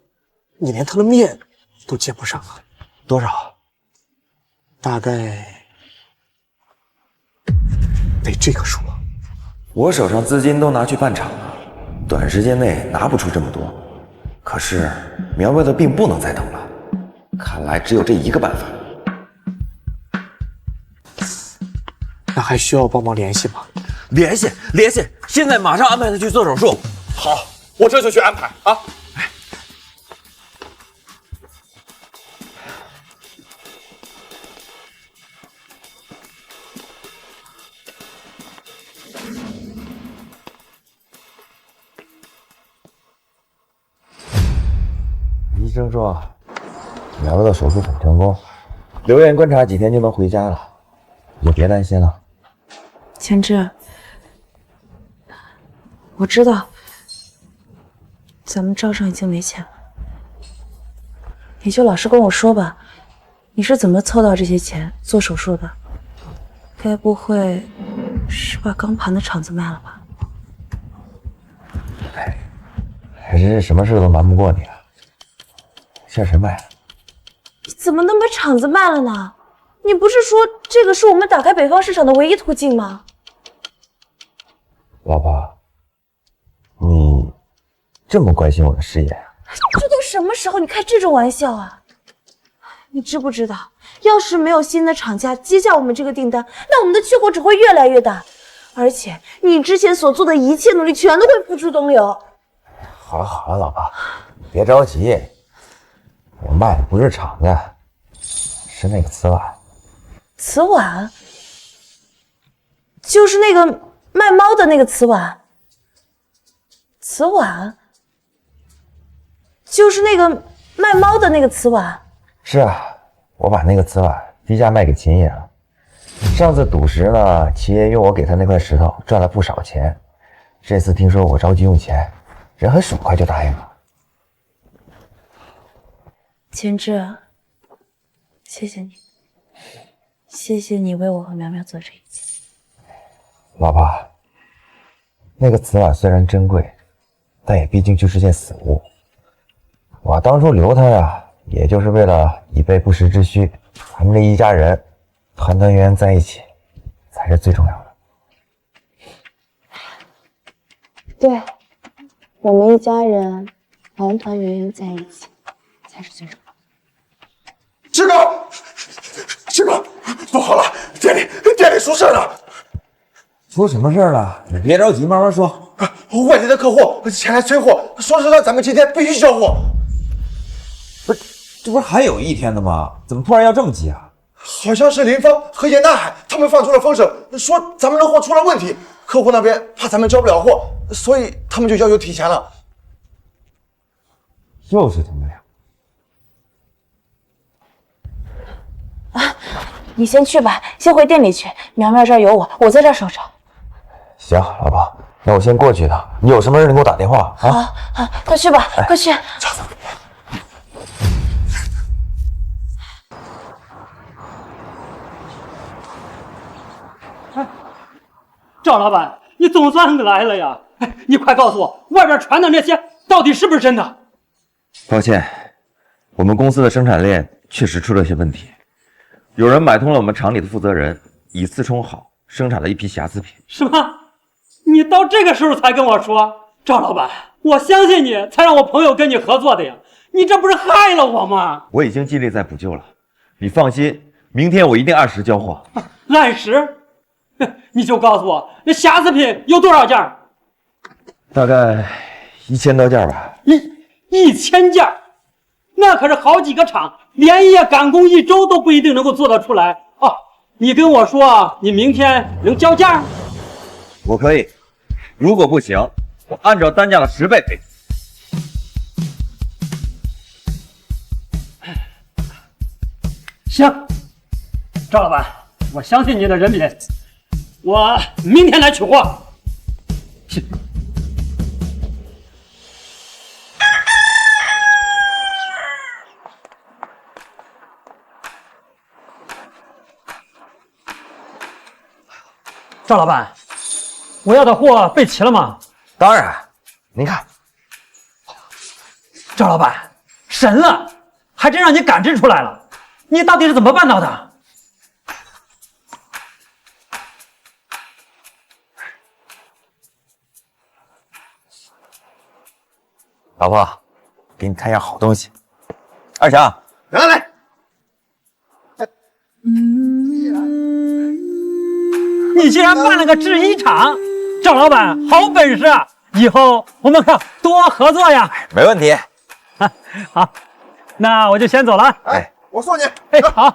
你连他的面都见不上啊。多少？大概得这个数了。我手上资金都拿去办厂了，短时间内拿不出这么多。可是苗苗的病不能再等了，看来只有这一个办法。那还需要帮忙联系吗？联系，现在马上安排他去做手术。好，我这就去安排啊。医生说，苗苗的手术很成功，留院观察几天就能回家了，也别担心了。千枝，我知道咱们账上已经没钱了，你就老实跟我说吧，你是怎么凑到这些钱做手术的？该不会是把钢盘的厂子卖了吧？还真是什么事都瞒不过你啊！现谁卖了？你怎么能把厂子卖了呢？你不是说这个是我们打开北方市场的唯一途径吗？老婆，你这么关心我的事业啊？这都什么时候你开这种玩笑啊？你知不知道，要是没有新的厂家接下我们这个订单，那我们的缺口只会越来越大，而且你之前所做的一切努力全都会付诸东流。好了，老婆，别着急，我卖的不是厂子，是那个瓷碗。瓷碗？就是那个卖猫的那个瓷碗。瓷碗？就是那个卖猫的那个瓷碗。是啊，我把那个瓷碗低价卖给秦爷了。上次赌石呢，秦爷用我给他那块石头赚了不少钱。这次听说我着急用钱，人很爽快就答应了。千枝，谢谢你，谢谢你为我和苗苗做这一切。老婆，那个瓷碗虽然珍贵，但也毕竟就是件死物。我当初留它呀，也就是为了以备不时之需。咱们这一家人团团圆圆在一起，才是最重要的。对，我们一家人团团圆圆在一起，才是最重要的。志哥，不好了，店里出事了！出什么事了？你别着急，慢慢说。外地的客户前来催货，说是让咱们今天必须交货。不是，这不是还有一天的吗？怎么突然要这么急啊？好像是林芳和严大海他们放出了风声，说咱们的货出了问题，客户那边怕咱们交不了货，所以他们就要求提前了。又是他们俩。你先去吧，先回店里去。苗苗这儿有我，我在这儿守着。行，老婆，那我先过去一趟。你有什么事你给我打电话啊。好，快去吧，快去。赵老板，你总算来了呀！你快告诉我，外边传的那些到底是不是真的？抱歉，我们公司的生产链确实出了些问题，有人买通了我们厂里的负责人，以次充好，生产了一批瑕疵品。什么？你到这个时候才跟我说？赵老板，我相信你，才让我朋友跟你合作的呀！你这不是害了我吗？我已经尽力在补救了，你放心，明天我一定按时交货。按时？你就告诉我，那瑕疵品有多少件？大概1000多件吧。1000件，那可是好几个厂连夜赶工1周都不一定能够做得出来啊！你跟我说你明天能交件？我可以，如果不行，我按照单价的10倍赔。行，赵老板，我相信你的人品，我明天来取货。行。赵老板，我要的货备齐了吗？当然，您看，赵老板，神了，还真让你感知出来了，你到底是怎么办到的？老婆，给你看样好东西。二强，来，你竟然办了个制衣厂，赵老板好本事啊！以后我们可多合作呀。没问题。好，那我就先走了。哎，我送你。哎，好。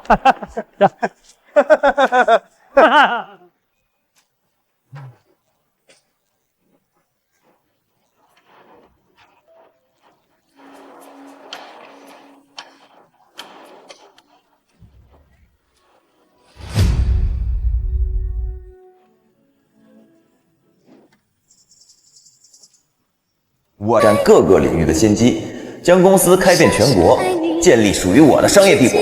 我占各个领域的先机，将公司开遍全国，建立属于我的商业帝国。